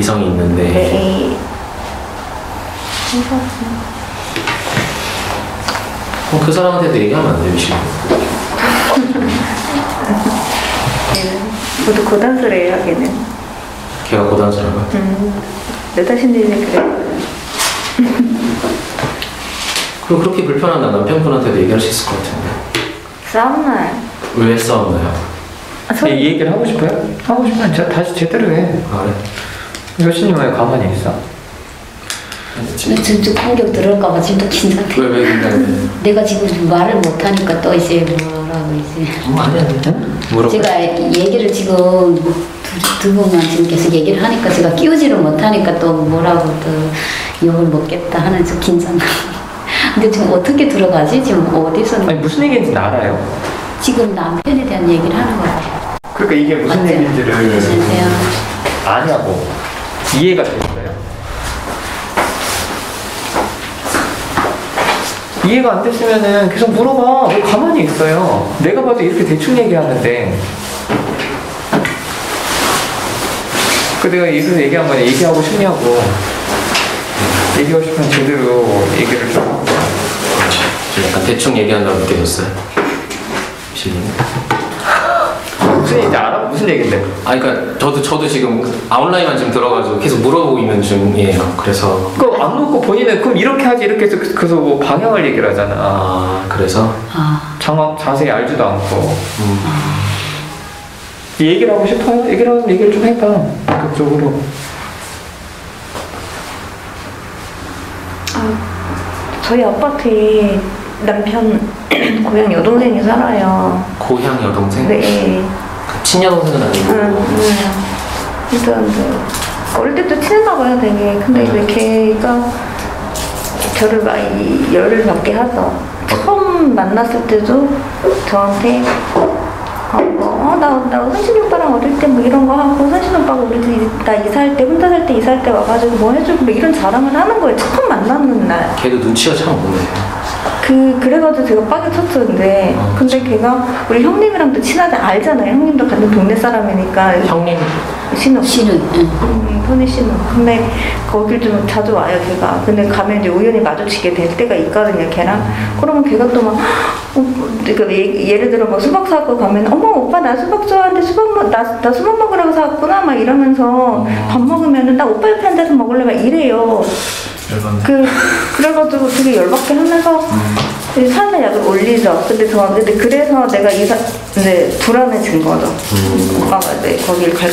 이성이 있는데. 네. 그 사람한테도 얘기하면 안 돼요, 지금. 모두 고단수래요, 걔는. 걔가 고단수라고요? 내 자신들이 그래. 그럼 그렇게 불편한 남편분한테도 얘기할 수 있을 것 같은데. 싸움나요? 왜 싸웠나요? 이 얘기를 하고 싶어요? 하고 싶으면 다시 제대로 해. 아, 그래? 여신님 왜 가만히 있어? 지금 공격 들어올까봐 지금도 긴장돼. 왜 긴장돼? 내가 지금 말을 못하니까 또 이제 뭐라고 이제. 아니야. 제가 얘기를 지금 두 분만 지금 계속 얘기를 하니까 제가 끼우지를 못하니까 또 뭐라고 또 욕을 먹겠다 하는 저 긴장감. 근데 지금 어떻게 들어가지? 지금 어디서? 아니 무슨 얘기인지 알아요? 지금 남편에 대한 얘기를 하는 거예요. 그러니까 이게 무슨 맞죠? 얘기인지를 글쎄요. 아냐고 이해가 됐어요? 이해가 안 됐으면은 계속 물어봐. 왜 가만히 있어요? 내가 봐도 이렇게 대충 얘기하는데. 그 내가 여기서 얘기한 거냐, 얘기하고 싶냐고. 얘기하고 싶으면 제대로 얘기를 좀 하고. 좀 약간 대충 얘기한다고 느껴졌어요. 실님. 무슨 얘기인지 알아? 무슨 얘기인데? 아, 그러니까 저도 지금 아웃라인만 지금 들어가지고 계속 물어보고 있는 중이에요. 그래서. 그거 안 놓고 본인은 그럼 이렇게 하지 이렇게 해서 그래서 뭐 방향을 얘기를 하잖아. 아, 그래서. 정확 자세히 알지도 않고. 얘기를 하고 싶어요? 얘기를 하면 얘기를 좀 해봐. 적극적으로. 저희 아파트에 남편 고향 여동생이 살아요. 고향 여동생? 네. 친여동생은 아니고. 일단 어릴 때부터 친했나 봐요, 되게. 근데 이제 걔가 저를 많이 열을 받게 하죠. 처음 만났을 때도 저한테 나 선신 오빠랑 어릴 때 뭐 이런 거 하고, 선신 오빠가 나 이사할 때, 혼자 살 때 이사할 때 와가지고 뭐 해주고 뭐 이런 자랑을 하는 거예요. 처음 만나는 날. 걔도 눈치가 참 없네. 그래가지고 제가 빡이 쳤었는데, 근데 걔가 우리 형님이랑도 친하지, 알잖아요. 형님도 같은 동네 사람이니까. 형님? 신우. 응. 손이 신우. 근데 거길 좀 자주 와요, 걔가. 근데 가면 이제 우연히 마주치게 될 때가 있거든요, 걔랑. 그러면 걔가 또 막, 그러니까 예를 들어 뭐 수박 사고 가면, 어머, 오빠 나 수박 좋아하는데 나 수박 먹으라고 사왔구나, 막 이러면서 밥 먹으면은 나 오빠 옆에 앉아서 먹을래, 막 이래요. 그래가지고 되게 열받게 하면서 산에 약을 올리죠. 근데 그래서 내가 불안해진 거죠. 오빠가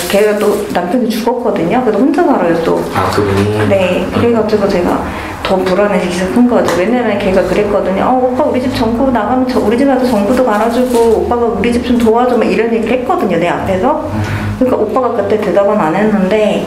걔가 또 남편이 죽었거든요. 그래서 혼자 살아요, 또. 아, 그분이? 네. 그래가지고 제가 더 불안해지기 시작한 거죠. 왜냐면 걔가 그랬거든요. 오빠 우리 집 정부 나가면 우리 집 가서 정부도 갈아주고, 오빠가 우리 집 좀 도와줘, 막 이런 얘기를 했거든요, 내 앞에서. 그러니까 오빠가 그때 대답은 안 했는데,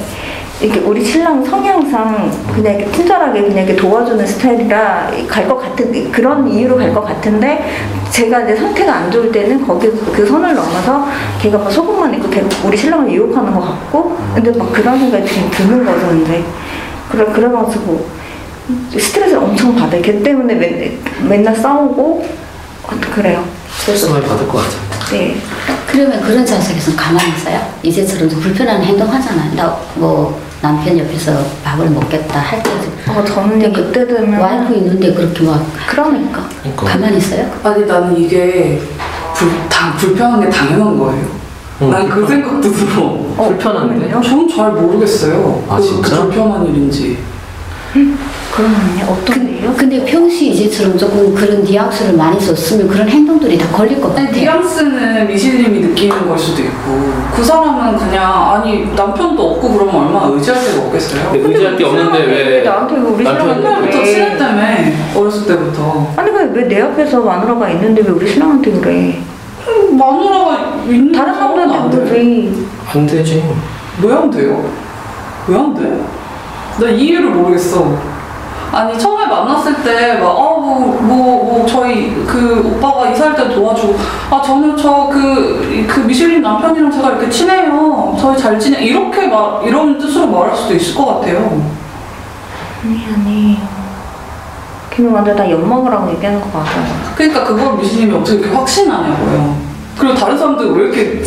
이렇게 우리 신랑 성향상 그냥 이렇게 친절하게 그냥 이렇게 도와주는 스타일이라 갈 것 같은, 그런 이유로 갈 것 같은데, 제가 이제 상태가 안 좋을 때는 거기 그 선을 넘어서 걔가 막 속옷만 입고 걔 우리 신랑을 유혹하는 것 같고, 근데 막 그런 생각이 좀 드는 거죠, 근데. 그래가지고 스트레스를 엄청 받아요. 걔 때문에 맨날 싸우고, 그래요. 스트레스 많이 받을 것 같아요. 네. 그러면 그런 자석에서 가만히 있어요? 이제처럼 좀 불편한 행동 하잖아요. 나 뭐 남편 옆에서 밥을 먹겠다 할 때도. 저는요, 그때 되면. 와이프 있는데 그렇게 막. 그러니까. 가만히 있어요? 아니 나는 이게 불편한 게 당연한 거예요. 난 그 생각도 들어. 불편한데? 전 잘 모르겠어요. 아, 진짜? 불편한 일인지. 그러면요? 어떤 일이요? 근데 평시 이제처럼 조금 그런 뉘앙스를 많이 썼으면 그런 행동들이 다 걸릴 것 같아요. 뉘앙스는 미실님이 느끼는 걸 수도 있고, 그 사람은 그냥 남편도 없고 그러면 얼마나 의지할 데가 없겠어요? 근데 의지할 게 없는데 왜 나한테 우리 신랑한테 옛날부터 친했다며, 어렸을 때부터. 아니 왜 내 앞에서 마누라가 있는데 왜 우리 신랑한테 그래? 마누라가 있는 다른 사람들한테 그러지. 안 되지. 왜 안 돼요? 왜 안 돼? 나 이유를 모르겠어. 아니 처음에 만났을 때 막 저희 그 오빠가 이사할 때 도와주고, 저는 그 미실린 남편이랑 제가 이렇게 친해요, 저희 잘 지내, 이런 뜻으로 말할 수도 있을 것 같아요. 아니에요. 걔는 완전 다 엿먹으라고 얘기하는 거 맞아요. 그러니까 그걸 미실님이 어떻게 이렇게 확신하냐고요. 그리고 다른 사람들 왜 이렇게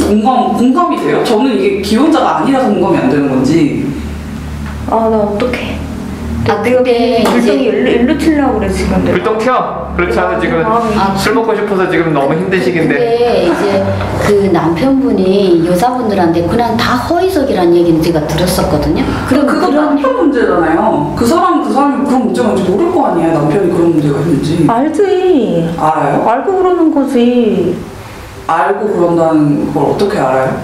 공감이 돼요? 저는 이게 기혼자가 아니라서 공감이 안 되는 건지. 아 나 어떡해. 아, 내가 근데 불똥이 이제- 일로 튀려고 그래 지금 내가. 불똥 튀어. 그렇지 않아 지금 아, 술 먹고 싶어서 지금 너무 힘드시긴데. 근데 이제 그 남편분이 여자분들한테 그냥 다 허위적이라는 얘기는 제가 들었었거든요. 그럼 그거 그런 남편 문제잖아요. 그 사람이 그런 문제가 있는지 모를 거 아니에요. 남편이 그런 문제가 있는지. 알지. 알아요? 알고 그러는 거지. 알고 그런다는 걸 어떻게 알아요?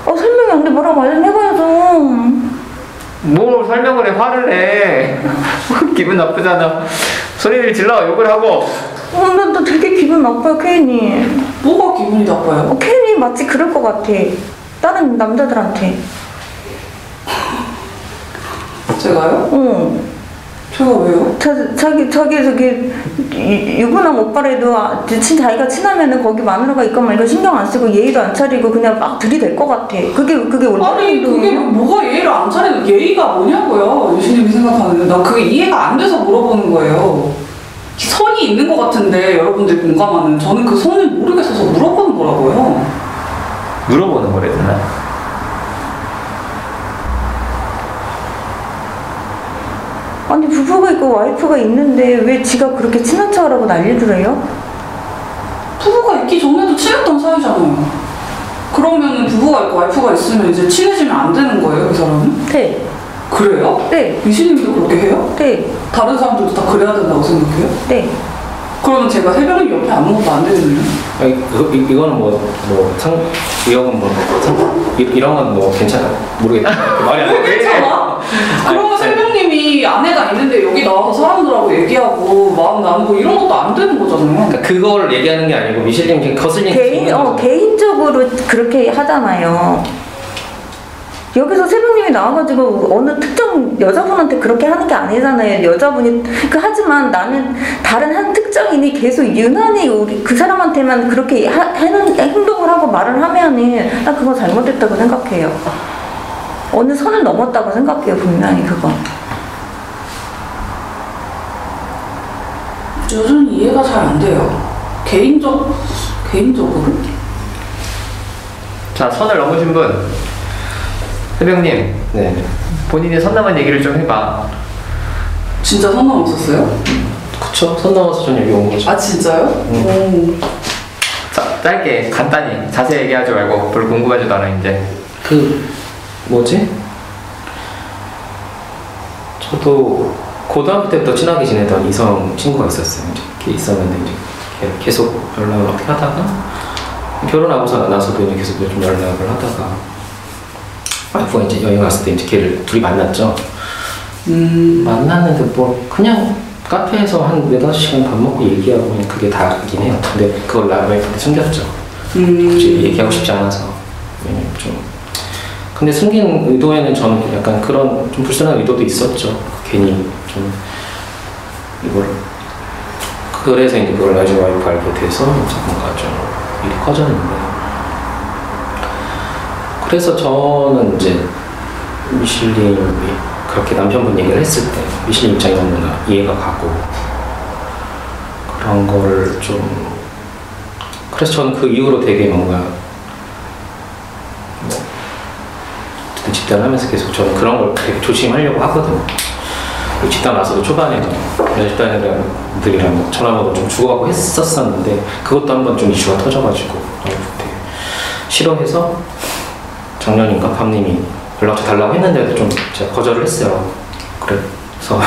설명이 안 돼. 뭐라고 말 좀 해봐야죠. 뭘 설명을 해 화를 내. 기분 나쁘잖아. 소리를 질러 욕을 하고. 나 되게 기분 나빠요, 케인이. 뭐가 기분이 나빠요? 케인이 마치 그럴 것 같아. 다른 남자들한테. 제가요? 제가 왜요? 저기 유부남 오빠라도 자기가 친하면은 거기 마누라가 있건 말건 신경 안 쓰고 예의도 안 차리고 그냥 막 들이댈 것 같아. 그게 올바른 아니 그게 행동이에요? 뭐가 예의를 안 차리는 예의가 뭐냐고요. 유신님이 생각하는 나 그게 이해가 안 돼서 물어보는 거예요. 선이 있는 것 같은데 여러분들이 공감하는 저는 그 선을 모르겠어서 물어보는 거라고요. 물어보는 거래잖아. 아니 부부가 있고 와이프가 있는데 왜 지가 그렇게 친한 척하라고 난리를 해요? 부부가 있기 전에도 친했던 사이잖아요. 그러면은 부부가 있고 와이프가 있으면 이제 친해지면 안 되는 거예요, 그 사람은? 네. 그래요? 네. 유신님도 그렇게 해요? 네. 다른 사람들도 다 그래야 된다고 생각해요? 네. 그러면 제가 새벽에 옆에 아무것도 안 되겠네요. 아니, 이거는 이런 건 뭐 괜찮아. 모르겠다. 말이 안 돼. 괜찮아? 그러면 새벽님이 아내가 있는데 여기 나와서 사람들하고 얘기하고 마음 나누고 이런 것도 안 되는 거잖아요. 그러니까 그걸 얘기하는 게 아니고 미실님 거슬리는 개인적으로 그렇게 하잖아요. 여기서 새벽님이 나와가지고 어느 특정 여자분한테 그렇게 하는 게 아니잖아요. 여자분이 하지만 나는 다른 한 특정인이 계속 유난히 그 사람한테만 그렇게 하는 행동을 하고 말을 하면은 난 그거 잘못됐다고 생각해요. 어느 선을 넘었다고 생각해요. 분명히 그건. 여전히 이해가 잘 안 돼요. 개인적으로? 자 선을 넘으신 분. 새벽님. 네. 본인이 선 넘은 얘기를 좀 해봐. 진짜 선 넘었었어요? 그쵸? 선 넘어서 전 여기 온 거죠. 아 진짜요? 오. 자, 짧게 간단히 자세히 얘기하지 말고 별로 궁금하지도 않아 이제. 뭐지? 저도 고등학교 때부터 친하게 지내던 이성 친구가 있었어요. 이렇게 있었는데 이제 계속 연락을 어떻게 하다가 결혼하고서 나서도 이제 계속 좀 연락을 하다가 와이프가 이제 여행 갔을 때 이제 걔를 둘이 만났죠. 만났는데 뭐 그냥 카페에서 한 4-5시간 밥 먹고 얘기하고 그냥 그게 다긴 해요. 근데 그걸 와이프한테 숨겼죠. 굳이 얘기하고 싶지 않아서. 왜냐면 좀 근데 숨긴 의도에는 저는 약간 그런 좀 불순한 의도도 있었죠. 괜히 좀 이걸 그래서 이제 그걸 나중에 와이프 알게 돼서 이제 뭔가 좀 일이 커졌는데 그래서 저는 이제 미실님이 그렇게 남편분 얘기를 했을 때 미실님 입장이 너무나 이해가 가고 그런 걸 좀 그래서 저는 그 이후로 되게 뭔가 집단을 하면서 계속 저는 그런 걸 되게 조심하려고 하거든요. 집단 와서도 초반에 집단들이랑 뭐 전화번호 좀 주고받고 했었었는데 그것도 한번 좀 이슈가 터져가지고 되게 싫어해서 작년인가 밤님이 연락처 달라고 했는데도 좀 제가 거절을 했어요. 그래서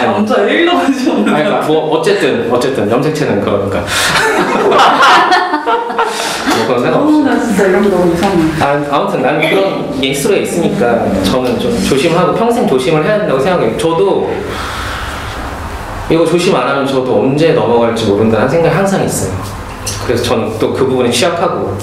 남자 1도 관심 없는 아니, 그러니까 뭐 어쨌든 염색체는 그러니까 뭐 그런 생각 없이. 나 진짜 이런 거 너무 이상해. 아무튼 나는 그런 게 스스로에 있으니까 저는 좀 조심하고 평생 조심을 해야 된다고 생각해요. 저도 이거 조심 안 하면 저도 언제 넘어갈지 모른다는 생각이 항상 있어요. 그래서 저는 또 그 부분에 취약하고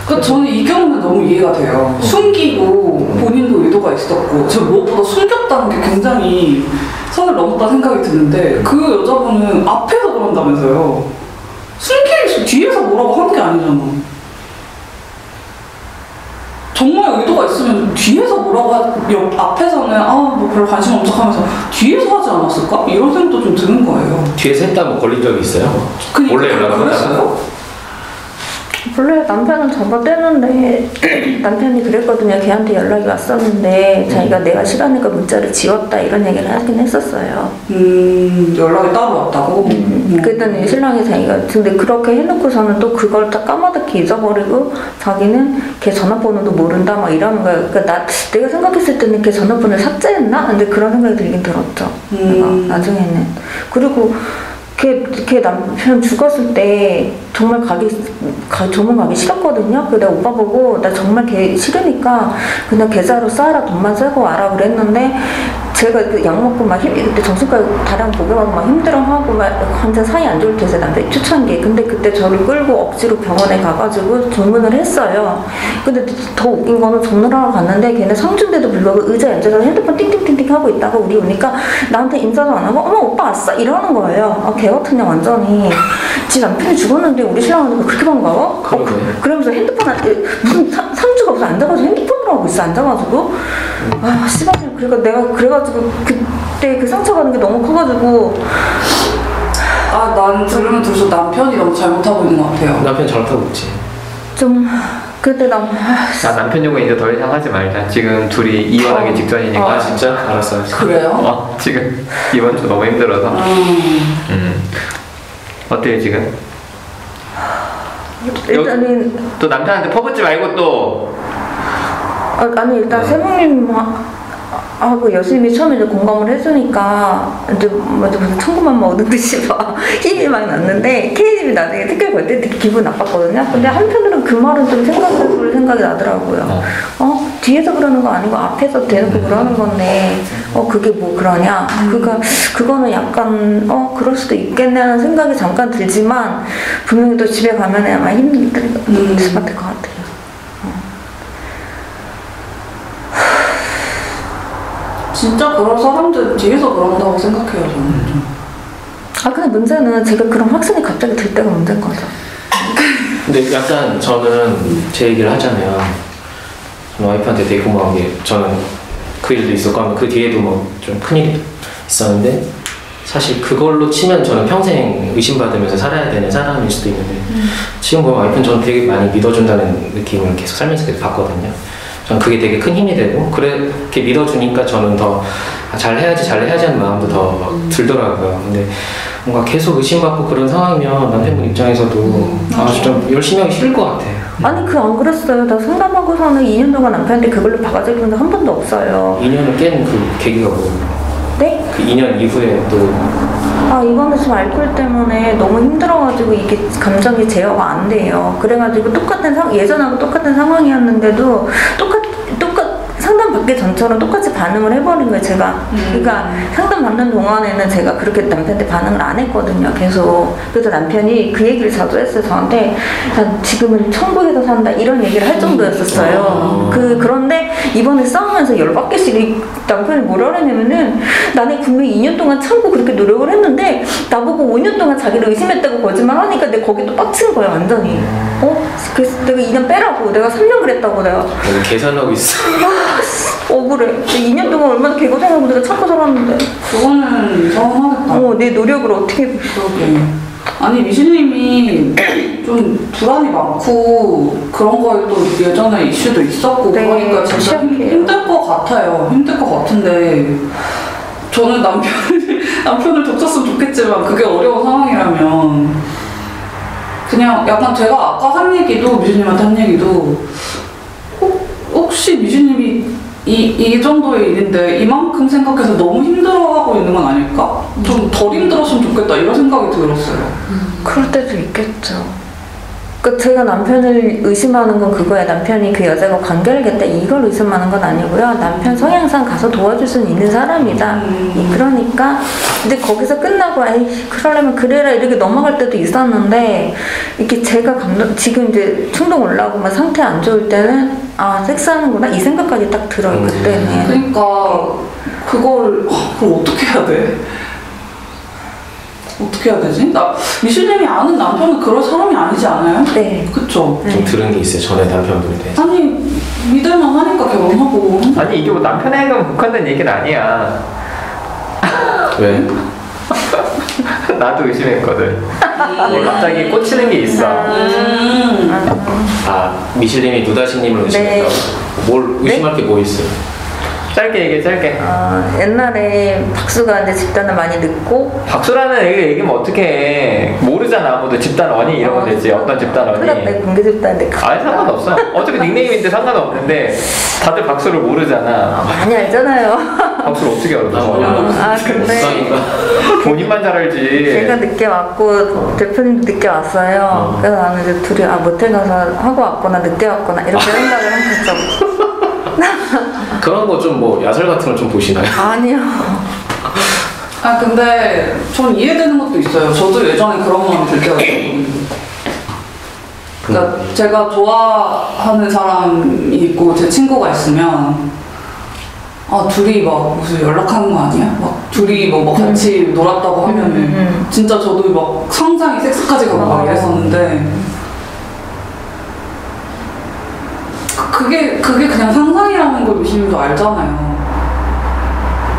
그러니까 저는 이 경우는 너무 이해가 돼요. 숨기고 본인도 의도가 있었고 저 무엇보다 숨겼다는 게 굉장히 선을 넘었다 생각이 드는데 그 여자분은 앞에서 그런다면서요. 숨기기 뒤에서 뭐라고 한 게 아니잖아. 정말 의도가 있으면 뒤에서 뭐라고 앞에서는 뭐 별로 관심 없어 하면서 뒤에서 하지 않았을까? 이런 생각도 좀 드는 거예요. 뒤에서 했다면 걸린 적이 있어요? 그러니까 몰래 연락을 그랬어요? 원래 남편은 전화떼는데 남편이 그랬거든요. 걔한테 연락이 왔었는데 자기가 내가 싫어하니까 문자를 지웠다 이런 얘기를 하긴 했었어요. 연락이 따로 왔다고? 그랬더니 신랑이 자기가 근데 그렇게 해놓고서는 또 그걸 딱 까마득히 잊어버리고 자기는 걔 전화번호도 모른다 막 이러는 거야. 그러니까 내가 생각했을 때는 걔 전화번호를 삭제했나? 근데 그런 생각이 들긴 들었죠. 내가 나중에는. 그리고 걔 남편 죽었을 때 정말 조문 가기 싫었거든요. 그래서 내가 오빠 보고 나 정말 걔 싫으니까 그냥 계좌로 쏴라 돈만 쓰고 와라 그랬는데 제가 그 약 먹고 막 그때 정신과 다량 복용하고 막 힘들어하고 막 완전 사이 안 좋을 때서 남편이 추천게. 근데 그때 저를 끌고 억지로 병원에 가가지고 조문을 했어요. 근데 더 웃긴 거는 조문을 하러 갔는데 걔는 상주인데도 불구하고 의자에 앉아서 핸드폰 띵띵띵띵 하고 있다가 우리 오니까 나한테 인사도 안 하고 어머 오빠 왔어 이러는 거예요. 아, 개 같은 년 완전히. 지 남편이 죽었는데 우리 신랑은 그렇게 반가워? 그러면서 핸드폰한테 무슨 상주가 무슨 앉아가지고 핸드폰으로 하고 있어 앉아가지고. 아 씨발. 그러니까 내가 그래가지고 그때 그 상처받은 게 너무 커가지고 난 들으면 들을수록 남편이 너무 잘못하고 있는 것 같아요. 남편 잘못하고 있지. 좀 그때 남편 욕은 이제 더 이상 하지 말자. 지금 둘이 이혼하기 직전이니까. 아 진짜? 알았어. 그래요? 지금 이번 주 너무 힘들어서. 어때요 지금? 일단은 또 남편한테 퍼붓지 말고 또. 아니 일단 세봉님 하고 열심히 처음에 이제 공감을 해주니까 이제 무슨 천국만만 얻은 듯이 막 힘이 막 났는데 K님이 나중에 특별 걸 때 되게 기분 나빴거든요. 근데 한편으로는 그 말은 좀 생각해볼 생각이 나더라고요. 뒤에서 그러는 거 아니고 앞에서 대놓고 그러는 건데 그게 뭐 그러냐. 그거는 약간 그럴 수도 있겠네 하는 생각이 잠깐 들지만 분명히 또 집에 가면 아마 힘들 것 같아요. 진짜 그런 사람들 뒤에서 그런다고 생각해요, 저는. 근데 문제는 제가 그런 확신이 갑자기 들 때가 문제인 거죠. 근데 약간 저는 제 얘기를 하자면 저는 와이프한테 되게 고마운 게 저는 그 일도 있었고 하면 그 뒤에도 뭐 좀 큰일이 있었는데 사실 그걸로 치면 저는 평생 의심받으면서 살아야 되는 사람일 수도 있는데 지금 보면 와이프는 저는 되게 많이 믿어준다는 느낌을 계속 살면서 계속 봤거든요. 저는 그게 되게 큰 힘이 되고 그렇게 믿어주니까 저는 더 잘해야지 하는 마음도 더 들더라고요. 근데 뭔가 계속 의심받고 그런 상황이면 남편분 입장에서도 좀 열심히 하기 싫을 것 같아요. 아니 안 그랬어요. 나 상담하고서는 2년 동안 남편한테 그걸로 박아줄 적 한 번도 없어요. 2년을 깬 그 계기가 뭐예요? 네? 그 2년 이후에 또 이번에 지금 알코올 때문에 너무 힘들어가지고 이게 감정이 제어가 안 돼요. 그래가지고 예전하고 똑같은 상황이었는데도 상담 받기 전처럼 똑같이 반응을 해버린 거예요, 제가. 그러니까 상담 받는 동안에는 제가 그렇게 남편한테 반응을 안 했거든요, 계속. 그래서 남편이 그 얘기를 자주 했어요, 저한테. 난 지금은 천국에서 산다, 이런 얘기를 할 정도였었어요. 그런데 이번에 싸우면서 열받게씩 남편이 뭐라 그랬냐면은 나는 분명히 2년 동안 참고 그렇게 노력을 했는데 나보고 5년 동안 자기를 의심했다고 거짓말 하니까 내가 거기 또 빡친 거야, 완전히. 그래서 내가 2년 빼라고, 내가 3년 그랬다고 내가. 계산하고 있어. 억울해. 2년 동안 얼마나 개고생하고 내가 참고 살았는데. 그거는 서운하겠다. 내 노력을 어떻게. 그러게. 아니 미신님이 좀 불안이 많고 그런 거에 또 예전에 이슈도 있었고 네, 그러니까 진짜 힘들 것 같아요. 힘들 것 같은데 저는 남편을 덮쳤으면 좋겠지만 그게 어려운 상황이라면 그냥 약간 제가 아까 한 얘기도 미신님한테 한 얘기도 혹시 미신님이 이 정도의 일인데 이만큼 생각해서 너무 힘들어하고 있는 건 아닐까? 좀 덜 힘들었으면 좋겠다 이런 생각이 들었어요. 그럴 때도 있겠죠. 제가 남편을 의심하는 건 그거야. 남편이 그 여자가 관계를 이걸 의심하는 건 아니고요. 남편 성향상 가서 도와줄 수는 있는 사람이다. 그러니까 근데 거기서 끝나고 그러려면 그래라 이렇게 넘어갈 때도 있었는데 이렇게 제가 지금 이제 충동 올라오고 막 상태 안 좋을 때는 섹스하는구나 이 생각까지 딱 들어요. 그때는. 그러니까 그걸 어떻게 해야 돼? 어떻게 해야 되지? 미실님이 아는 남편은 그럴 사람이 아니지 않아요? 네. 그쵸? 좀 들은 게 있어요. 전에 남편분에 대해서. 아니 믿을만 하니까 결혼하고. 아니 이게 뭐 남편에게만 국한된 얘기는 아니야. 왜? 나도 의심했거든. 뭐 갑자기 꽂히는 게 있어. 아 미실님이 누다시님을 의심했다고? 뭘 의심할 게 뭐 있어요? 짧게 얘기해, 짧게. 옛날에 박수가 이제 집단을 많이 늦고 박수라는 얘기 얘기면 어떻게 모르잖아. 아무도 집단 원이 이런 거 되지. 어떤 집단 원이. 큰일 공개 집단인데 아니 상관없어. 어차피 닉네임인데 상관없는데 다들 박수를 모르잖아. 많이 알잖아요. 박수를 어떻게 알아? 근데 본인만 잘 알지. 제가 늦게 왔고 대표님도 늦게 왔어요. 그래서 나는 이제 둘이 모텔 가서 하고 왔거나 늦게 왔거나 이렇게 생각을 한 거죠. 그런 거 좀 뭐 야설 같은 걸 좀 보시나요? 아니요. 근데 전 이해되는 것도 있어요. 저도 예전에 그런 마음이 들 때가 있거든요. 그러니까 제가 좋아하는 사람이 있고 제 친구가 있으면 둘이 막 무슨 연락하는 거 아니야? 막 둘이 뭐 같이 놀았다고 하면은 진짜 저도 막 상상이 섹스까지 가고 막 이랬었는데 그게 그냥 상상이라는 걸 유시민도 알잖아요.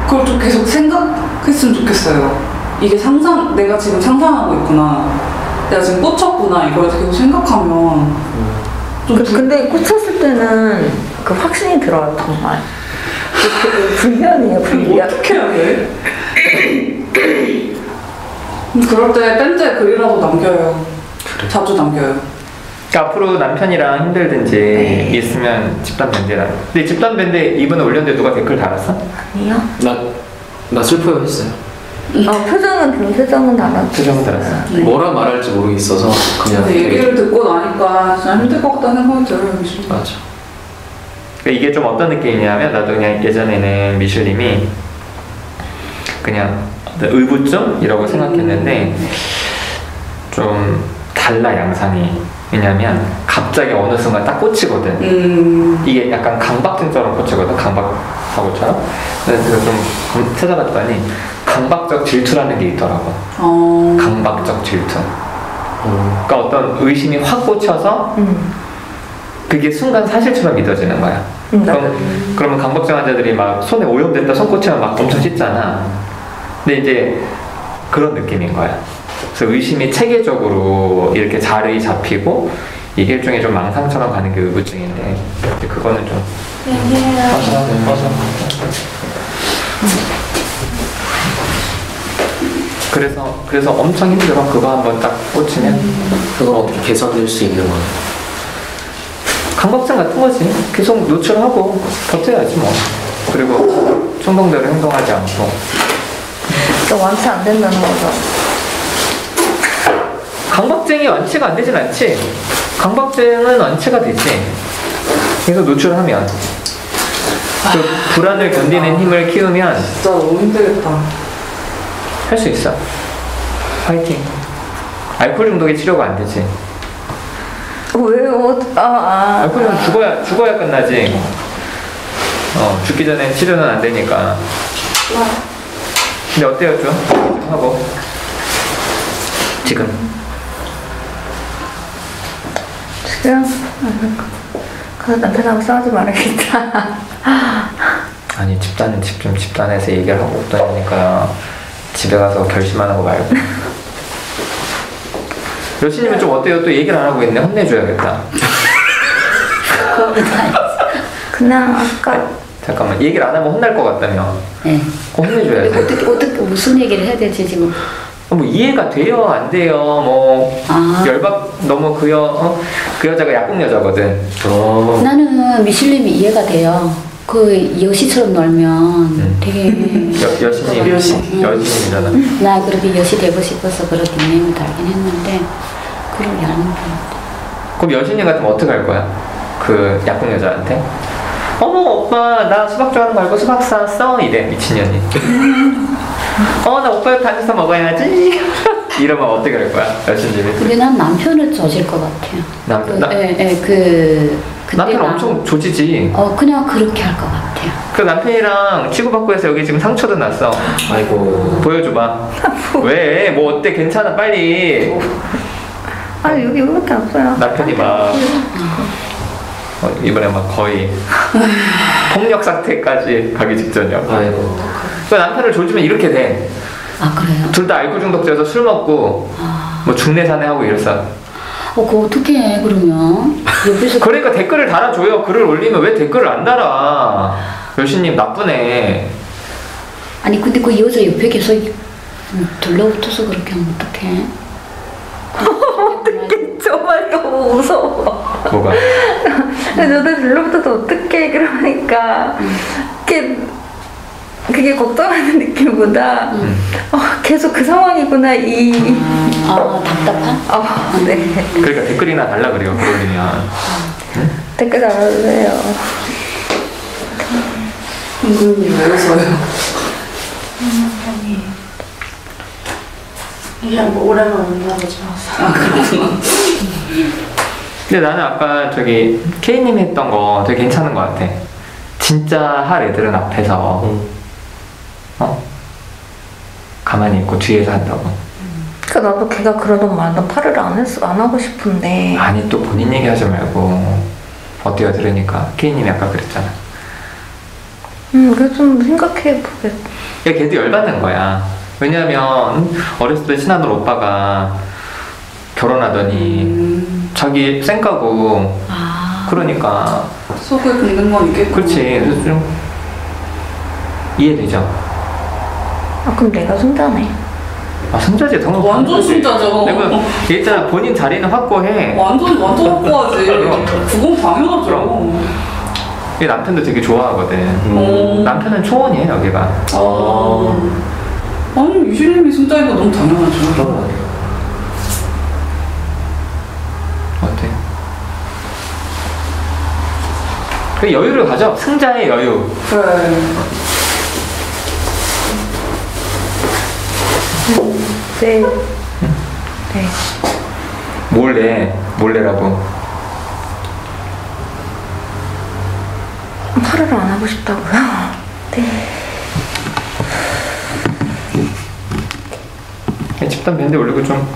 그걸 좀 계속 생각했으면 좋겠어요. 이게 내가 지금 상상하고 있구나. 내가 지금 꽂혔구나. 이걸 계속 생각하면 근데 꽂혔을 때는 그 확신이 들어요, 정말. 불면이에요, 불면. 어떻게 해야 돼? 그럴 때 밴드에 글이라도 남겨요. 자주 남겨요. 그러니까 앞으로 남편이랑 힘들든지 있으면 집단 밴드라. 근데 집단 밴드 이번에 올렸는데 누가 댓글 달았어? 아니요. 나 슬퍼요 했어요. 표정은 달았죠. 표정은 달았어. 뭐라 말할지 모르겠어서 그냥 근데 얘기를 듣고 나니까 진짜 힘들 것 같다는 생각이 들어요. 맞아. 그러니까 이게 좀 어떤 느낌이냐면 나도 그냥 예전에는 미슐님이 그냥 의부증이라고 생각했는데 좀 달라 양상이. 왜냐면 갑자기 어느 순간 딱 꽂히거든. 이게 약간 강박증처럼 꽂히거든. 강박사고처럼. 그래서 좀 찾아봤더니 강박적 질투라는 게 있더라고. 강박적 질투. 그러니까 어떤 의심이 확 꽂혀서 그게 순간 사실처럼 믿어지는 거야. 그러면 강박증 환자들이 막 손에 오염됐다 손 꽂히면 막 엄청 씻잖아. 근데 이제 그런 느낌인 거야. 그래서 의심이 체계적으로 이렇게 자리 잡히고 이게 일종의 좀 망상처럼 가는 게 의부증인데 그거는 좀 그래서 엄청 힘들어. 그거 한번 딱 꽂히면 그걸 어떻게 개선될 수 있는 거야? 강박증 같은 거지. 계속 노출하고 버텨야지 뭐. 그리고 충동대로 행동하지 않고. 완치 안 된다는 거죠. 강박증이 완치가 안 되진 않지. 강박증은 완치가 되지. 계속 노출하면. 그 불안을 견디는 힘을 키우면 진짜 너무 힘들겠다. 할 수 있어. 파이팅. 알코올 중독의 치료가 안 되지. 왜요? 알코올 중독 죽어야 끝나지. 죽기 전에 치료는 안 되니까. 근데 어때요 좀? 하고 지금 그래서 남편하고 싸우지 말아야겠다. 아니 집단은 좀 집단에서 얘기를 하고 없다니까 집에 가서 결심하는 거 말고. 여신님은 좀 어때요? 또 얘기를 안 하고 있네. 혼내줘야겠다. 그냥 아까 잠깐만 얘기를 안 하면 혼날 것 같다며. 네. 혼내줘야지. 어떻게 무슨 얘기를 해야 될지 지금. 뭐 이해가 돼요 안 돼요 뭐 열받 너무 그 여자가 약국 여자거든. 나는 미슐님이 이해가 돼요. 그 여시처럼 놀면 되게 여신이잖아. 나 그렇게 여시 되고 싶어서 그렇게 닉네임을 달긴 했는데 그러지 않은 것 같아. 그럼 여신이 같으면 어떻게 할 거야? 그 약국 여자한테 어머 오빠 나 수박 좋아하는 거 알고 수박 쌌어 이래 미친년이. 나 오빠 다녀서 먹어야지. 이러면 어떻게 할 거야 여신님이? 근데 난 남편을 조질 것 같아요. 남편 엄청 조지지. 그냥 그렇게 할 것 같아요. 그 남편이랑 치고받고 해서 여기 지금 상처도 났어. 아이고 보여줘봐. 왜? 뭐 어때? 괜찮아 빨리. 여기 이거밖에 없어요. 남편이 막 이번에 막 거의 폭력 사태까지 가기 직전이야. 아이고 그 남편을 조지면 이렇게 돼. 아 그래요? 둘 다 알코올 중독자여서 술 먹고 뭐 중내산에 하고 이랬어. 그거 어떻게 해 그러면? 옆에서 그러니까 댓글을 달아줘요. 글을 올리면 왜 댓글을 안 달아? 여신님 나쁘네. 아니 근데 그 여자 옆에 계속 둘러붙어서 그렇게 하면 어떡해? 어떡해, 정말 너무 무서워. 뭐가? 저도 들러붙어서 어떡해, 그러니까. 그게 걱정하는 느낌보다, 계속 그 상황이구나, 답답한? 네. 그러니까 댓글이나 달라 그래요. 글 올리면. 댓글 달아주세요. 은근히 왜 웃어요? 그냥 뭐 오래만 만나보지 마세요. 아 그렇구나. 근데 나는 아까 저기 K님이 했던 거 되게 괜찮은 것 같아. 진짜 할 애들은 앞에서 가만히 있고 뒤에서 한다고. 그러니까 나도 걔가 그러던 말, 나 팔을 안 하고 싶은데. 아니 또 본인 얘기하지 말고 어때요 들으니까. K님이 아까 그랬잖아. 그래 좀 생각해 보겠. 야 걔도 열받는 거야. 왜냐면 어렸을 때 친하던 오빠가 결혼하더니 자기 쌩까고 그러니까 속을 긁는 건 있겠고. 그렇지. 그래서 좀 이해되죠. 그럼 내가 손자네. 승자지 당연. 완전 승자죠. 내가 일단 본인 자리는 확보해. 완전 확고하지. 그건 당연하죠. 얘 남편도 되게 좋아하거든. 남편은 초원이에요 여기가. 아니 유실님이 승자인 거 너무 당연하죠. 그런 거 아니에요. 어때? 그 여유를 가져. 승자의 여유. 그래. 네. 네. 몰래라고. 팔을 안 하고 싶다고요? 네. 집단 밴드 올리고 좀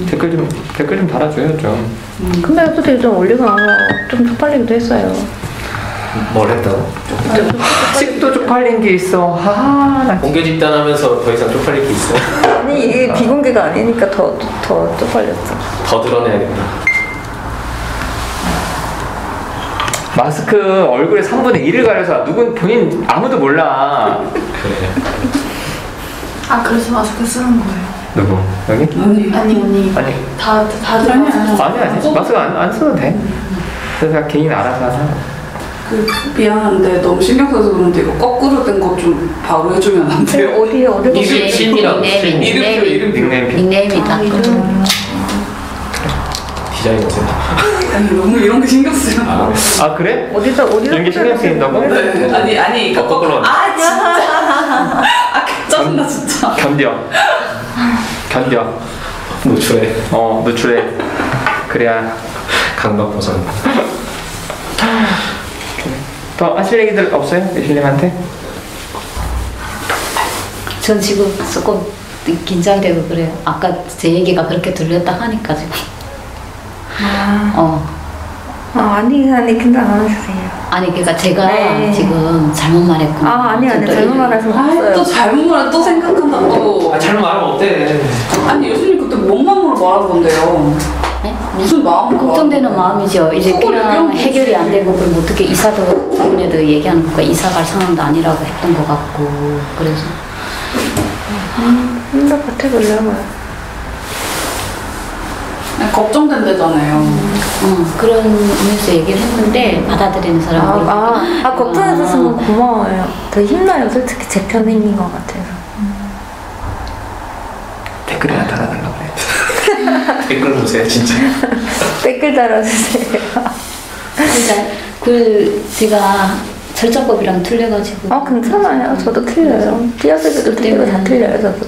댓글 좀 달아줘요 좀. 근데 또 요즘 올리고 나서 좀 쪽팔리기도 했어요. 뭘 했다고? 아직도 쪽팔린 게 있어. 나 공개 집단하면서 더 이상 쪽팔릴 게 있어? 아니 이게 비공개가 아니니까 더 쪽팔렸어. 더 드러내야겠다. 마스크 얼굴에 3분의 1을 가려서 누군 본인 아무도 몰라. 그래. 아 그래서 마스크 쓰는 거예요. 누구? 여기? 아니 다들 아니 마스크 안 써도 돼. 그래서 개인 알아서 하자. 미안한데 너무 신경 써서 그런데 이거 거꾸로 된 거 좀 바로 해주면 안 돼요? 어디 이게 신이라고. 이름 닉네임이다. 디자이너 생각. 아니 너무 이런 게 신경 쓰여. 그래? 어디다 이런 게 신경 쓰인다고? 네. 아니 거꾸로. 진짜. 짜증나 진짜. 견뎌. 노출해. 노출해. 그래야 강박 벗어나. 더 하실 얘기들 없어요? 예실님한테? 전 지금 조금 긴장되고 그래요. 아까 제 얘기가 그렇게 들렸다 하니까 지금. 아니 긴장 안 하세요. 아니 그러니까 제가 네. 지금 잘못 말했구나. 아니 잘못 말해서 없어요. 또 잘못 말해 또 생각한다 또. 잘못 말하면 어때? 아니 여수님 그때 뭔 마음으로 말한 건데요? 네? 무슨 마음으로? 걱정되는 마음이죠. 이제 속을 그냥 얘기하면 해결이 되지. 안 되고 그럼 어떻게 이사도 저번에도 얘기하는 거가 이사 갈 상황도 아니라고 했던 것 같고 그래서 혼자 버텨보려고요. 걱정된다잖아요. 그런 의미에서 얘기를 했는데 받아들이는 사람이 걱정해서 쓴 건 고마워요. 더 힘나요. 솔직히 제 편 생긴 것 같아서. 댓글이나 달아달라고 그래. 댓글 보세요 진짜. 댓글 달아주세요. 그러니까 제가 절차법이랑 틀려가지고 괜찮아요. 저도 틀려요. 띄어쓰기도 틀리고 다 틀려요. 저도.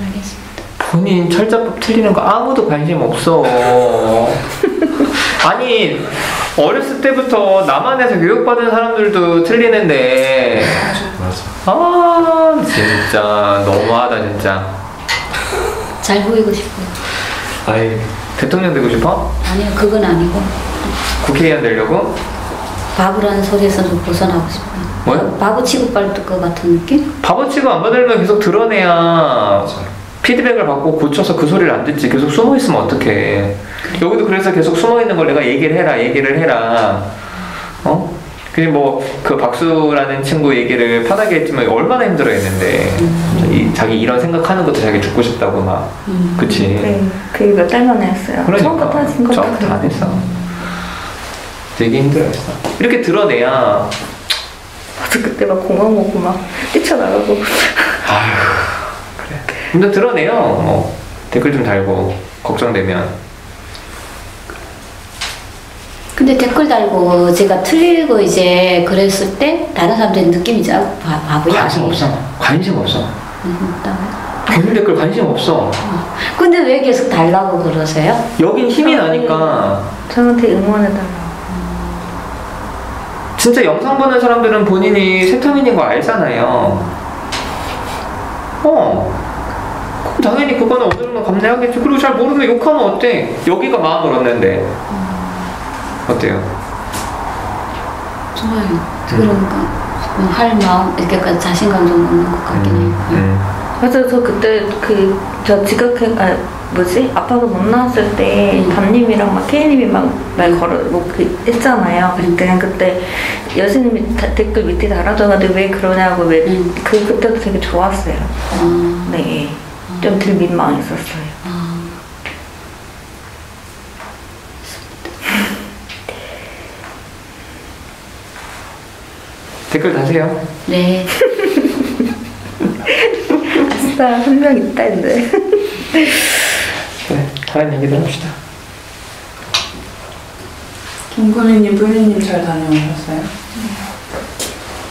알겠습니다. 본인 철자법 틀리는 거 아무도 관심 없어. 아니 어렸을 때부터 남한에서 교육받은 사람들도 틀리는데 진짜 너무하다 진짜. 잘 보이고 싶어요. 아이 대통령 되고 싶어? 아니요 그건 아니고 국회의원 되려고? 바보라는 소리에서 좀 벗어나고 싶어요. 뭐요? 바보 취급받을 것 같은 느낌? 바보 취급 안 받으려면 계속 드러내야 피드백을 받고 고쳐서 그 소리를 안 듣지. 계속 숨어 있으면 어떡해. 여기도 그래서 계속 숨어 있는 걸 내가 얘기를 해라. 어? 그게 그 박수라는 친구 얘기를 편하게 했지만 얼마나 힘들어했는데 자기 이런 생각하는 것도 자기 죽고 싶다고 막 그치? 네, 그게 몇 달 만에 했어요. 그러니까 처음부터 하신 거 처음부터 안 했어. 되게 힘들어했어. 이렇게 드러내야 맞아, 그때 막 공항 오고 막 뛰쳐나가고. 아휴 그래. 근데 드러내요. 댓글 좀 달고 걱정되면. 근데 댓글 달고 제가 틀리고 이제 그랬을 때 다른 사람들이 느낌이 좀 바보야. 관심 없어. 없다고요? 개인 댓글 관심 없어. 근데 왜 계속 달라고 그러세요? 여긴 힘이 나니까. 저한테 응원해달라고. 진짜 영상 보는 사람들은 본인이 세타민인 거 알잖아요. 그럼 당연히 그거는 어느 정도 감내하겠지. 그리고 잘 모르면 욕하면 어때? 여기가 마음을 얻는데. 어때요? 좋아요. 그러니까 할 마음 이렇게 자신감 좀 얻는 것 같긴 해요. 맞아요. 저 그때 저 아빠가 못 나왔을 때 담님이랑 막 K님이 막 말 걸어 했잖아요. 그냥 그때 여신님이 댓글 밑에 달아줘가지고 왜 그러냐고 그때도 되게 좋았어요. 네, 좀 덜 민망했었어요. 댓글 다세요. 네. 아싸, 한 명 있다 했는데. 네, 다른 얘기도 합시다. 김구미님, 뿌리님 잘 다녀오셨어요?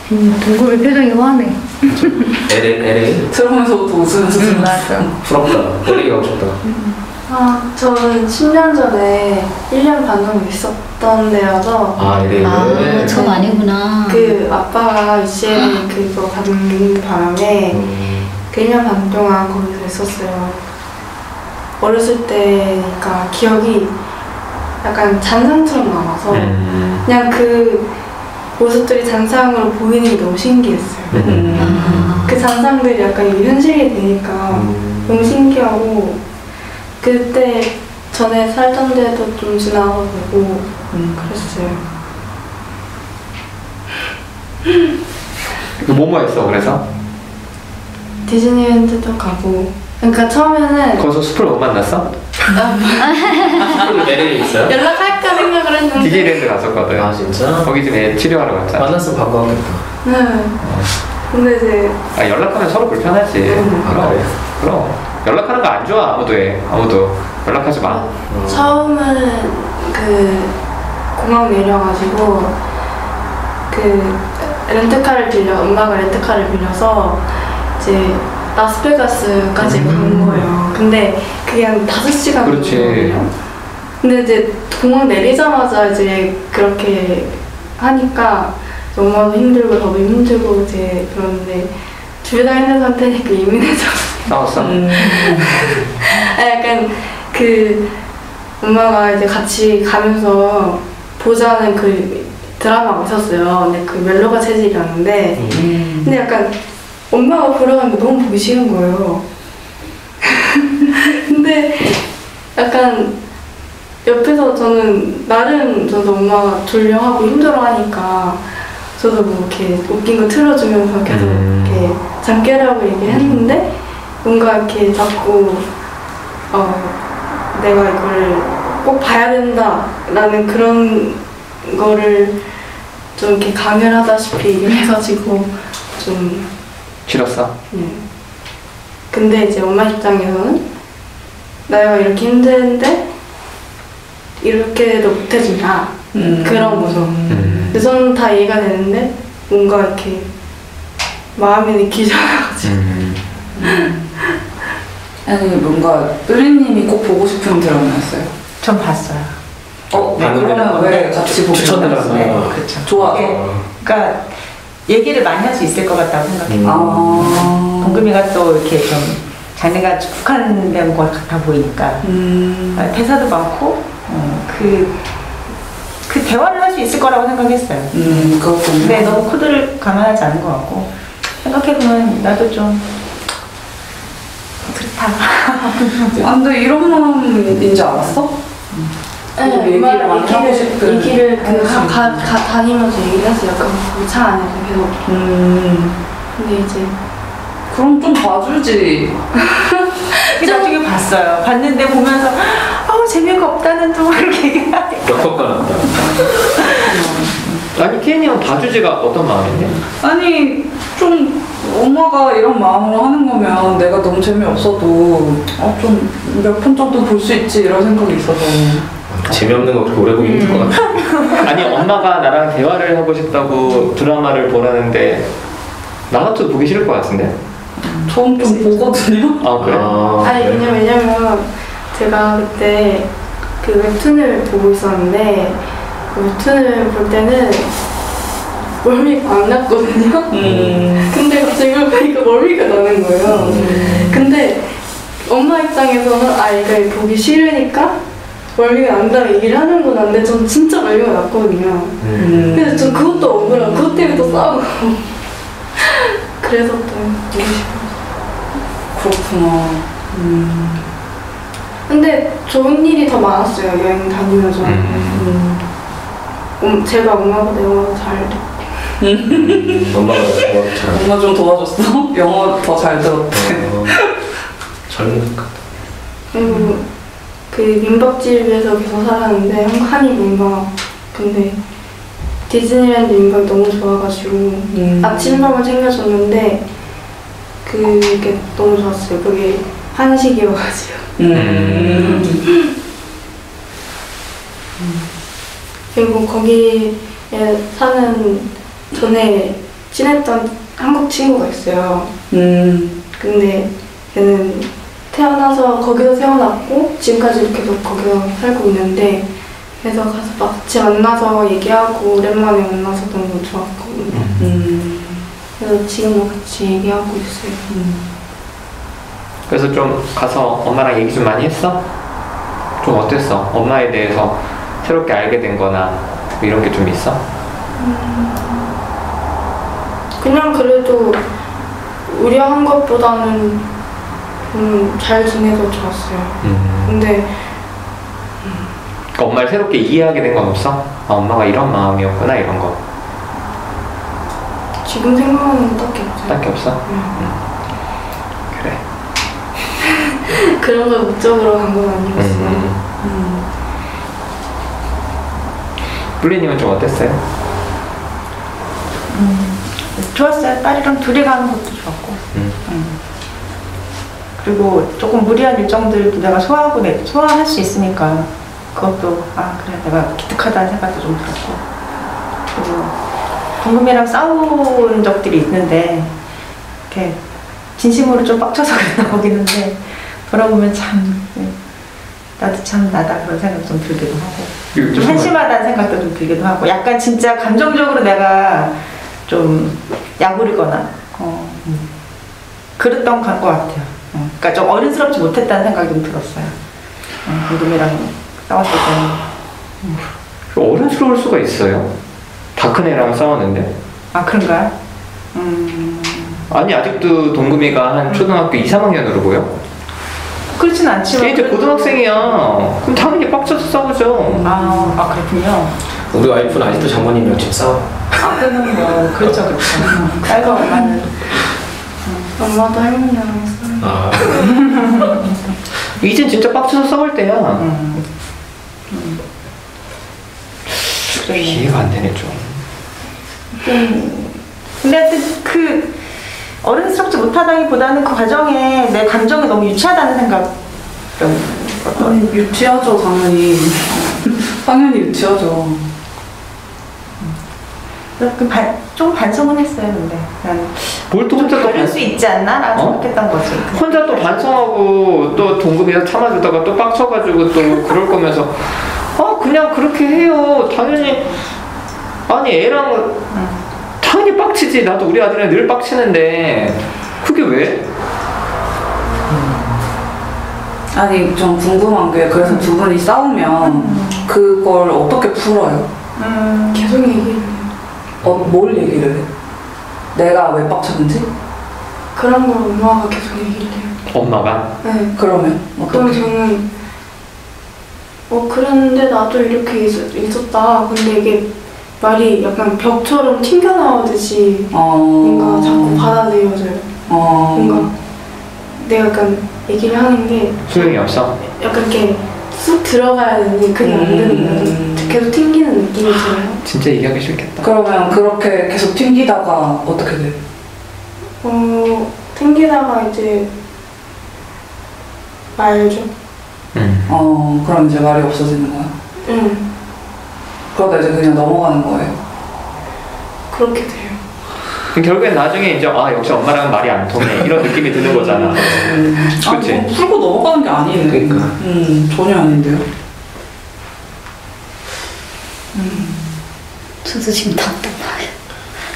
동구미 표정이 화내. LA? 들어오면서부터 웃으면서 맞아. 부럽다. LA 가고 싶다. 저는 10년 전에 1년 반 정도 있었던 데라서 LA. 처음 아니구나. 그 아빠가 UCL 그거 받는 바람에 그 1년 반 동안 거기서 있었어요. 어렸을 때니까 기억이 약간 잔상처럼 남아서 그냥 그 모습들이 잔상으로 보이는 게 너무 신기했어요. 그 잔상들이 약간 현실이 되니까 너무 신기하고 그때 전에 살던 데도 좀 지나가고 그랬어요. 뭐뭐 했어 그래서? 디즈니랜드도 가고 그러니까 처음에는 거기서 숲을 못 만났어? LA 있어요? 연락할까 생각을 했는데 디즈니랜드 갔었거든. 아 진짜? 거기 좀 애 치료하러 갔잖아. 만났으면 반가웠겠다. 네. 근데 이제 연락하면 서로 불편하지. 그럼 연락하는 거 안 좋아. 아무도 연락하지 마. 처음은 그 공항 내려가지고 그 엄마가 렌트카를 빌려서 이제 라스베가스까지 간 거예요. 근데 그게 한 5시간 걸리거든요. 근데 이제 공항 내리자마자 이제 그렇게 하니까 엄마도 힘들고 저도 힘들고 이제 그런데 주변에 있는 상태니까 예민해져. 싸웠어? 약간 그 엄마가 이제 같이 가면서 보자는 그 드라마가 있었어요. 근데 그 멜로가 체질이었는데 근데 약간 엄마가 보러 가는 거 너무 보기 싫은 거예요. 근데 약간 옆에서 저는 나름 저도 엄마가 졸려하고 힘들어하니까 저도 뭐 이렇게 웃긴 거 틀어주면서 계속 이렇게 잠깨라고 얘기했는데 뭔가 이렇게 자꾸 내가 이걸 꼭 봐야 된다라는 그런 거를 좀 이렇게 강연하다시피 얘기를 해가지고 좀 싫었어? 근데 이제 엄마 입장에서는 내가 이렇게 힘든데 이렇게도 못해주냐 그런 거죠. 근데 저는 다 이해가 되는데 뭔가 이렇게 마음이 느끼잖아가지고 아니 뭔가 뿌리님이 꼭 보고 싶은 드라마였어요? 전 봤어요. 그러면 왜 같이 보고 추천드라마요. 그렇죠. 좋아서? 그러니까 얘기를 많이 할 수 있을 것 같다고 생각해요. 동금이가 또 이렇게 좀 장르가 국한된 것 같아 보이니까 대사도 많고 그 대화를 할 수 있을 거라고 생각했어요. 그렇군요. 근데 너무 코드를 감안하지 않은 것 같고 생각해보면 나도 좀 그렇다. 아, 근데 이런 마음인지 알았어? 네, 얘기를 많이 하고 싶은. 얘기를 다니면서 얘기를 했어요. 약간 차 안에서 계속. 근데 이제 그럼 좀 봐주지. 나중에 봤어요. 봤는데 보면서 재미가 없다는 둥 이렇게 얘기하니까 역효과 났다. 아니 케인이 형 봐주지가 어떤 마음인데? 아니 좀 엄마가 이런 마음으로 하는 거면 내가 너무 재미없어도 좀 몇 편 정도 볼 수 있지 이런 생각이 있어서. 재미없는 거 그렇게 오래 보기 힘들 것 같아. 아니 엄마가 나랑 대화를 하고 싶다고 드라마를 보라는데 나 같아도 보기 싫을 것 같은데? 좀 보거든요. 아 그래? 아니 왜냐면 제가 그때 그 웹툰을 보고 있었는데 그 웹툰을 볼 때는 멀미가 안 났거든요. 근데 갑자기 이걸 보니까 멀미가 나는 거예요. 근데 엄마 입장에서는 이거 보기 싫으니까 멀미가 난다고 얘기를 하는구나. 근데 전 진짜 멀미가 났거든요. 그래서 전 그것도 억울하고 그것 때문에 또 싸우고 그래서 또 보기 싶어요. 그렇구나. 근데 좋은 일이 더 많았어요. 여행 다니면서. 제가 엄마보다 영어 잘 엄마가 잘. 엄마 좀 도와줬어? 영어 더 잘 들었대. 젊은 것 같아. 그리고 그 민박집에서 계속 살았는데 한입 민박. 근데 디즈니랜드 민박이 너무 좋아가지고 아침밥을 챙겨줬는데 그게 너무 좋았어요. 그게 한식이어가지고. 그리고 거기에 사는 전에 친했던 한국 친구가 있어요. 근데 걔는 태어나서 거기서 태어났고 지금까지 계속 거기서 살고 있는데 그래서 가서 같이 만나서 얘기하고 오랜만에 만나서 너무 좋았거든요. 그래서 지금도 같이 얘기하고 있어요. 그래서 좀 가서 엄마랑 얘기 좀 많이 했어? 좀 어땠어? 엄마에 대해서 새롭게 알게 된 거나 뭐 이런 게 좀 있어? 그냥 그래도 우려한 것보다는 좀 잘 지내서 좋았어요. 근데 그러니까 엄마를 새롭게 이해하게 된 건 없어? 엄마가 이런 마음이었구나 이런 거 지금 생각하는 건 딱히 없어요. 딱히 없어? 그래. 그런 걸 목적으로 간 건 아니었어요. 블리님은 좀 어땠어요? 좋았어요. 딸이랑 둘이 가는 것도 좋았고 그리고 조금 무리한 일정들도 내가 소화할 수 있으니까 그것도 그래 내가 기특하다는 생각도 좀 들었고 그리고 동금이랑 싸운 적들이 있는데 이렇게 진심으로 좀 빡쳐서 그랬나 보기는데 돌아보면 참 나도 참 나다 그런 생각 좀 들기도 하고 좀 한심하다는 생각도 좀 들기도 하고 약간 진짜 감정적으로 내가 좀 약오르거나 그랬던 것 같아요. 그러니까 좀 어른스럽지 못했다는 생각이 좀 들었어요. 동금이랑 싸웠을 때는. 어른스러울 수가 있어요? 다 큰 애랑 싸웠는데? 그런가요? 아니 아직도 동금이가 한 초등학교 2, 3학년으로 보여? 그렇진 않지만 이제 고등학생이야. 그럼 당연히 빡쳐서 싸우죠. 그렇군요. 우리 와이프는 아직도 장모님이랑 지금 싸워. 그는 뭐 그렇죠. 딸과 엄마는 엄마도 할머니랑 했어요. 이젠 진짜 빡쳐서 싸울 때야. 이해가 안 되네 좀. 근데 하여튼 그 어른스럽지 못하다기보다는 그 과정에 내 감정이 너무 유치하다는 생각. 유치하죠 당연히. 당연히 유치하죠. 좀 반성은 했어요. 근데 뭘 또 혼자 또 다를 수 있지 않나? 라고 생각했던 거지. 혼자 또 반성하고 또 동금이가 참아주다가 또 빡쳐가지고 또 그럴 거면서 그냥 그렇게 해요. 당연히 아니 애랑 당연히 빡치지. 나도 우리 아들이랑 늘 빡치는데 그게 왜? 아니 좀 궁금한 게 그래서 두 분이 싸우면 그걸 어떻게 풀어요? 계속 얘기를 해요. 뭘 얘기를 해? 내가 왜 빡쳤는지? 그런 걸 엄마가 계속 얘기를 해요. 엄마가? 네. 그러면 그럼 어떻게? 저는 그랬는데 나도 이렇게 있었다. 근데 이게 말이 약간 벽처럼 튕겨나오듯이 뭔가 자꾸 받아들여져요. 뭔가 내가 약간 얘기를 하는 게 소용이 없어? 약간 이렇게 쑥 들어가야 되는데 그게 안 되는 거예요. 계속 튕기는 느낌이 들어요. 진짜 얘기하기 싫겠다. 그러면 그렇게 계속 튕기다가 어떻게 돼? 튕기다가 이제 말죠. 그럼 이제 말이 없어지는 거야? 그러다 이제 그냥 넘어가는 거예요? 그렇게 돼요. 결국엔 나중에 이제 역시 엄마랑은 말이 안 통해 이런 느낌이 드는 거잖아. 그치? 뭐 풀고 넘어가는 게 아니네. 그러니까. 전혀 아닌데요? 저도 지금 답답해요.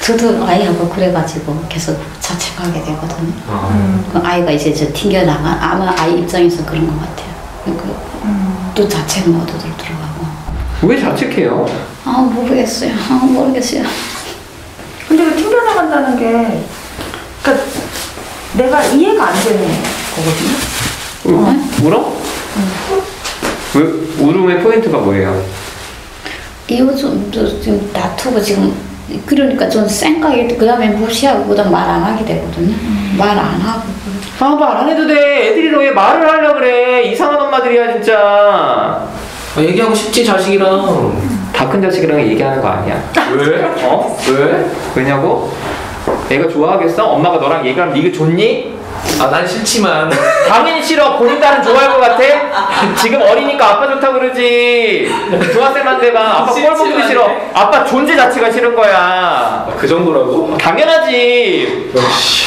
저도 아이하고 그래가지고 계속 자책하게 되거든요. 그 아이가 이제 저 튕겨나가 아마 아이 입장에서 그런 것 같아요. 그러니까 또 자책 모드로 들어가고. 왜 자책해요? 모르겠어요. 모르겠어요. 근데 그 튕겨나간다는 게, 그러니까 내가 이해가 안 되는 거거든요. 울어? 왜 울음의 포인트가 뭐예요? 요즘 지금 다투고 지금 그러니까 좀 생각이 그 다음에 무시하고 그다음 말 안 하게 되거든요. 말 안 하고. 말 안 해도 돼. 애들이 너 왜 말을 하려고 그래. 이상한 엄마들이야 진짜. 얘기하고 싶지 자식이랑. 다 큰 자식이랑 얘기하는 거 아니야. 왜? 왜? 왜냐고? 애가 좋아하겠어? 엄마가 너랑 얘기하면 네가 좋니? 난 싫지만. 당연히 싫어. 본인 딸은 좋아할 것 같아? 지금 어리니까 아빠 좋다고 그러지. 중학생만 돼봐. 아빠 꼴 보기도 싫어. 아빠 존재 자체가 싫은 거야. 그 정도라고? 당연하지.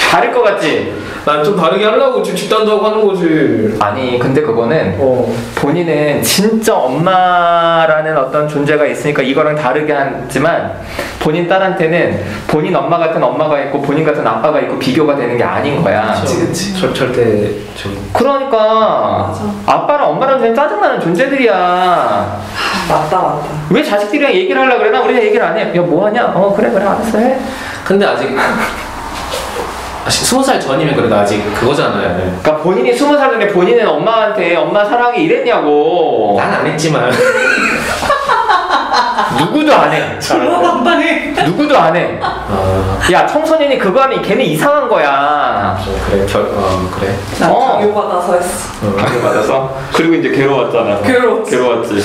다를 것 같지? 난 좀 다르게 하려고 지금 집단도 하고 하는 거지. 아니 근데 그거는 본인은 진짜 엄마라는 어떤 존재가 있으니까 이거랑 다르게 하지만 본인 딸한테는 본인 엄마 같은 엄마가 있고 본인 같은 아빠가 있고 비교가 되는 게 아닌 거야. 그치. 절대 그러니까 아빠랑 엄마랑 그냥 짜증나는 존재들이야. 맞다. 왜 자식들이랑 얘기를 하려고 그래? 나 우리가 얘기를 안 해. 야 뭐하냐? 그래 알았어 해. 근데 아직 20살 전이면 그래도 아직 그거잖아요. 그러니까 본인이 20살 전에 본인은 엄마한테 엄마 사랑해 이랬냐고. 난 안 했지만. 누구도 안 해. 당당해. 누구도 안 해. 야 청소년이 그거 하면 걔는 이상한 거야. 그래 그래. 난 강요받아서 했어. 강요받아서? 그리고 이제 괴로웠잖아. 괴로웠지.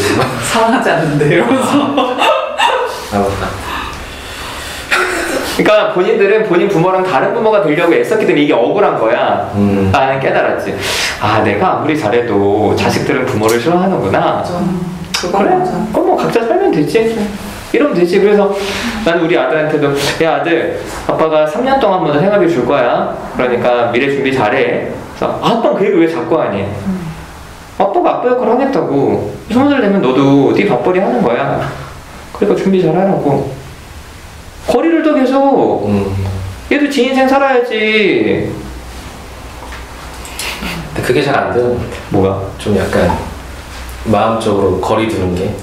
사랑하지 않는데 이러면서. 맞다. 그러니까 본인들은 본인 부모랑 다른 부모가 되려고 애썼기 때문에 이게 억울한 거야. 나는 깨달았지. 내가 아무리 잘해도 자식들은 부모를 싫어하는구나. 그건 그래? 맞아. 그럼 뭐 각자 살면 되지. 이러면 되지. 그래서 난 우리 아들한테도 야 아들 아빠가 3년 동안 먼저 생활비 줄 거야. 그러니까 미래 준비 잘해. 그래서 아빠 그 얘기 왜 자꾸 하니? 아빠가 아빠 역할 하겠다고. 20살 되면 너도 네 밥벌이 하는 거야. 그러니까 준비 잘하라고. 거리를 더 계속. 얘도 지 인생 살아야지. 근데 그게 잘 안 되는 것 같아. 뭐가? 좀 약간 마음적으로 거리 두는 게.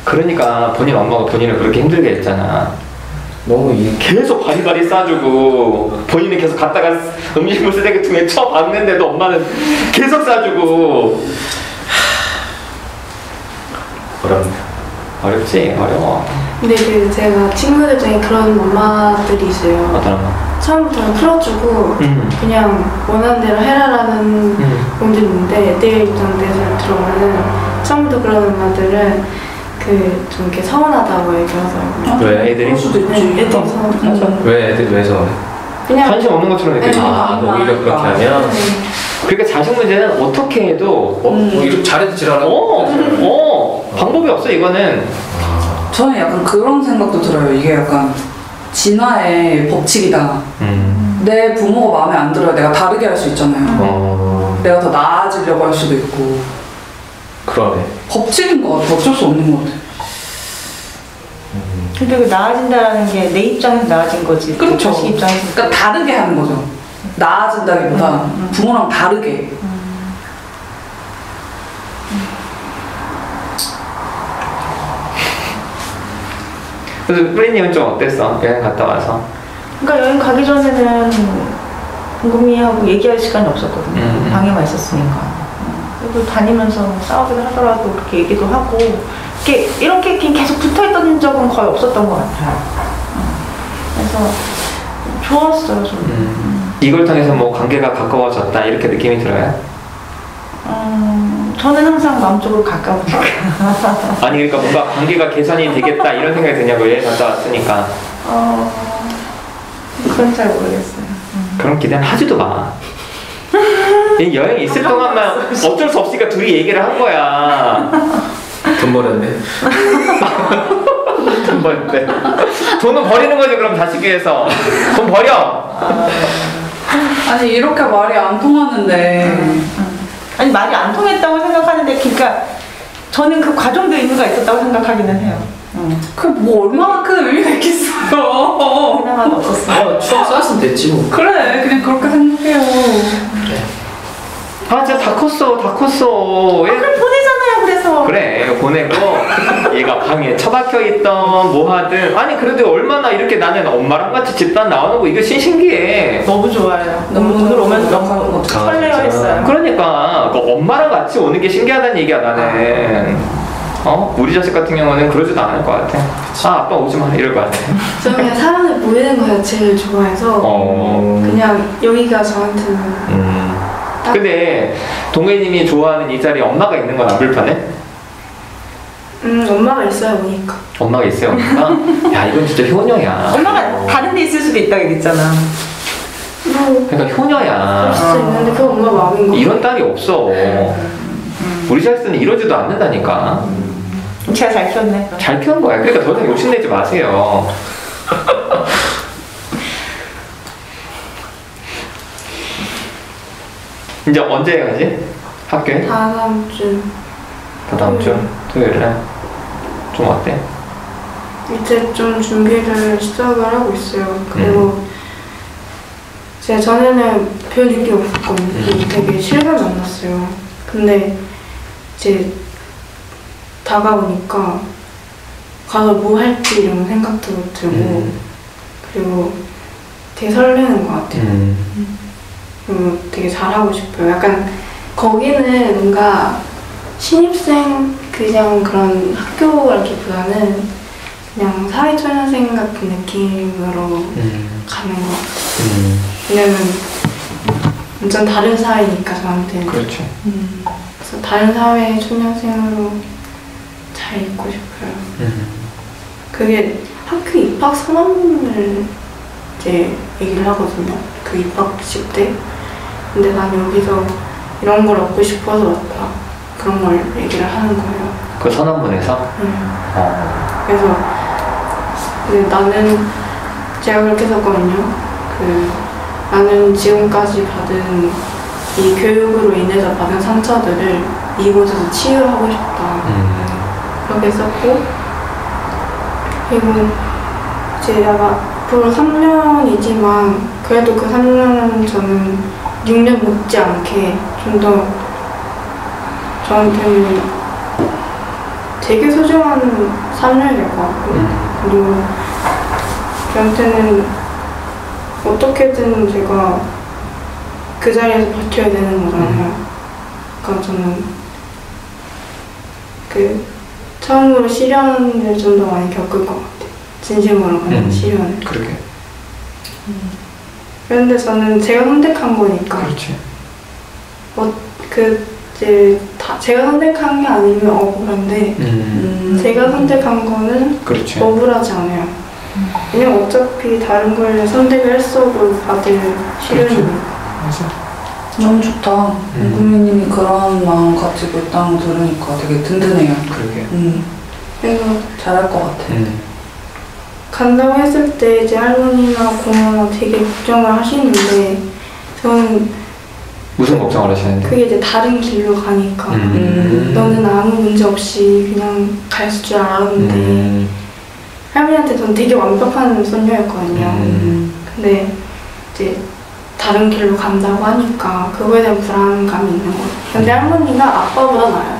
그러니까 본인 엄마가 본인을 그렇게 힘들게 했잖아. 너무 계속 바리바리 싸주고 본인은 계속 갔다가 음식물 쓰레기통에 쳐박는데도 엄마는 계속 싸주고. 어렵지? 어려워. 근데 제가 친구들 중에 그런 엄마들이 있어요. 어떤 엄마? 처음부터 풀어주고 그냥 원하는 대로 해라라는 분들이 있는데 애들 입장에서 들어오면은 처음부터 그런 엄마들은 좀 이렇게 서운하다고 얘기하더라고요. 왜 애들이? 그럴 수도 있지. 애들이 서운하죠. 왜 애들 왜 서운해? 그냥 관심 없는 것처럼 느껴지. 오히려 그렇게 하면. 그러니까 자식 문제는 어떻게 해도 이렇게 잘해도 지랄하고. 방법이 없어 이거는. 저는 약간 그런 생각도 들어요. 이게 약간 진화의 법칙이다. 내 부모가 마음에 안 들어야 내가 다르게 할 수 있잖아요. 내가 더 나아지려고 할 수도 있고. 그러네. 법칙인 것 같아. 어쩔 수 없는 것 같아. 근데 그 나아진다는 게 내 입장에서 나아진 거지. 그렇죠. 자식 입장에서. 그러니까 다르게 하는 거죠. 나아진다기보다 부모랑 다르게. 그래서 프리님은 좀 어땠어? 여행 갔다 와서? 그러니까 여행 가기 전에는 동금이하고 얘기할 시간이 없었거든요. 방에만 있었으니까. 그리고 다니면서 싸우기도 하더라도 그렇게 얘기도 하고 이렇게 계속 붙어있던 적은 거의 없었던 것 같아요. 그래서 좋았어요, 저는. 이걸 통해서 뭐 관계가 가까워졌다 이렇게 느낌이 들어요? 저는 항상 마음적으로 가까우니까. 아니 그러니까 뭔가 관계가 개선이 되겠다 이런 생각이 드냐고 여행 갔다 왔으니까. 그건 잘 모르겠어요. 그런 기대는 하지도 마. 이 여행 있을 동안만 어쩔 수 없으니까 둘이 얘기를 한 거야. 돈 벌었네. 돈 벌때 돈은 버리는 거지. 그럼 자식 위해서 돈 버려. 아니 이렇게 말이 안 통하는데 아니 말이 안 통했다고 생각하는데 그러니까 저는 그 과정도 의미가 있었다고 생각하기는 해요. 그 뭐 얼마나 큰 의미가 있겠어요. 하나도 없었어요. 추억 쌓았으면 됐지 뭐. 그래 그냥 그렇게 생각해요. 그래. 아 진짜 다 컸어 다 컸어. 그럼 보내잖아요. 그래서 그래 보내고 얘가 방에 처박혀 있던 뭐 하든 아니 그래도 얼마나 이렇게 나는 엄마랑 같이 집단 나오는 거 이거 신기해. 너무 좋아요. 너무 오늘 오면 너무 설레어 했어요. 그러니까 그 엄마랑 같이 오는 게 신기하다는 얘기야 나는. 우리 자식 같은 경우는 그러지도 않을 것 같아. 아 아빠 오지 마 이럴 것 같아. 저는 그냥 사람들 모이는 거 자체를 좋아해서 그냥 여기가 저한테는 근데 동해님이 좋아하는 이 자리에 엄마가 있는 건 안 불편해? 엄마가 있어요 오니까. 엄마가 있어요 엄마가? 야 이건 진짜 효녀야. 엄마가 다른 데 있을 수도 있다고 얘기했잖아. 그러니까 효녀야. 그럴 수도 있는데 그 엄마 마음인 거. 이런 딸이 없어. 우리 자식은 이러지도 않는다니까. 제가 잘 키웠네. 잘 키운 거야. 그러니까 더 이상 욕심내지 마세요. 이제 언제 가지? 학교에? 다음 주. 다음 주 토요일에. 좀 어때? 이제 좀 준비를 시작을 하고 있어요. 그리고 제가 전에는 별 느낌이 없었거든요. 되게 실감이 안 났어요. 근데 이제 다가오니까 가서 뭐 할지 이런 생각도 들고 그리고 되게 설레는 것 같아요. 그리고 되게 잘하고 싶어요. 약간 거기는 뭔가 신입생 그냥 그런 학교라기보다는 그냥 사회초년생 같은 느낌으로 가는 것 같아요. 왜냐면 완전 다른 사회니까 저한테는. 그렇죠. 그래서 다른 사회 초년생으로 잘 있고 싶어요. 그게 학교 입학 선언을 이제 얘기를 하거든요. 그 입학식 때. 근데 난 여기서 이런 걸 얻고 싶어서 왔다. 그런 걸 얘기를 하는 거예요. 그 선언문에서? 그래서 근데 나는 제가 그렇게 썼거든요. 나는 지금까지 받은 이 교육으로 인해서 받은 상처들을 이곳에서 치유하고 싶다. 그렇게 썼고 그리고 이제 내가 앞으로 3년이지만 그래도 그 3년은 저는 6년 못지않게 좀 더 저한테는 되게 소중한 3년이 될 것 같고 그리고 저한테는 어떻게든 제가 그 자리에서 버텨야 되는 거잖아요. 그러니까 저는 처음으로 시련을 좀 더 많이 겪을 것 같아요. 진심으로 가는 시련을. 그러게. 그런데 저는 제가 선택한 거니까. 그렇지. 제가 선택한 게 아니면 억울한데 제가 선택한 거는 그렇지. 억울하지 않아요. 왜냐면 어차피 다른 걸 선택을 했어도 받을 시련이니까. 맞아. 너무 좋다. 구미님이 그런 마음 가지고 있다는 거 들으니까 되게 든든해요. 그러게. 그래서 잘할 것 같아. 간다고 했을 때 이제 할머니나 고모나 되게 걱정을 하시는데 저는 무슨 걱정을 하시는데? 그게 이제 다른 길로 가니까 너는 아무 문제 없이 그냥 갈 줄 알았는데 할머니한테 전 되게 완벽한 손녀였거든요. 근데 이제 다른 길로 간다고 하니까 그거에 대한 불안감이 있는 거예요. 근데 할머니가 아빠보다 나아요.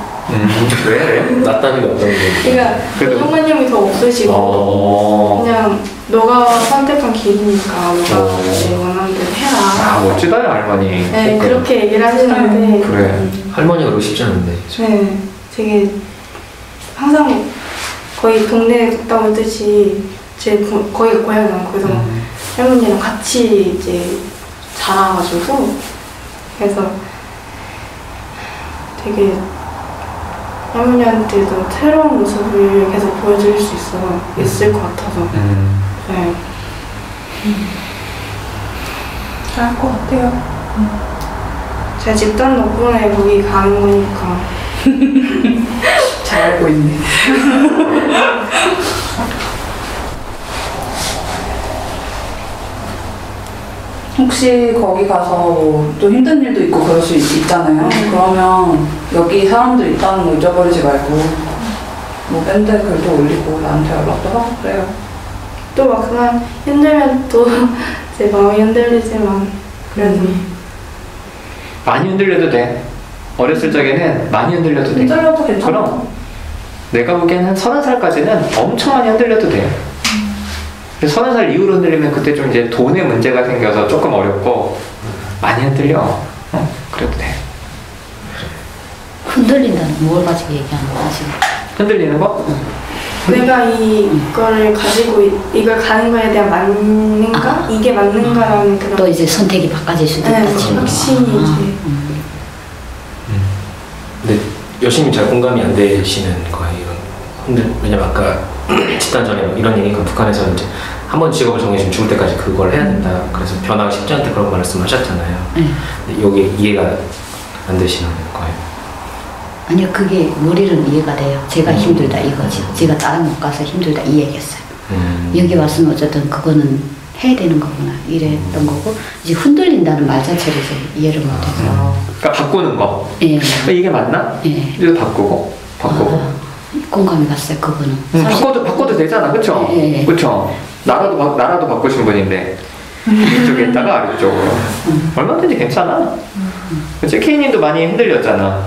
왜? 낫다는 게 어떤 거예요? 그러니까 그래도- 고정관념이 더 없으시고 그냥 너가 선택한 길이니까 너가 이제 원하는 대로 해라. 멋지다, 할머니. 네, 그렇게 얘기를 하시는데 그래. 할머니가 그러고 쉽지 않은데. 네, 되게 항상 거의 동네에 갔다 오듯이 거기가 고향이랑 거기서 할머니랑 같이 이제 자라가지고 그래서 되게 할머니한테도 새로운 모습을 계속 보여줄 수 있을 것 같아서 네. 잘할 것 같아요. 제가 집단 덕분에 거기 가는 거니까 잘 알고 있네. 혹시 거기 가서 뭐또 힘든 일도 있고 그럴 수 있잖아요. 그러면 여기 사람들 있다는 거 잊어버리지 말고 뭐 밴드에 글도 올리고 나한테 연락도 하고 그래요. 또 막상 힘들면 또 제 마음이 흔들리지만 그래도 많이 흔들려도 돼. 어렸을 적에는 많이 흔들려도 돼. 힘들어도 괜찮아. 그럼 내가 보기엔 한 30살까지는 엄청 많이 흔들려도 돼. 30살 이후로 흔들리면 그때 좀 이제 돈에 문제가 생겨서 조금 어렵고 많이 흔들려. 그래도 돼. 흔들린다는 뭘 가지고 얘기하는 거야 지금? 흔들리는 거? 내가 이거를 가지고 이걸 가는 거에 대한 맞는가? 이게 맞는가라는 그런 또 이제 선택이 바꿔질 수도 네, 있다 지금. 확신이 이제 근데 여신님 잘 공감이 안 되시는 거예요. 근데 왜냐면 아까 집단 전에 이런 얘기가 북한에서 이제 한 번 직업을 정해주면 죽을 때까지 그걸 해야 된다. 그래서 변하기 쉽지 않다 그런 말씀하셨잖아요. 근데 여기 이해가 안 되시는 거예요. 아니요, 그게 머리는 이해가 돼요. 제가 힘들다 이거지. 제가 다른 못 가서 힘들다 이 얘기했어요. 여기 왔으면 어쨌든 그거는 해야 되는 거구나 이랬던 거고, 이제 흔들린다는 말 자체를 이제 이해를 못해서. 그러니까 바꾸는 거. 예. 이게 맞나? 예. 이거 바꾸고. 공감이 갔어요 그거는. 바꿔도 되잖아, 그쵸? 예. 그쵸? 나라도 바꾸신 분인데 이쪽에 있다가 아래쪽으로 얼마든지 괜찮아. 그치? 케이님도 많이 흔들렸잖아.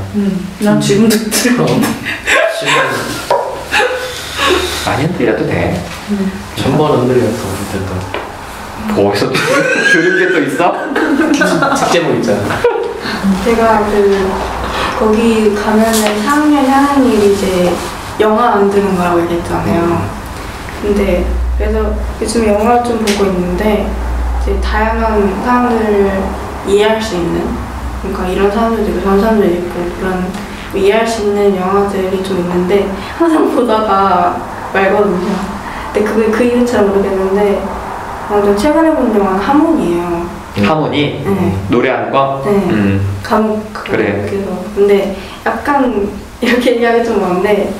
난 지금도 힘들어. 많이 흔들려도 돼. 1000번 흔들렸어 그때도. 벌써 들은 게 또 있어? 책 제목 있잖아. 제가 거기 가면은 4학년에 하는 일이 이제 영화 만드는 거라고 얘기했잖아요. 근데 그래서 요즘 영화를 좀 보고 있는데 이제 다양한 사람들을 이해할 수 있는, 그러니까 이런 사람들도 있고 저런 사람들도 있고 그런 이해할 수 있는 영화들이 좀 있는데 항상 보다가 말거든요. 근데 그 이유는 잘 모르겠는데 좀 최근에 본 영화는 하모니예요. 하모니? 네. 노래하는 거? 네. 감옥 그래. 그래서 근데 약간 이렇게 얘기하기 좀 많은데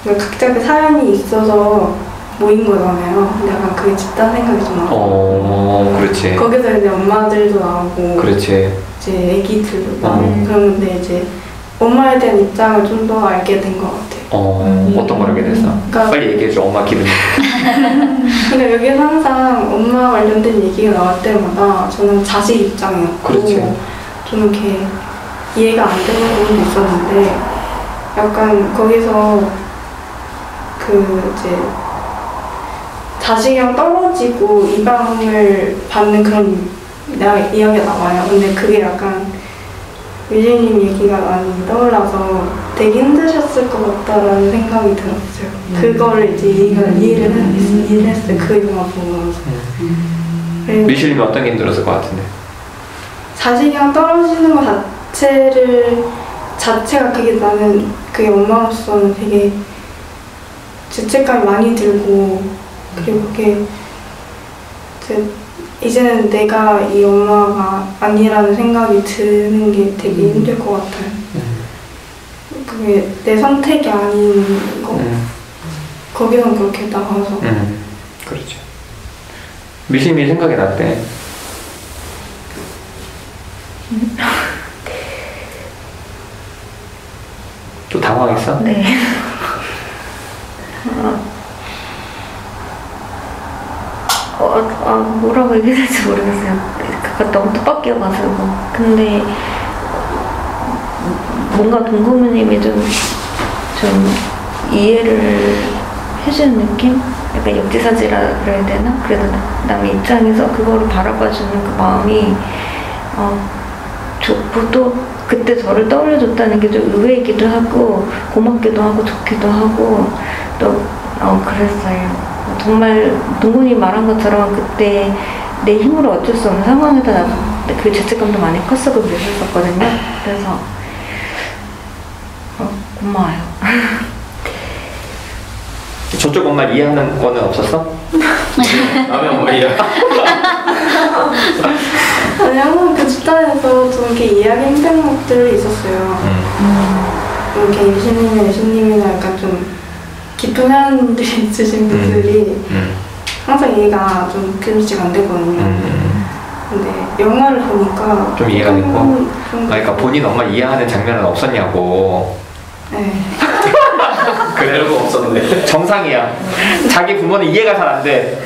각자 그 사연이 있어서 모인 거잖아요. 근데 약간 그게 집단 생각이 좀 나고. 그렇지. 거기서 이제 엄마들도 나오고. 그렇지. 이제 애기들도 나오고 그러는데 이제 엄마에 대한 입장을 좀 더 알게 된 것 같아요. 어떤 걸 알게 됐어? 그러니까 빨리 얘기해줘, 엄마 기분. 근데 여기는 항상 엄마 관련된 얘기가 나올 때마다 저는 자식 입장이었고 그렇지. 좀 이렇게 이해가 안 되는 부분도 있었는데 약간 거기서 이제 자식이랑 떨어지고 이방을 받는 그런 이야기가 나와요. 근데 그게 약간 위진님 얘기가 많이 떠올라서 되게 힘드셨을 것 같다라는 생각이 들었어요. 그거를 이제 이해를 했어요. 그 영화 보고 나서. 미실님이 어떤 게 힘들었을 것 같은데? 자식이랑 떨어지는 것 자체가 그게 엄마로서는 되게 죄책감이 많이 들고, 그리고 그게 이제는 내가 이 엄마가 아니라는 생각이 드는 게 되게 힘들 것 같아요. 그게 내 선택이 아닌 거. 거기선 그렇게 나가서. 그렇죠. 미실님이 생각이 났대. 또 당황했어? 네. 뭐라고 얘기해야 될지 모르겠어요. 그거 너무 뜻밖이어가지고. 근데 뭔가 동구무님이 좀 좀 이해를 해주는 느낌? 약간 역지사지라 그래야 되나? 그래도 남의 입장에서 그거를 바라봐주는 그 마음이 좋고 또 그때 저를 떠올려줬다는 게 좀 의외이기도 하고 고맙기도 하고 좋기도 하고 또 그랬어요. 정말 동군이 말한 것처럼 그때 내 힘으로 어쩔 수 없는 상황에다 그 죄책감도 많이 컸었고 그랬었거든요. 그래서 고마워요. 저쪽 엄마 이해하는 거는 없었어? 남의 엄마 이해. 아니 항상 그 집단에서 좀 이렇게 이해하기 힘든 것들이 있었어요. 이렇게 예수님이나 약간 좀 깊은 사람들이 있으신 분들이 항상 이해가 좀 금시가 안 되거든요. 근데 영화를 보니까 좀 이해가 됐고? 그러니까 본인 엄마 이해하는 장면은 없었냐고. 네. 그럴 거 없었는데. 정상이야. 자기 부모는 이해가 잘 안 돼.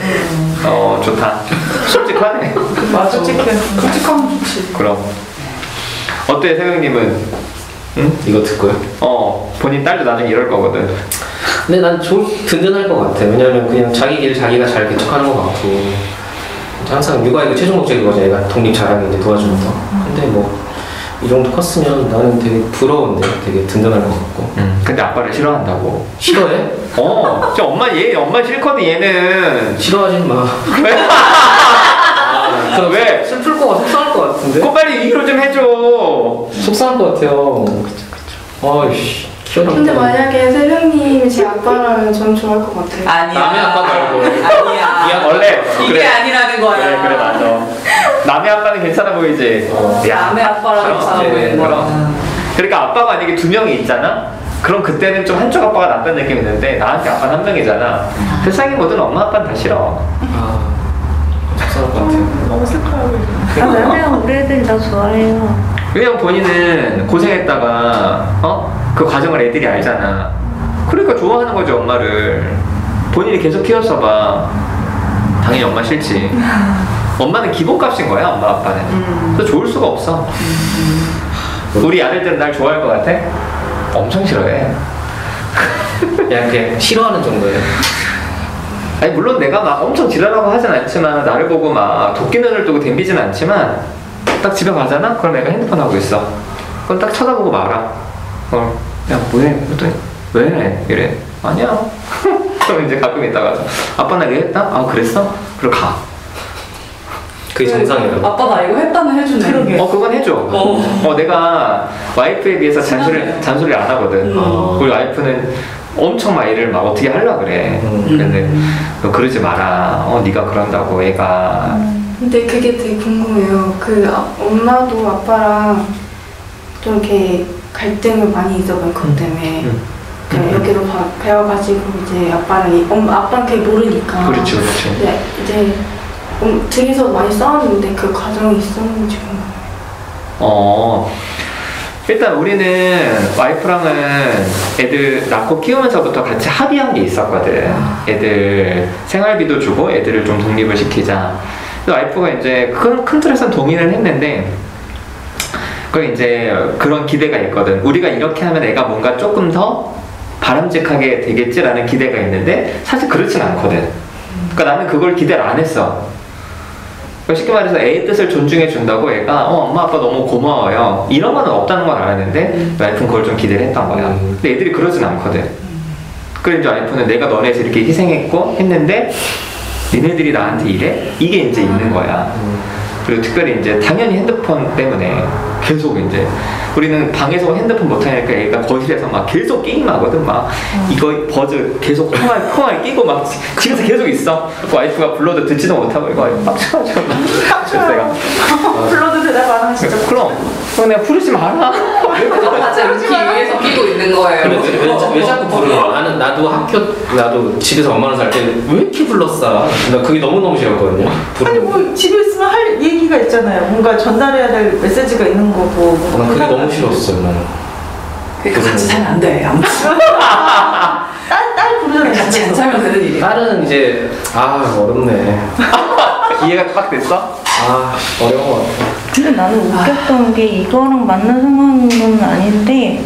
좋다. 솔직하네. 맞아. 솔직하면 좋지. 그럼. 어때, 세경님은? 응? 이거 듣고요? 본인 딸도 나중에 이럴 거거든. 근데 난 든든할 것 같아. 왜냐면 그냥 자기 길 자기가 잘 개척하는 것 같고. 항상 육아의 최종 목적인 거죠. 애가 독립 잘하게 이제 도와주면서. 근데 뭐 이 정도 컸으면 나는 되게 부러운데 되게 든든할 것 같고. 근데 아빠를 싫어한다고. 싫어해? 진짜 엄마 싫거든, 얘는. 싫어하진 마. 왜? 그럼 왜? 슬플 것 같아. 속상할 것 같은데? 그거 빨리 위로 좀 해줘. 속상할 것 같아요. 아이씨. 근데 만약에 세령님이 제 아빠라면 전 좋아할 것 같아요. 아니야. 남의 아빠 말고. 아니야. 원래 이게 그래. 아니라는 거야. 그래 맞아. 남의 아빠는 괜찮아 보이지. 남의 아빠랑 괜찮아 보이는 거야. 그러니까 아빠가 만약에 2명이 있잖아. 그럼 그때는 좀 한쪽 아빠가 낫다는 느낌이 있는데 나한테 아빠는 1명이잖아. 세상의 모든 엄마 아빠는 다 싫어. 속상할 것 같아. 너무 슬퍼요. 나는 우리 애들이 나 좋아해요. 왜냐면 본인은 고생했다가 그 과정을 애들이 알잖아. 그러니까 좋아하는 거지 엄마를. 본인이 계속 키웠어 봐. 당연히 엄마 싫지. 엄마는 기본값인 거야 엄마 아빠는. 그래서 좋을 수가 없어. 우리 아들들은 날 좋아할 것 같아? 엄청 싫어해. 그냥 싫어하는 정도예요. 아니 물론 내가 막 엄청 지랄하고 하진 않지만 나를 보고 막 도끼 눈을 뜨고 덤비진 않지만 딱 집에 가잖아? 그럼 애가 핸드폰 하고 있어. 그럼 딱 쳐다보고 말아. 야 뭐해? 그랬더니 왜? 이래. 아니야. 그럼 이제 가끔 있다가 아빠 나 이거 했다? 아 그랬어? 그리고 가. 그게 정상이에요. 아빠 나 이거 했다는 해주네. 그러게. 그건 해줘. 내가 와이프에 비해서 잔소리를 안 하거든. 우리 와이프는 엄청 막 일을 막 어떻게 하려고 그래. 근데 너 그러지 마라. 네가 그런다고 애가. 근데 그게 되게 궁금해요. 엄마도 아빠랑 좀 이렇게 갈등을 많이 있었던 것 때문에 여기로 배워가지고 이제 아빠는 그게 모르니까. 그렇지. 네, 이제 등에서 많이 싸웠는데 그 과정이 있었는지 궁금해요. 일단 우리는 와이프랑은 애들 낳고 키우면서부터 같이 합의한 게 있었거든. 애들 생활비도 주고 애들을 좀 독립을 시키자. 그래서 와이프가 이제 큰 틀에서는 동의를 했는데 그 이제 그런 기대가 있거든. 우리가 이렇게 하면 애가 뭔가 조금 더 바람직하게 되겠지라는 기대가 있는데 사실 그렇진 않거든. 그러니까 나는 그걸 기대를 안 했어. 쉽게 말해서 애의 뜻을 존중해 준다고 애가 엄마 아빠 너무 고마워요 이런 거는 없다는 건 알았는데 와이프는 그걸 좀 기대를 했던 거야. 근데 애들이 그러진 않거든. 그래서 이제 와이프는 내가 너네에서 이렇게 희생했고 했는데 니네들이 나한테 이래? 이게 이제 있는 거야. 그리고 특별히 이제 당연히 핸드폰 때문에 계속 이제 우리는 방에서 핸드폰 못하니까 애가 거실에서 막 계속 게임하거든. 막 이거 버즈 계속 콩알 끼고 막 집에서 계속 있어. 그 와이프가 불러도 듣지도 못하고 이거 빡쳐가지고 내가 불러도 대답 안 하시죠? 그럼 내가 부르지 마라. 진짜 이렇게 위해서 끼고 있는 거예요. 왜 자꾸 부르냐? 나도 집에서 엄마랑 살 때 왜 이렇게 불렀어? 나 그게 너무너무 싫었거든요. 아니 뭐 집에 있으면 할 얘기가 있잖아요. 뭔가 전달해야 될 메시지가 있는 거고. 난 그게 너무 싫었어요. 나는. 같이 살면 안 돼. 아무튼. 딸 부르잖아요. 같이 안 살면 되는 일이야. 딸은 이제 어렵네. 이해가 딱 됐어? 어려운 것 같아. 근데 나는 웃겼던 게 이거랑 맞는 상황은 아닌데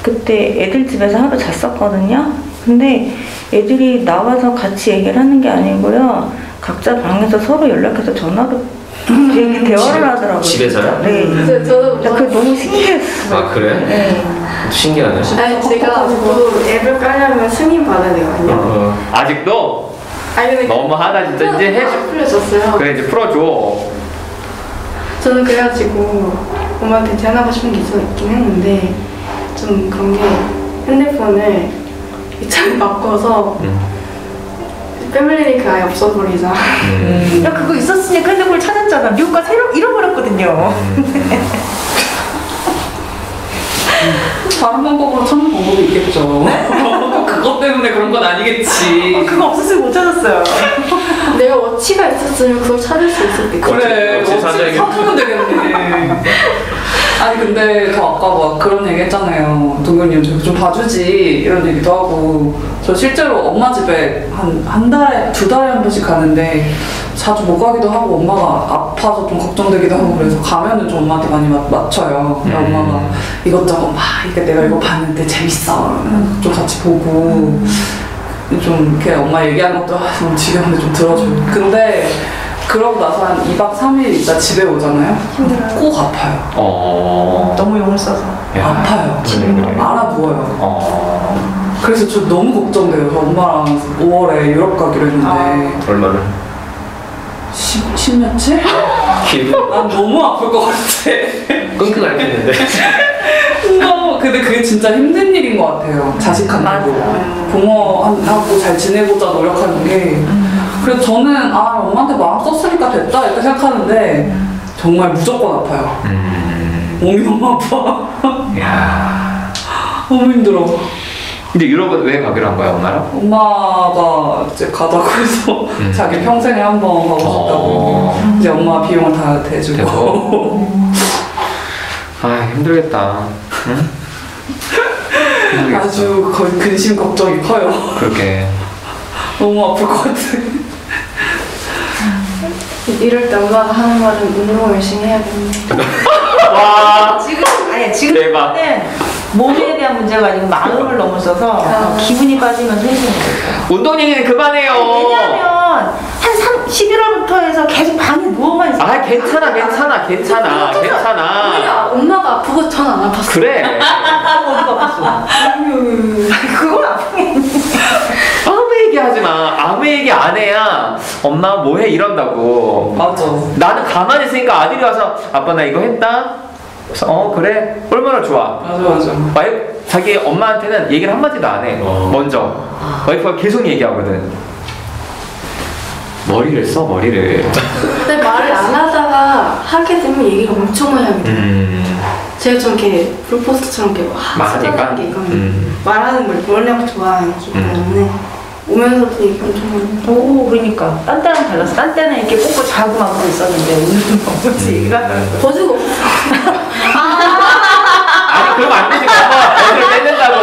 그때 애들 집에서 하루 잤었거든요. 근데 애들이 나와서 같이 얘기를 하는 게 아니고요. 각자 방에서 서로 연락해서 전화로 이렇게 대화를 하더라고요. 집에서요? 네. 저도 나 그게 너무 신기했어요. 아 그래? 네. 신기하네. 아니 제가 또 앱을 깔려면 승인 받아야 되거든요. 아직도? 아니 근데 너무 하다 진짜 이제 해줘. 풀려졌어요. 그래 이제 풀어줘. 저는 그래가지고 엄마한테 제안하고 싶은 게 있긴 했는데 좀 그런 게 핸드폰을 잘 바꿔서 패밀리링크 아예 없어버리자. 야 그거 있었으니까 핸드폰을 찾았잖아. 미국 가서 잃어버렸거든요. 다른 방법으로 찾는 방법이 있겠죠. 꼭 그것 때문에 그런 건 아니겠지. 그거 없었으면 못 찾았어요. 내가 워치가 있었으면 그걸 찾을 수 있을 때. 그래, 어찌 사줘야겠다. 사주면 되겠네. 아니 근데 저 아까 막 그런 얘기 했잖아요. 동근님 좀 봐주지 이런 얘기도 하고 저 실제로 엄마 집에 한 달에 2달에 한 번씩 가는데 자주 못 가기도 하고 엄마가 아파서 좀 걱정되기도 하고 그래서 가면은 좀 엄마한테 많이 맞춰요. 엄마가 이것저것 막 이게 내가 이거 봤는데 재밌어 그러면 좀 같이 보고 좀 이렇게 엄마 얘기하는 것도 너무 지겨운데 좀 들어줘요. 근데 그러고 나서 한 2박 3일 있다 집에 오잖아요. 꼭 아파요. 너무 용을 써서. 아파요. 알아 누워요. 그래서 저 너무 걱정돼요. 저 엄마랑 5월에 유럽 가기로 했는데 얼마나? 10며칠? 난 너무 아플 것 같아. 끙끙 앓겠는데. 근데 그게 진짜 힘든 일인 것 같아요. 자식한테도. 부모하고 잘 지내고자 노력하는 게. 그래서 저는 엄마한테 마음 썼으니까 됐다 이렇게 생각하는데 정말 무조건 아파요. 몸이 너무 아파. 야. 너무 힘들어. 근데 유럽은 왜 가기로 한 거야 엄마랑? 엄마가 이제 가자고 해서 자기 평생에 한 번 가고 싶다고 이제 엄마 비용을 다 대주고. 아 힘들겠다. 응? 힘들겠어. 아주 거의 근심 걱정이 커요. 그렇게. 너무 아플 것 같아. 이럴 때 엄마가 하는 말은 운동 열심히 해야 됩니다. 와. 지금 대박. 는 몸에 대한 문제가 아니고 마음을 넘어서서 기분이 빠지면 힘든 거예요. 운동 얘기는 그만해요. 왜냐하면 한 11월부터 해서 계속 방에 누워만 있어요. 아 괜찮아. 우리가 엄마가 아프고 전 안 아팠어. 그래. 어디가 아팠어? 그걸 아프겠니? 아무 얘기 하지 마. 아무 얘기 안 해야 엄마 뭐해 이런다고. 맞아. 나는 가만히 있으니까 아들이 와서 아빠 나 이거 했다. 그래서 그래 얼마나 좋아. 맞아. 자기 엄마한테는 얘기를 한마디도 안 해. 먼저 와이프가 계속 얘기하거든. 머리를 써 머리를. 근데 말을 안 하다가 하게 되면 얘기를 엄청 많이 합니다. 제가 좀 이렇게 블로포스트처럼 이렇게 말하니까? 게 있거든요. 말하는 걸 원래 좋아하기 때문에 오면서도 얘기 엄청 많이 해요. 오, 그러니까. 딴 때랑 달랐어. 딴 때는 이렇게 꽂고 자고 막 그러고 있었는데 오늘은 뭐지 얘기가 하더라고요. 버즈가 없어. 아니 그러면 안 되지. 머리를 뺏는다고.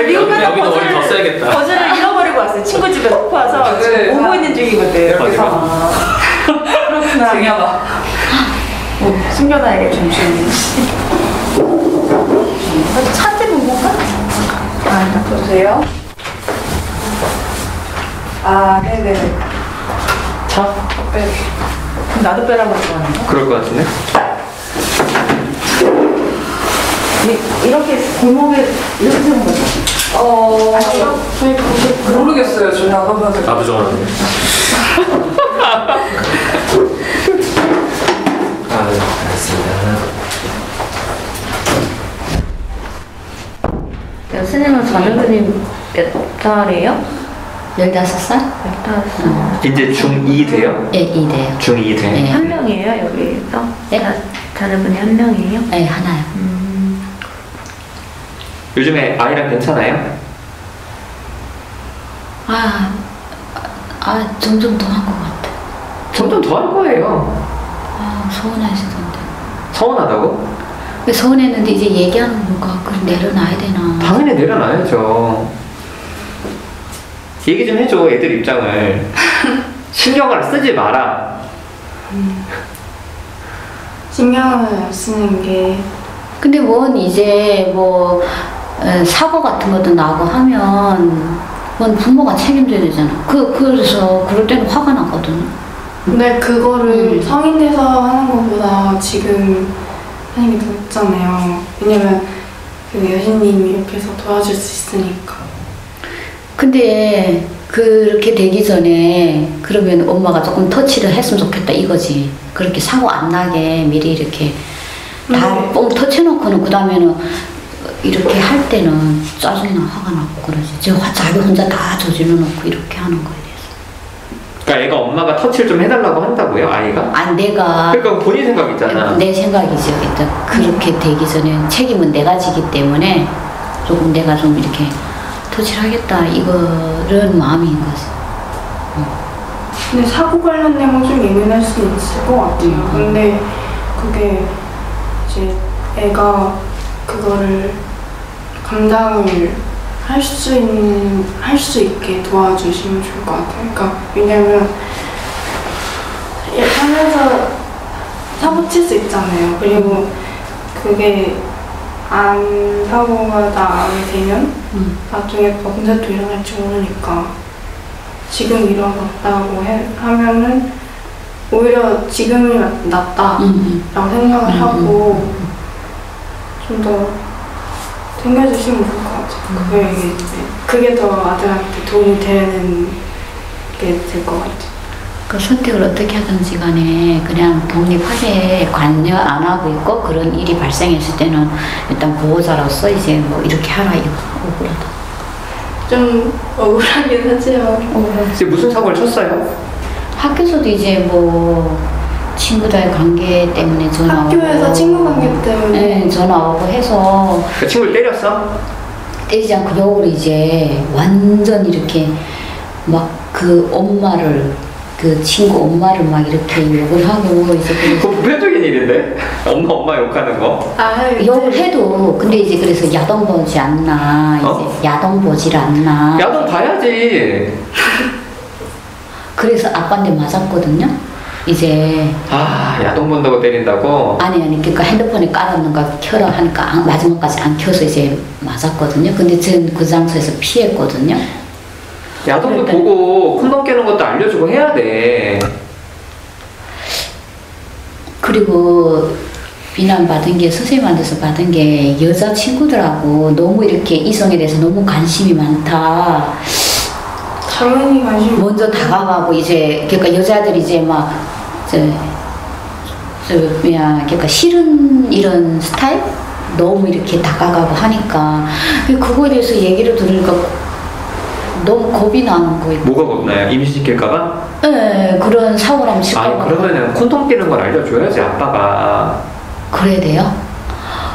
미국 가서 여기도 머리 더 써야겠다. 버즈를 잃어버리고 왔어요. 친구 집에 놓고 와서 그래. 지금 오고 있는 중이거든. 이렇게 서 그렇구나. 쟁여봐. 숨겨놔야겠다. 잠시만요. 차한테 놓고 가? 아, 보세요. 네네. 차? 빼. 그럼 나도 빼라고 하는 거? 그럴 것 같은데? 이렇게 골목에 이렇게 세운 거죠? 저희 거기 모르겠어요. 저 나가봐야 될 것 나도 좋아하는데. 네, 알겠습니다. 스님은 자녀분이 몇 살이에요? 15살? 15살. 이제 중2 돼요? 예, 2대요. 중2 돼? 네. 한 명이에요, 여기서? 네? 자녀분이 한 명이에요? 네, 하나요. 요즘에 아이랑 괜찮아요? 점점 더 한 것 같아. 점점 더 할 거예요. 서운하시던데. 서운하다고? 서운했는데 이제 얘기하는 건가? 그럼 내려놔야 되나? 당연히 내려놔야죠. 얘기 좀 해줘 애들 입장을. 신경을 쓰지 마라. 신경을 쓰는 게 근데 뭔 이제 뭐 사고 같은 것도 나고 하면 뭔 부모가 책임져야 되잖아. 그래서 그럴 때는 화가 나거든. 근데 그거를 성인 돼서 하는 것보다 지금 하는 게 더 낫잖아요. 왜냐면 그 여신님이 옆에서 도와줄 수 있으니까. 근데 그렇게 되기 전에 그러면 엄마가 조금 터치를 했으면 좋겠다 이거지. 그렇게 사고 안 나게 미리 이렇게 다 뻥 터치놓고는 그 다음에는 이렇게 할 때는 짜증이나 화가 나고 그러지. 자기 혼자 다 저질러 놓고 이렇게 하는 거에 대해서. 그러니까 애가 엄마가 터치를 좀 해달라고 한다고요, 아이가? 아니 내가 그러니까 본인 생각이잖아. 내 생각이죠. 일단 그렇게 되기 전에 책임은 내가 지기 때문에 조금 내가 좀 이렇게 터치를 하겠다 이거는 마음인 거지. 근데 사고 관련된 건 좀 예민할 수 있을 것 같아요. 근데 그게 이제 애가 그거를 감당을 할 수 있게 도와주시면 좋을 것 같아요. 그러니까 왜냐면 하면서 사고 칠 수 있잖아요. 그리고 그게 안 사고가 나게 되면 나중에 범죄도 일어날지 모르니까 지금 일어났다고 하면은 오히려 지금이 낫다라고 생각을 하고 좀 더 챙겨주시면 좋을 것 같아요. 그게 더 아들한테 도움이 되는 게 될 것 같아요. 그 선택을 어떻게 하든지 간에 그냥 독립하게 관여 안 하고 있고 그런 일이 발생했을 때는 일단 보호자로서 이제 뭐 이렇게 하라 이거 억울하다. 좀 억울하긴 하지만 이제 무슨 사고를 쳤어요? 학교에서도 이제 뭐 친구들의 관계 때문에 전화 오고 학교에서 친구 관계 때문에 네, 전화 오고 해서 그 친구를 때렸어? 때리지 않고 욕으로 이제 완전 이렇게 막 그 엄마를 그 친구 엄마를 막 이렇게 욕을 하고 이제 그거 보편적인 일인데? 엄마 욕하는 거? 욕을 해도 근데 이제 그래서 야동 보지 않나 이제 야동 보질 않나 야동 봐야지. 그래서 아빠한테 맞았거든요. 이제 야동 본다고 때린다고? 아니 그러니까 핸드폰에 깔아놓는 거 켜라 하니까 마지막까지 안 켜서 이제 맞았거든요. 근데 전 그 장소에서 피했거든요. 야동도 보고 콘돔 깨는 것도 알려주고 해야 돼. 그리고 비난받은 게 선생님한테서 받은 게 여자 친구들하고 너무 이렇게 이성에 대해서 너무 관심이 많다. 당연히 관심 먼저 다가가고 이제 그러니까 여자들이 이제 막 그러니까 싫은 이런 스타일 너무 이렇게 다가가고 하니까 그거에 대해서 얘기를 들으니까 너무 겁이 나는 거예요. 뭐가 겁나요? 임신시킬까봐? 네, 그런 사고라면 칠까봐. 아니 그러면은 콘돔 끼는 걸 알려줘야지 아빠가. 그래야 돼요?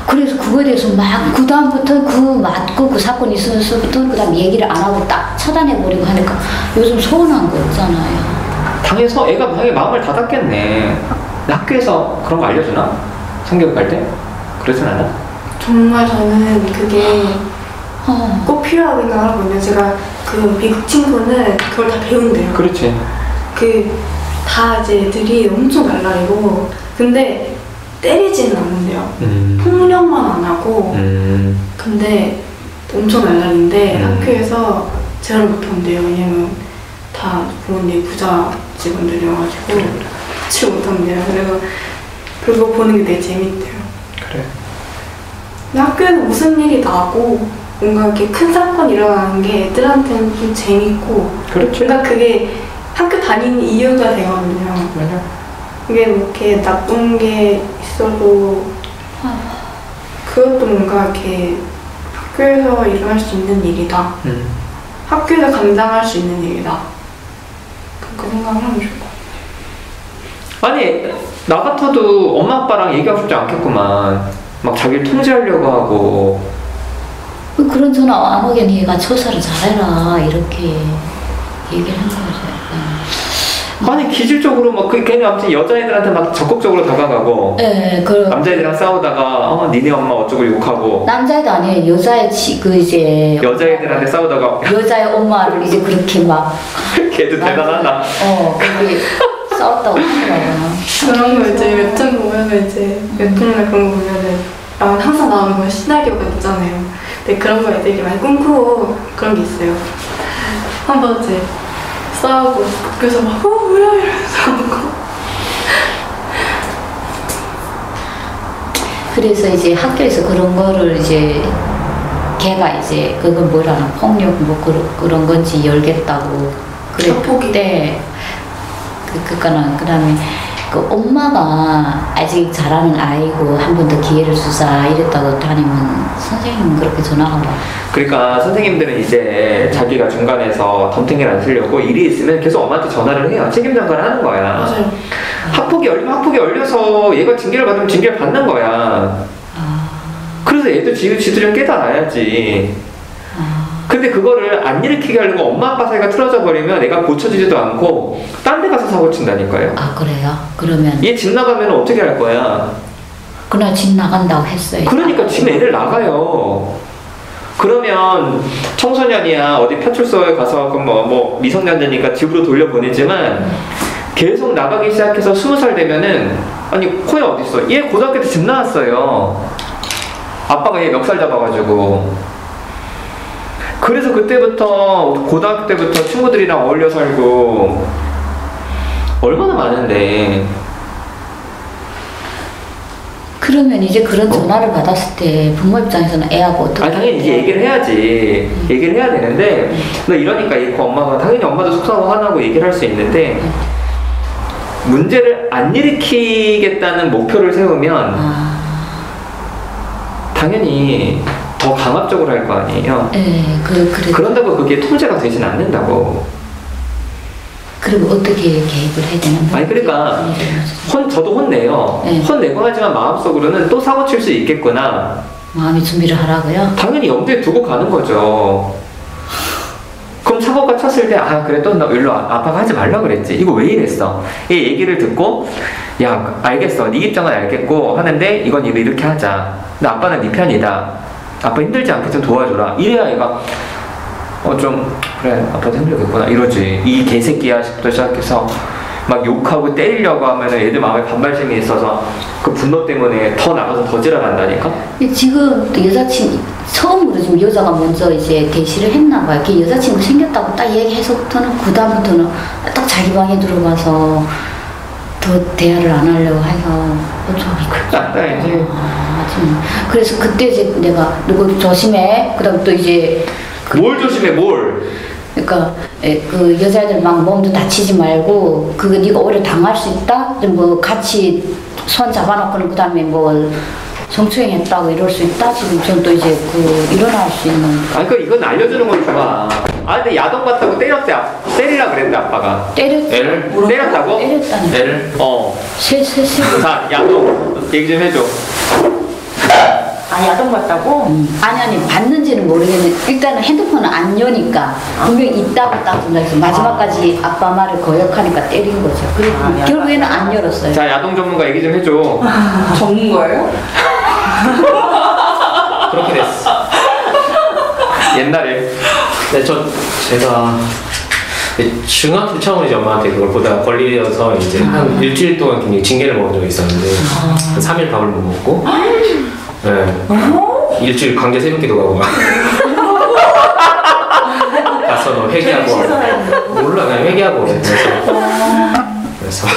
그래서 그거에 대해서 막 그 다음부터 그 맞고 그 사건이 있으면서부터 그 다음 얘기를 안 하고 딱 차단해버리고 하니까 요즘 서운한 거 없잖아요. 당해서 애가 당연히 마음을 닫았겠네. 학교에서 그런 거 알려주나? 성교육 갈 때? 그러진 않아? 정말 저는 그게 꼭 필요하다고 생각하거든요. 제가 그 미국 친구는 그걸 다 배운대요. 그렇지. 다 이제 애들이 엄청 날라리고 근데 때리지는 않는데요. 폭력만 안 하고 근데 엄청 날라리는데 학교에서 제어를 못한대요. 왜냐면 다 부모님 부자 직원들이어가지고 같이 못한대요. 그래서 그거 보는 게 되게 재밌대요. 그래. 근데 학교에서 무슨 일이 나고 뭔가 이렇게 큰 사건이 일어나는 게 애들한테는 좀 재밌고 그렇지. 그러니까 그게 학교 다니는 이유가 되거든요. 맞아. 이게 뭐 이렇게 나쁜 게 있어도 그것도 뭔가 이렇게 학교에서 일어날 수 있는 일이다. 학교에서 감당할 수 있는 일이다. 그렇게 생각을 하면 좋을 것 같아요. 아니 나 같아도 엄마 아빠랑 얘기하고 싶지 않겠구만. 막 자기를 통제하려고 하고. 그런 전화 안 오게 네가 조사를 잘해라 이렇게 얘기를 한 거죠. 아니 기질적으로 막 괜히 아무튼 여자애들한테 막 적극적으로 다가가고 네, 남자애들이랑 싸우다가 니네 엄마 어쩌고 욕하고 남자애도 아니에요. 여자애 이제 여자애들한테 싸우다가 여자의 엄마를 이제 그렇게 막 걔도 대단하다. 그게 싸웠다고 하더라고요. 그런 거 이제 웹툰 보면은 이제 웹툰이나 그런 거 보면은 항상 나오는 건 시나리오가 있잖아요. 근데 그런 거 애들이 많이 꿈꾸고 그런 게 있어요. 한번 이제 싸우고 그래서 막 뭐야 이러면서 하고. 그래서 이제 학교에서 그런 거를 이제 걔가 이제 그건 뭐라나 폭력 뭐 그런 건지 열겠다고 그랬대. 그다음에 그 엄마가 아직 잘하는 아이고 한 번 더 기회를 주자 이랬다고 다니면 선생님은 그렇게 전화가 와. 그러니까 선생님들은 이제 자기가 중간에서 덤탱이를 안 쓰려고 일이 있으면 계속 엄마한테 전화를 해요. 책임 전가를 하는 거야. 맞아요. 학폭이 열리면 학폭이 열려서 얘가 징계를 받으면 징계를 받는 거야. 그래서 얘도 지도 좀 깨달아야지. 근데 그거를 안 일으키게 하려고 엄마 아빠 사이가 틀어져 버리면 애가 고쳐지지도 않고 딴 데 가서 사고 친다니까요. 아 그래요? 그러면 얘 집 나가면 어떻게 할 거야? 그날 집 나간다고 했어요. 그러니까 지금 애들 나가요. 그러면 청소년이야 어디 파출소에 가서 뭐 미성년자니까 집으로 돌려보내지만 계속 나가기 시작해서 20살 되면은 아니 코야 어딨어? 얘 고등학교 때 집 나왔어요. 아빠가 얘 멱살 잡아가지고. 그래서 그때부터 고등학교 때부터 친구들이랑 어울려 살고 얼마나 많은데. 그러면 이제 그런 전화를 받았을 때 부모 입장에서는 애하고 어떻게? 아니 당연히 이제 얘기를 해야지. 얘기를 해야 되는데 너 이러니까 그 엄마가 당연히 엄마도 속상하고 화나고 얘기를 할 수 있는데 문제를 안 일으키겠다는 목표를 세우면 당연히 더 강압적으로 할 거 아니에요. 네, 그래. 그런다고 그게 통제가 되진 않는다고. 그럼 어떻게 개입을 해야 되나? 아니 그러니까 저도 혼내요. 네. 혼내고 하지만 마음속으로는 또 사고 칠 수 있겠구나. 마음의 준비를 하라고요? 당연히 염두에 두고 가는 거죠. 그럼 사고가 쳤을 때 아 그래 또 너 일로 와. 아빠가 하지 말라 그랬지. 이거 왜 이랬어? 이 얘기를 듣고 야 알겠어. 네 입장은 알겠고 하는데 이건 이렇게 하자. 근데 아빠는 네 편이다. 아빠 힘들지 않게 좀 도와줘라. 이래야 얘가 좀 그래 아빠도 힘들겠구나 이러지. 이 개새끼야 싶부터 시작해서 막 욕하고 때리려고 하면 애들 마음에 반발심이 있어서 그 분노 때문에 더 나가서 더 지랄한다니까. 지금 또 여자친구 처음으로 지금 여자가 먼저 이제 대시를 했나 봐요. 이렇게 여자친구 생겼다고 딱 얘기해서부터는 그 다음부터는 딱 자기 방에 들어가서 더 대화를 안 하려고 해서 낫다야지. 그래서 그때 이제 내가 누구 조심해. 그다음 또 이제 뭘 조심해 뭘? 그러니까 그 여자애들 막 몸도 다치지 말고 그거 네가 오히려 당할 수 있다. 뭐 같이 손 잡아놓고는 그다음에 뭐 성추행했다고 이럴 수 있다. 지금 전 또 이제 그 일어날 수 있는. 아니 이건 알려주는 건 좋아. 아 근데 야동 봤다고 때렸대. 때리라 그랬는데 아빠가. 애를 때렸다고? 때렸다니. 애를? 세. 자 야동 얘기 좀 해줘. 아 야동 봤다고? 아니 봤는지는 모르겠는데 일단은 핸드폰은 안 여니까 분명히 있다고 딱 생각해서 마지막까지 아빠 말을 거역하니까 때린 거죠. 그리고 결국에는 안 열었어요. 자 야동 전문가 얘기 좀 해줘. 전문가예요? 그렇게 됐어. 옛날에. 네, 제가 중학교 처음으로 이제 엄마한테 그걸 보다가 걸리어서 이제 한 일주일 동안 굉장히 징계를 먹은 적이 있었는데 3일 밥을 못 먹고 네. 일주일 강제 새벽기도 가고 막 가서 너 회개하고 몰라 그냥 회개하고 그래서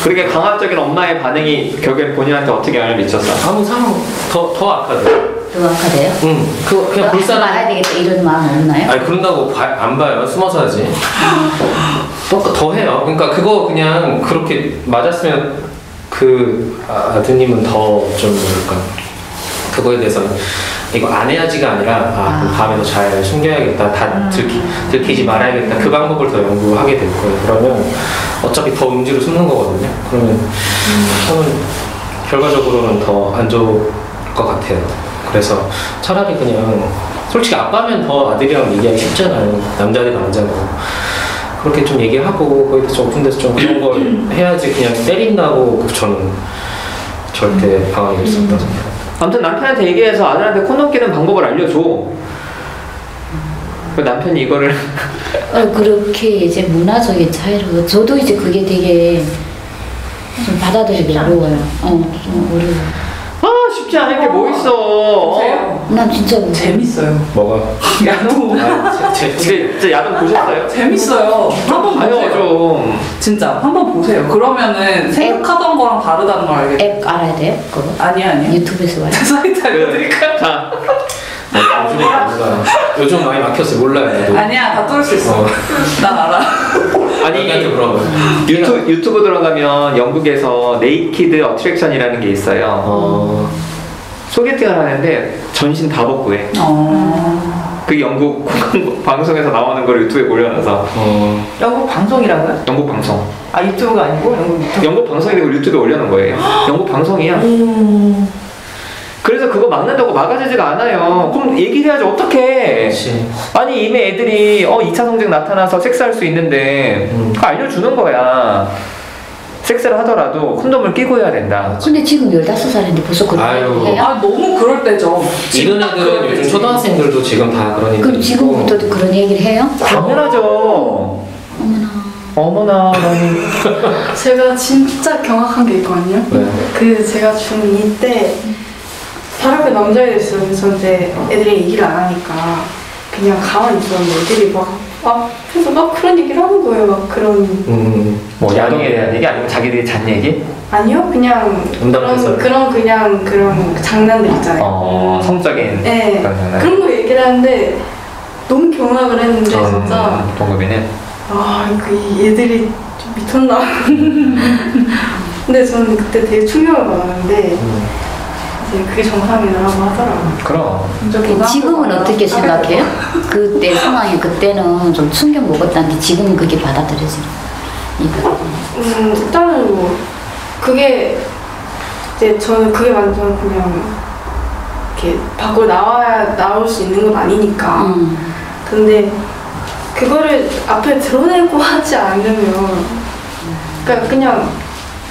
그렇게 강압적인 엄마의 반응이 결국엔 본인한테 어떻게 영향을 미쳤어? 아무 상황 더 악하대. 더 악하대요? 응. 그냥 하지 불쌍한. 말아야 되겠다 이런 마음 없나요? 아니 그런다고 안 봐요. 숨어서 하지. 더 해요. 그러니까 그거 그냥 그렇게 맞았으면 그 아드님은 더 좀 뭐랄까 그거에 대해서는 이거 안 해야지가 아니라 그럼 다음에 더 잘 숨겨야겠다. 다 들키지 말아야겠다. 그 방법을 더 연구하게 될 거예요. 그러면 어차피 더 음지로 숨는 거거든요. 그러면 저는 결과적으로는 더 안 좋을 것 같아요. 그래서 차라리 그냥 솔직히 아빠면 더 아들이랑 얘기하기 쉽잖아요. 남자 대 남자고 그렇게 좀 얘기하고 거기에 좀 오픈 데서 좀 그런 걸 해야지 그냥 때린다고 저는 절대 방황이 될 수 없다고 생각합니다. 아무튼 남편한테 얘기해서 아들한테 코 넘기는 방법을 알려줘. 남편이 이거를 그렇게 이제 문화적인 차이로 저도 이제 그게 되게 좀 받아들이기 어려워요. 좀 어려워요. 쉽지 않은 게 뭐 있어. 보세요. 난 진짜 재밌어요. 뭐가? 야동. 제 진짜 야동 보셨어요? 재밌어요. 한번 봐요 보세요. 좀. 진짜 한번 보세요. 그러면은 생각하던 거랑 다르다는 걸 알겠죠. 앱 알아야 돼요? 그거? 아니야. 유튜브에서 봐요. 사이트 알려드릴까요? 자, 요즘에 몰라. 요즘 많이 막혔어요. 몰라요. 나도. 아니야, 다 뚫을 수 있어. 어. 난 알아. 아니 그러면 유튜브 들어가면 영국에서 네이키드 어트랙션이라는 게 있어요. 소개팅을 하는데 전신 다 벗고 해. 그 영국 방송에서 나오는 걸 유튜브에 올려놔서. 영국 방송이라고요? 영국 방송. 아 유튜브가 아니고 영국 유튜브. 영국 방송인데 그걸 유튜브에 올려놓은 거예요. 영국 방송이야. 그래서 그거 막는다고 막아지지가 않아요. 그럼 얘기해야지 어떡해. 그렇지. 아니 이미 애들이 2차 성징 나타나서 섹스할 수 있는데 그거 알려주는 거야. 섹스를 하더라도 콘돔을 끼고 해야 된다. 근데 지금 15살인데 벌써 그렇게 아유. 해요? 아, 너무 그럴 때죠. 이런 애들은 요즘 초등학생들도 지금 다 그런 애들 그럼 있고. 지금부터도 그런 얘기를 해요? 당연하죠. 어머나 나는 제가 진짜 경악한 게 있거든요. 네. 그 제가 중2 때 바로 앞에 남자애들 있어요. 그래서 근데 애들이 얘기를 안 하니까 그냥 가만히 있었는데 애들이 막 앞에서 막 그런 얘기를 하는 거예요. 막 그런 뭐 야동에 대한 얘기 아니면 자기들이 잔 얘기? 아니요 그냥 응답해서. 그런 장난들 있잖아요. 성적인 네 그런 장난. 그런 거 얘기를 하는데 너무 경악을 했는데 진짜 동급이는 이 얘들이 좀 미쳤나. 근데 저는 그때 되게 충격을 받았는데 이제 그게 정상이라고 하더라고요. 그럼 지금은 어떻게 생각해요? 그때 상황이 그때는 좀 충격 먹었다는데 지금은 그게 받아들여지는 일단은 뭐 그게 이제 저는 그게 완전 그냥 이렇게 밖으로 나올 수 있는 건 아니니까. 근데 그거를 앞에 드러내고 하지 않으면 그러니까 그냥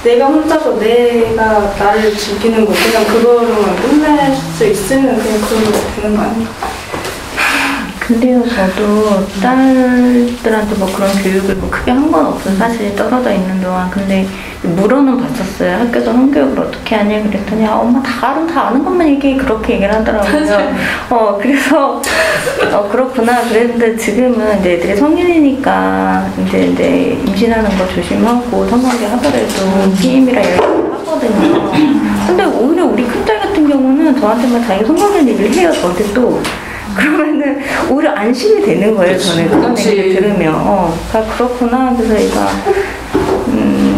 내가 혼자서 내가 나를 즐기는 거 그냥 그거로만 끝낼 수 있으면 그냥 그걸로 되는 거 아니야? 근데요, 저도 딸들한테 뭐 그런 교육을 뭐 크게 한 건 없어요. 사실 떨어져 있는 동안. 근데 물어는 봤었어요. 학교에서 성교육을 어떻게 하냐 그랬더니 엄마 다 아는 것만 얘기해. 그렇게 얘기를 하더라고요. 그래서 그렇구나 그랬는데 지금은 이제 애들이 성인이니까 이제 임신하는 거 조심하고 성관계 하더라도 PM이라 얘기를 하거든요. 근데 오히려 우리 큰딸 같은 경우는 저한테만 자기 성관계 얘기를 해요. 저한테 또. 그러면은 오히려 안심이 되는 거예요. 저는 그런 얘기를 들으면 그렇구나. 그래서 얘가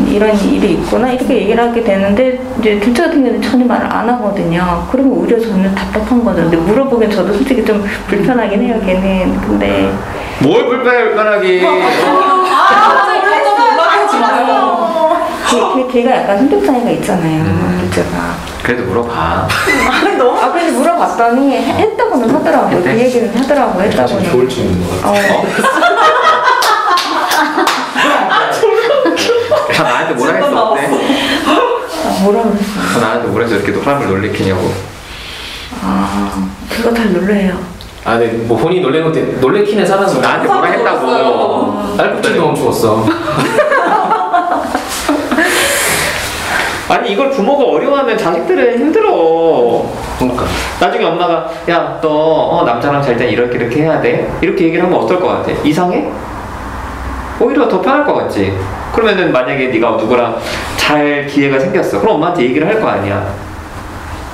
이런 일이 있구나 이렇게 얘기를 하게 되는데 이제 둘째 같은 경우는 전혀 말을 안 하거든요. 그러면 오히려 저는 답답한 거죠. 근데 물어보기엔 저도 솔직히 좀 불편하긴 해요. 걔는. 근데 뭘 불편하기. 올라가지 마요. 걔가 약간 성격 차이가 있잖아요. 둘째가. 그래도 물어봐. 그래서 물어봤더니 했다고는 하더라고요. 그 얘기는 하더라고요. 했다고는. 좋을 줄 있는 것 같아. 다 나한테 뭐라 했어 어때? 뭐라 그랬어? 다 나한테 뭐라 해서 이렇게 사람을 놀래키냐고. 그거 다 놀래요. 네, 뭐 본인이 놀래키는 사람은 나한테 뭐라 했다고. 딸꾹질 너무 추웠어. 아니 이걸 부모가 어려워하면 자식들은 힘들어. 그러니까. 나중에 엄마가 야 너 남자랑 잘 때 이렇게 해야 돼 이렇게 얘기를 하면 어떨 것 같아? 이상해? 오히려 더 편할 것 같지. 그러면은 만약에 네가 누구랑 잘 기회가 생겼어 그럼 엄마한테 얘기를 할 거 아니야.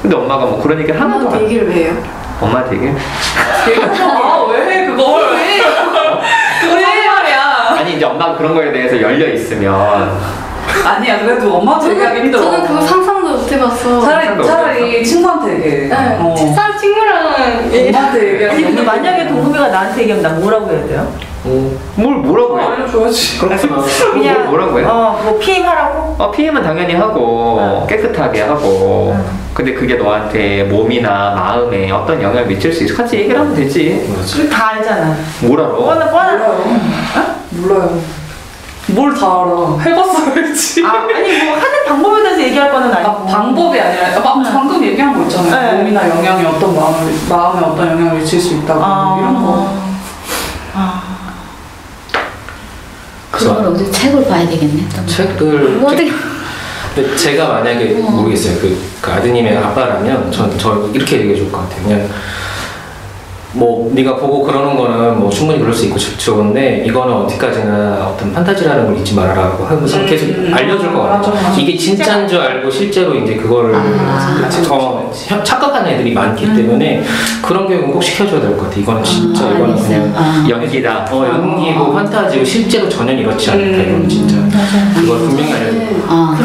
근데 엄마가 뭐 그런 얘기를 하는 거야. 엄마한테 얘기를 왜 해요? 엄마한테 얘기를? 왜 해 그걸? 왜 말이야? 아니 이제 엄마가 그런 거에 대해서 열려 있으면 아니야 그래도 엄마한테 얘기하기 힘들어. 저는 그거 상상도 못 해봤어. 차라리 친구한테 얘기해. 네, 뒷사람 친구랑 엄마한테 얘기하기 근데 만약에 동급이가 나한테 얘기하면 나 뭐라고 해야 돼요? 뭐라고 해? 알려줘야지. 그렇구나. 그냥 뭐라고 해? 뭐 피임하라고? 피임은 당연히 하고 깨끗하게 하고 근데 그게 너한테 몸이나 마음에 어떤 영향을 미칠 수 있어 같이 얘기를 하면 되지. 우리 다 알잖아. 뭘 알아? 뻔한. 몰라요. 뭘 다 알아. 해봤어야지. 아니 뭐 하는 방법에 대해서 얘기할 거는 아니고. 방법이 아니라 방금 얘기한 거 있잖아요. 네. 몸이나 영향이 어떤 마음에 어떤 영향을 미칠 수 있다고 이런 거. 그런 걸 어디 책을 봐야 되겠네. 책들. 어떻게? 근데 제가 만약에 모르겠어요. 그 아드님의 아빠라면 저 이렇게 얘기해 줄 것 같아요. 그냥 뭐 네가 보고 그러는 거는 뭐 충분히 그럴 수 있고 좋은데 이거는 어디까지나 어떤 판타지라는 걸 잊지 말아라고 하면서 계속 알려줄 것 같아요. 이게 진짜인 줄 알고 실제로 이제 그거를 착각하는 애들이 많기 때문에 그런 교육은 꼭 시켜줘야 될 것 같아요. 이거는 진짜 이거는 그냥 연기다. 연기고 판타지고 실제로 전혀 이렇지 않다. 이거는 진짜 그걸 분명히 알려줘.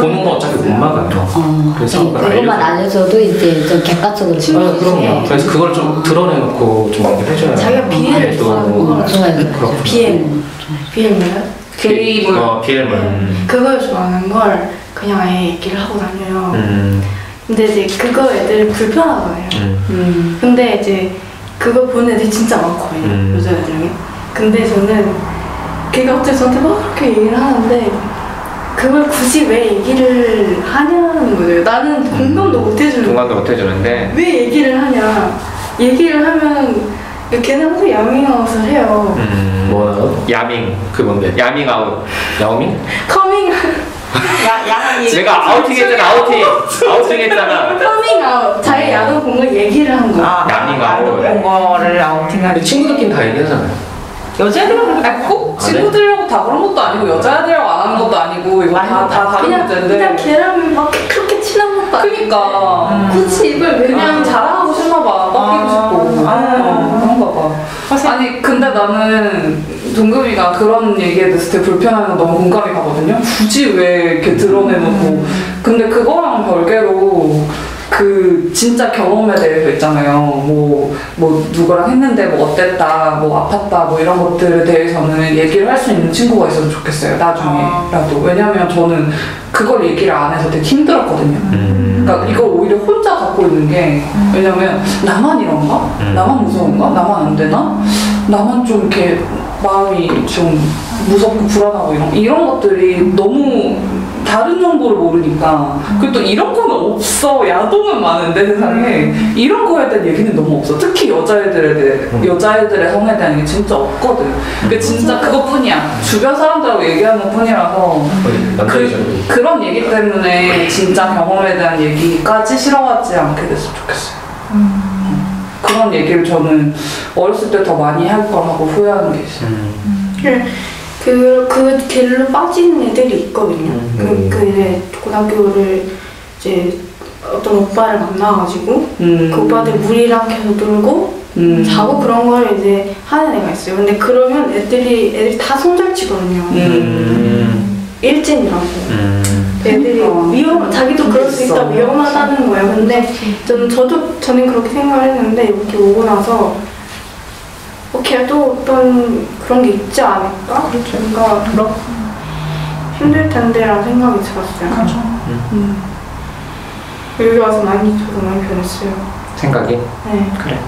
보는 거 어차피 못 막아요. 그래서 그것만 알려줘도 이제 좀 객관적으로 그럼요. 그래서 그걸 좀 드러내놓고 좀 연결해줘야 자기가 비엘을 좋아하는 좋아요. 비엘물요? 비엘물. 그걸 좋아하는 걸 그냥 아예 얘기를 하고 다녀요. 근데 이제 그거 애들이 불편하잖아요. 근데 이제 그거 보는 애들이 진짜 많거든요. 여자애들 중에. 근데 저는 걔가 갑자기 저한테 막 그렇게 얘기를 하는데 그걸 굳이 왜 얘기를 하냐는 거예요. 나는 공감도 못 해주는데. 공감도 못 해주는데. 왜 얘기를 하냐. 얘기를 하면 걔는 항상 야밍아웃을 해요. 뭐요? 야밍. 그 뭔데? 야밍아웃. 야오밍? 커밍아웃. 내가 아우팅했잖아. 아우팅했잖아. 커밍아웃. 자기 야동 본 거 얘기를 한 거야. 야밍아웃. 본 거를 아우팅하는. 친구들끼리 다 얘기하잖아요. 여자애들은 꼭 친구들이라고 다 그런 것도 아니고 여자애들이라고 안 하는 것도 아니고 이거 다 다른 문제인데 그냥 걔랑 막 그렇게 친한 것도 아니고. 그니까 굳이 이걸 왜 그냥 자랑하고 싶나봐. 꺾이고 싶고 그런가 봐. 아니 근데 나는 동금이가 그런 얘기에 대해서 되게 불편하면 너무 공감이 가거든요. 굳이 왜 이렇게 드러내놓고 근데 그거랑 별개로 그 진짜 경험에 대해서 있잖아요. 뭐 누구랑 했는데 뭐 어땠다, 뭐 아팠다, 뭐 이런 것들에 대해서는 얘기를 할 수 있는 친구가 있어도 좋겠어요. 나중에라도. 왜냐면 저는 그걸 얘기를 안 해서 되게 힘들었거든요. 그러니까 이걸 오히려 혼자 갖고 있는 게 왜냐면 나만 이런가? 나만 무서운가? 나만 안 되나? 나만 좀 이렇게 마음이 좀 무섭고 불안하고 이런 것들이 너무 다른 정보를 모르니까 그리고 또 이런 거는 없어. 야동은 많은데 세상에 이런 거에 대한 얘기는 너무 없어. 특히 여자애들의 성에 대한 얘기 진짜 없거든. 그 진짜 그것뿐이야. 주변 사람들하고 얘기하는 것뿐이라서 그런 얘기 때문에 진짜 경험에 대한 얘기까지 싫어하지 않게 됐으면 좋겠어요. 그런 얘기를 저는 어렸을 때 더 많이 할 거라고 후회하는 게 있어요. 그 길로 빠지는 애들이 있거든요. 이제 고등학교를 이제 어떤 오빠를 만나가지고 그 오빠들 무리랑 계속 놀고 자고 그런 걸 이제 하는 애가 있어요. 근데 그러면 애들이 다 손절치거든요. 일진이라고. 애들이 자기도 그럴 수 있다 위험하다는 거예요. 근데 저는 그렇게 생각을 했는데 여기 오고 나서 걔도 어떤 그런 게 있지 않을까? 뭔가 힘들 텐데라는 생각이 들었어요. 여기 와서 저도 많이 변했어요. 생각이? 네. 그래.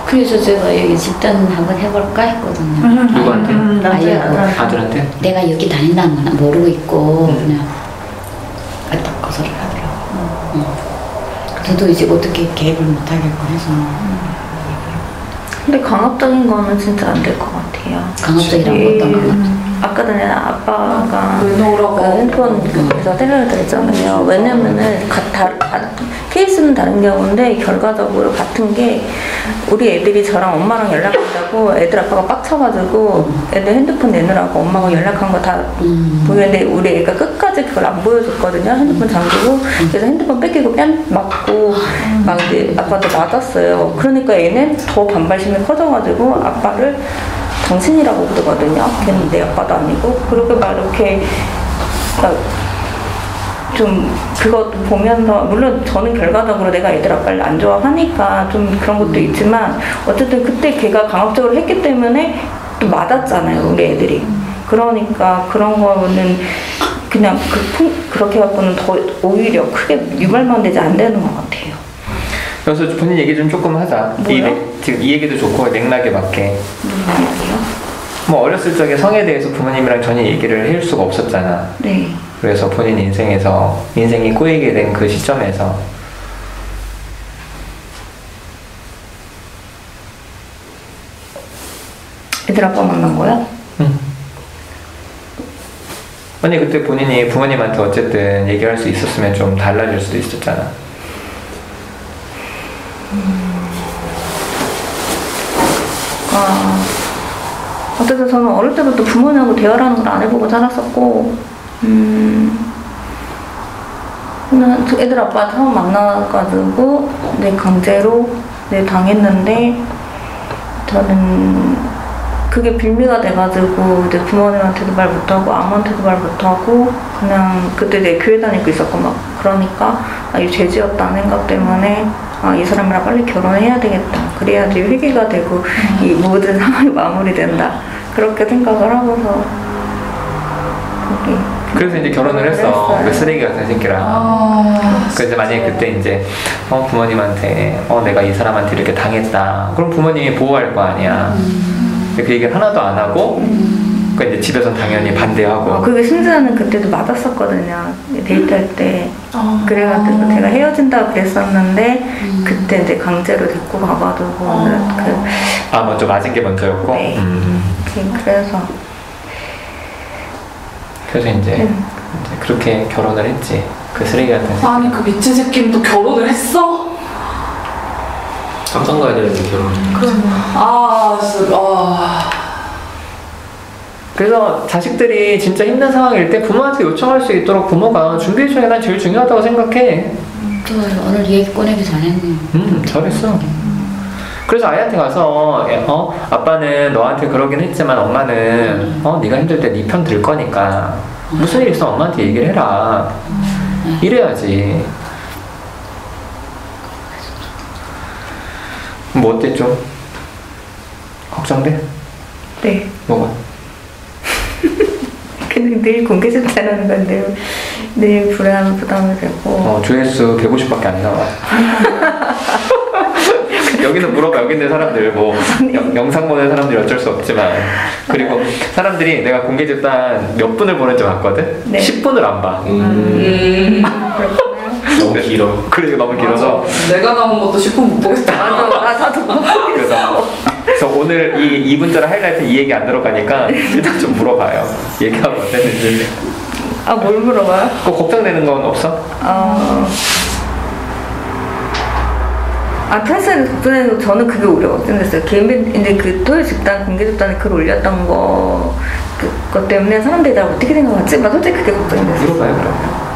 그래서 제가 여기 집단 한번 해볼까 했거든요. 누구한테? 아들한테? 내가 여기 다닌다는 건 모르고 있고 그냥 딱 거절을 하더라고. 저도 이제 어떻게 계획을 못하겠고 해서. 근데 강압적인 거는 진짜 안 될 것 같아요. 강압적이라고 어떤 강압적? 아까 전에 아빠가 놀러고 핸드폰에서 때려야 되잖아요. 왜냐면은 케이스는 다른 경우인데 결과적으로 같은 게 우리 애들이 저랑 엄마랑 연락한다고 애들 아빠가 빡쳐가지고 애들 핸드폰 내느라고 엄마가 연락한 거 다 보였는데 우리 애가 끝까지 그걸 안 보여줬거든요. 핸드폰 잠그고 그래서 핸드폰 뺏기고 뺨 맞고 막 이제 아빠도 맞았어요. 그러니까 얘는 더 반발심이 커져가지고 아빠를 당신이라고 부르거든요. 걔는 내 아빠도 아니고. 그렇게 막 이렇게 좀 그거 보면서 물론 저는 결과적으로 내가 애들 아빠를 안 좋아하니까 좀 그런 것도 있지만 어쨌든 그때 걔가 강압적으로 했기 때문에 또 맞았잖아요. 우리 애들이. 그러니까 그런 거는 그냥 그렇게 갖고는 더 오히려 크게 유발만 되지 안 되는 것 같아요. 그래서 본인 얘기 좀 조금 하자. 지금 이 얘기도 좋고 맥락에 맞게. 무슨 얘기요? 뭐 어렸을 적에 성에 대해서 부모님이랑 전혀 얘기를 해줄 수가 없었잖아. 네. 그래서 본인 인생이 꼬이게 된 그 시점에서 애들 아빠 만난 거야? 응. 아니 그때 본인이 부모님한테 어쨌든 얘기할 수 있었으면 좀 달라질 수도 있었잖아. 어쨌든 저는 어릴 때부터 부모님하고 대화라는 걸 안 해보고 자랐었고, 그냥 애들 아빠 처음 만나가지고 강제로 당했는데, 저는 그게 빌미가 돼가지고 이제 부모님한테도 말 못하고 아무한테도 말 못하고 그냥 그때 내 교회 다니고 있었고 막 그러니까 이 죄지었다는 생각 때문에 이 사람이랑 빨리 결혼해야 되겠다. 그래야지 회개가 되고 이 모든 상황이 마무리된다. 그렇게 생각을 하고서 그래서 이제 결혼을 했어. 그 쓰레기 같은 새끼랑. 그래서 만약에 그때 이제 부모님한테 내가 이 사람한테 이렇게 당했다. 그럼 부모님이 보호할 거 아니야. 근데 그 얘기를 하나도 안 하고 그러니까 이제 집에서는 당연히 반대하고. 그게 심지어는 그때도 맞았었거든요. 데이트할 때. 그래가지고 제가 헤어진다고 그랬었는데 그때 이제 강제로 데리고 가가지고 먼저 맞은 게 먼저였고. 네. 그래서 이제 그렇게 결혼을 했지. 그 쓰레기 같은 새끼. 아니 그 미친 새끼는 또 결혼을 했어? 감상 가야 되는데 결혼. 그래서 자식들이 진짜 힘든 상황일 때 부모한테 요청할 수 있도록 부모가 준비해주는 게 난 제일 중요하다고 생각해. 오늘 얘기 꺼내기 잘했네. 잘했어. 그래서 아이한테 가서 아빠는 너한테 그러긴 했지만 엄마는 네가 힘들 때 네 편 들 거니까 무슨 일 있어 엄마한테 얘기를 해라. 이래야지. 뭐 어때 좀? 걱정돼? 네. 뭐가? 근데 늘 공개 접촉하는 건데 늘 불안 부담이 되고. 조회수 150밖에 안 나와. 여기는 물어봐. 여기 있는 사람들 영상 보는 사람들이 어쩔 수 없지만 그리고 사람들이 내가 공개 집단 몇 분을 보는지 봤거든? 네. 10분을 안 봐. 너무 길어. 그러니까 너무 길어서 내가 나온 것도 10분 못 보겠다. 나도 못 보겠어. 그래서 오늘 이 2분짜리 하이라이트 이 얘기 안 들어가니까 일단 좀 물어봐요. 얘기하고 어땠는지. 뭘 물어봐요? 꼭 걱정되는 건 없어? 사실 걱정해서 저는 그게 오히려 걱정됐어요. 이제 그 토요 집단, 공개 집단에 글 올렸던 그것 때문에 사람들이 나 어떻게 생각하지? 나 솔직히 그게 걱정이 됐어요. 물어봐요, 그러면.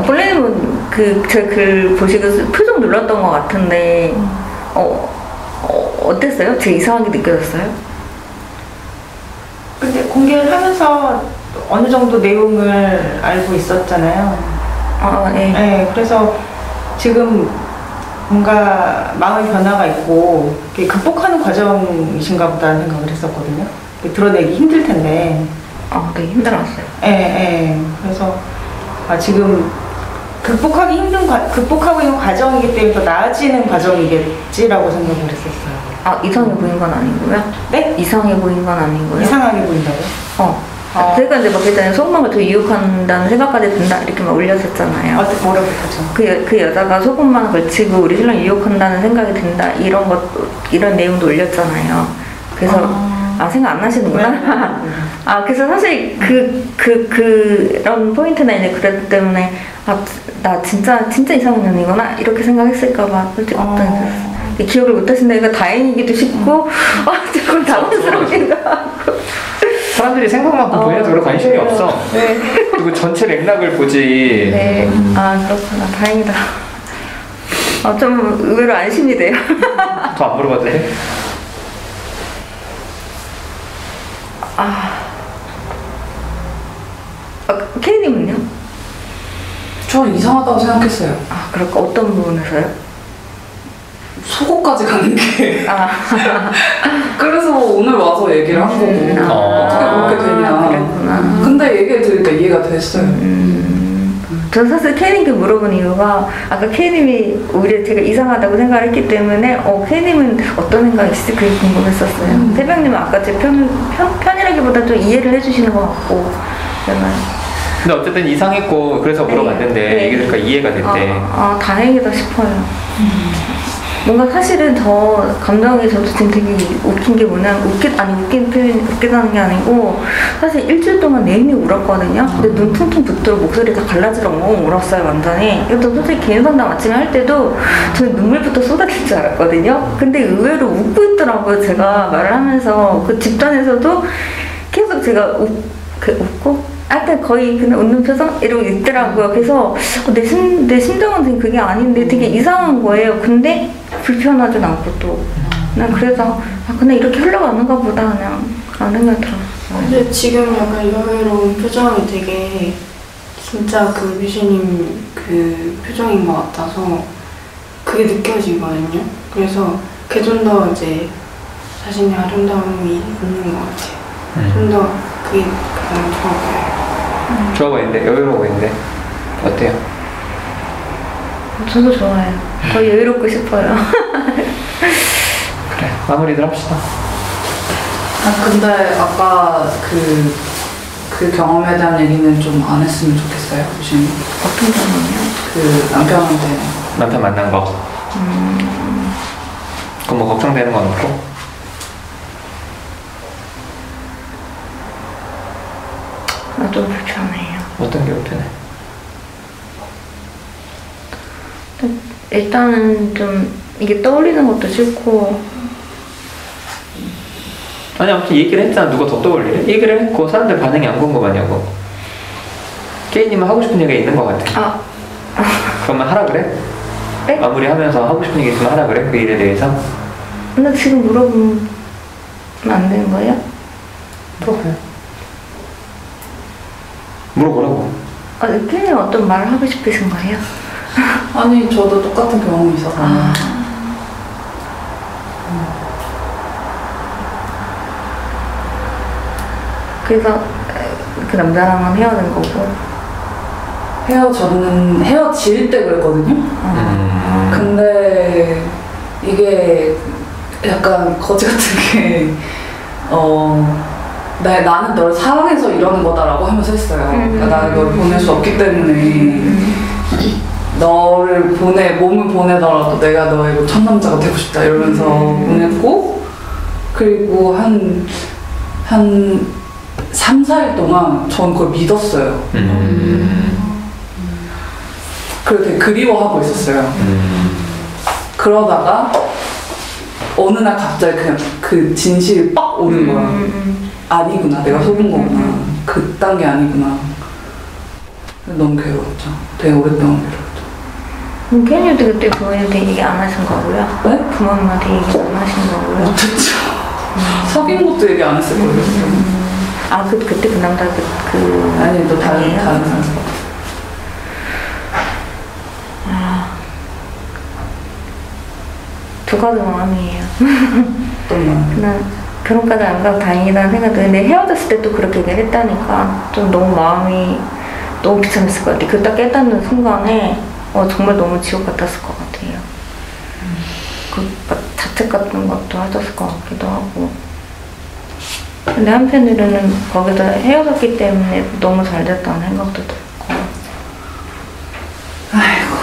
본래는 제 글 보시고 표정 눌렀던 것 같은데, 어땠어요? 제 이상하게 느껴졌어요? 근데 공개를 하면서 어느 정도 내용을 알고 있었잖아요. 네. 네, 그래서 지금 뭔가 마음의 변화가 있고 극복하는 과정이신가 보다는 생각을 했었거든요. 드러내기 힘들 텐데. 네, 힘들었어요. 네. 그래서 지금 극복하고 있는 과정이기 때문에 더 나아지는 과정이겠지라고 생각을 했었어요. 이상해 보인 건 아니고요? 네? 이상해 보인 건 아니고요? 이상하게 보인다고요? 그러니까 이제 그랬잖아요. 소금망을 더 유혹한다는 생각까지 든다 이렇게 막 올렸었잖아요. 뭐라고 했죠? 그 여자가 소금만 걸치고 우리 신랑 유혹한다는 생각이 든다 이런 내용도 올렸잖아요. 그래서 생각 안 나시는구나. 그래서 사실 그런 포인트나 이제 그랬기 때문에 나 진짜 이상한 년이구나 이렇게 생각했을까봐 솔직히 걱정했어요. 기억을 못하신다니까 다행이기도 싶고 조금 당황스럽기도 하고. 사람들이 생각만큼 본인한테 별로 관심이 없어. 네. 그리고 전체 맥락을 보지. 네. 그렇구나. 다행이다. 좀 의외로 안심이 돼요. 더 안 물어봐도 돼? 케이님은요? 전 이상하다고 생각했어요. 그럴까? 어떤 부분에서요? 속옷까지 가는 게. 그래서 오늘 와서 얘기를 한 거고. 어떻게 그렇게 되냐. 그랬구나. 근데 얘기를 들으니까 이해가 됐어요. 전 사실 케이님께 물어본 이유가 아까 케이님이 오히려 제가 이상하다고 생각을 했기 때문에 케이님은 어떤 생각이 있을지 그게 궁금했었어요. 새벽님은 아까 제 편이라기보다 좀 이해를 해주시는 것 같고 그러면. 근데 어쨌든 이상했고 그래서 물어봤는데 네. 얘기 들으니까 이해가 됐대. 다행이다 싶어요. 뭔가 사실은 더 감정이 저도 지금 되게 웃긴 게 뭐냐면 웃긴 표현이 웃기다는 게 아니고 사실 일주일 동안 내내 울었거든요. 근데 눈 퉁퉁 붓도록 목소리가 갈라지러 엉엉 울었어요 완전히. 그래서 솔직히 개인 상담 아침에 할 때도 저는 눈물부터 쏟아질 줄 알았거든요. 근데 의외로 웃고 있더라고요. 제가 말을 하면서 그 집단에서도 계속 제가 웃고 하여튼 거의 그냥 웃는 표정? 이러고 있더라고요. 그래서 내 심정은 지금 그게 아닌데 되게 이상한 거예요. 근데 불편하진 않고 또 그냥 그래서 그냥 이렇게 흘러가는가 보다 그냥 그런 생각이 들었어요. 근데 지금 약간 여유로운 표정이 되게 진짜 그 뮤지님 그 표정인 것 같아서 그게 느껴지거든요. 그래서 그게 좀 더 이제 자신의 아름다움이 있는 것 같아요. 좀 더 그게 가장 좋아 보여요. 좋아 보이는데 여유로워 보이는데 어때요? 저도 좋아요. 더 여유롭고 싶어요. 그래 마무리들 합시다. 근데 아까 그 경험에 대한 얘기는 좀 안 했으면 좋겠어요. 무슨 어떤 경험이요? 그 남편한테 남편 만난 거. 그럼 뭐 걱정되는 건 없고? 나도 불편해요. 어떤 게 불편해? 일단은 좀 이게 떠올리는 것도 싫고. 아니 아무튼 얘기를 했잖아. 누가 더 떠올리래? 얘기를 했고 사람들 반응이 안 궁금하냐고. 케이님은 하고 싶은 얘기가 있는 것 같아. 그러면 하라 그래? 네? 마무리하면서 하고 싶은 얘기 있으면 하라 그래? 그 일에 대해서? 근데 지금 물어보면 안 되는 거예요? 물어봐요. 물어보라고. 케이님 어떤 말을 하고 싶으신 거예요? 아니 저도 똑같은 경험이 있어서 그래서 그 남자랑은 헤어진 거고. 헤어질 때 그랬거든요. 근데 이게 약간 거지 같은 게 나는 널 사랑해서 이러는 거다라고 하면서 했어요. 그러니까 나는 널 보낼 수 없기 때문에 너를 몸을 보내더라도 내가 너의 뭐 첫 남자가 되고 싶다 이러면서 보냈고, 그리고 한 3, 4일 동안 전 그걸 믿었어요. 그리고 되게 그리워하고 있었어요. 그러다가 어느 날 갑자기 그냥 그 진실이 빡 오는 거야. 아니구나, 내가 속은 거구나. 그딴 게 아니구나. 너무 괴로웠죠. 되게 오랫동안 괴로웠죠. 케이님도 그때 부모님한테 얘기 안 하신 거고요? 네? 부모님한테 얘기 안 하신 거고요? 못했죠. 사귄 것도 얘기 안 했을 거예요. 그때 그 남자 아니, 또 다른 사람. 두 가지 마음이에요. 어떤 마음? 난 결혼까지 안 가도 다행이다는 생각도 근데 헤어졌을 때 또 그렇게 얘기를 했다니까 좀 너무 마음이 너무 비참했을 것 같아요. 그 딱 깨닫는 순간에 정말 너무 지옥 같았을 것 같아요. 그 자책 같은 것도 하셨을 것 같기도 하고. 근데 한편으로는 거기서 헤어졌기 때문에 너무 잘 됐다는 생각도 들고. 아이고.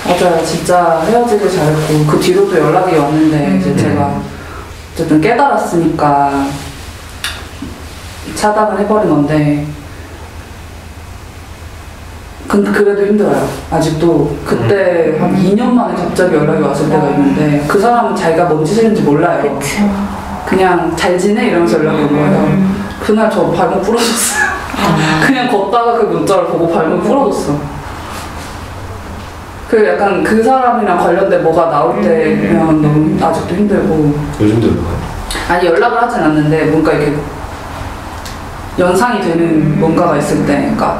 맞아요. 진짜 헤어지길 잘했고, 그 뒤로도 연락이 왔는데, 이제 제가 어쨌든 깨달았으니까 차단을 해버린 건데, 근데 그래도 힘들어요. 아직도. 그때 한 2년 만에 갑자기 연락이 왔을 때가 있는데, 그 사람은 자기가 뭔 짓을 했는지 몰라요. 그치. 그냥 잘 지내? 이러면서 연락이 온 거예요. 그날 저 발목 부러졌어요. 그냥 걷다가 그 문자를 보고 발목 부러졌어. 그 약간 그 사람이랑 관련된 뭐가 나올 때면 너무 아직도 힘들고. 요즘도 연락해요? 아니, 연락을 하진 않는데 뭔가 이렇게 연상이 되는 뭔가가 있을 때, 그러니까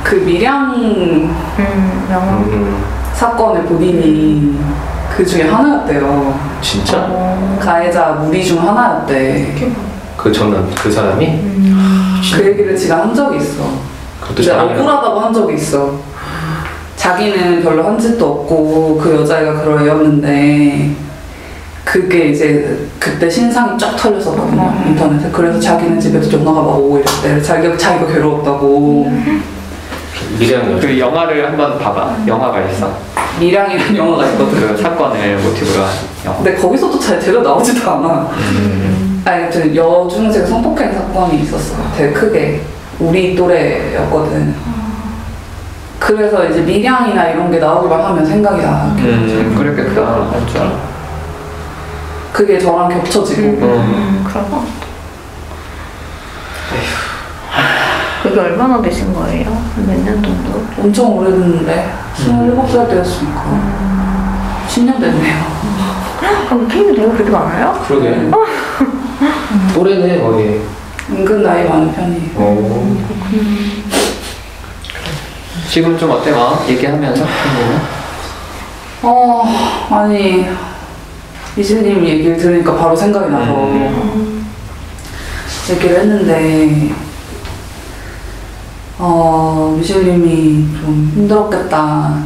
그 밀양 사건의 본인이 그 중에 하나였대요. 진짜? 가해자 무리 중 하나였대. 그 사람이? 그 얘기를 지가 한 적이 있어. 그것도 진짜 자랑이라고? 억울하다고 한 적이 있어. 자기는 별로 한 짓도 없고 그 여자애가 그럴 애였는데 그게 이제 그때 신상이 쫙 털렸었거든요 인터넷에. 그래서 자기는 집에도 전화가 막 오고 이랬대. 자기가 괴로웠다고. 미래한 그 영화를 한번 봐봐. 영화가 있어. 미량이라는 영화가 있거든. 그 사건을 모티브로 한 영화. 근데 거기서도 잘 제대로 나오지도 않아. 아니 아무튼 여중생 성폭행 사건이 있었어. 되게 크게 우리 또래였거든. 그래서 이제 미량이나 이런 게 나오기만 하면 생각이 나. 그랬겠다. 진짜. 그게 저랑 겹쳐지고. 그럼. 그게 얼마나 되신 거예요? 몇 년 정도? 엄청 오래됐는데 27살 때였으니까 10년 됐네요. 그럼 케이크 되게 그렇게 많아요? 그러게. 또래네 거의. 은근 나이 많은 편이에요. 오. 지금 좀 어때 마음? 얘기하면서? 아니 미실님 얘기를 들으니까 바로 생각이 나서 얘기를 했는데 미실님이 좀 힘들었겠다.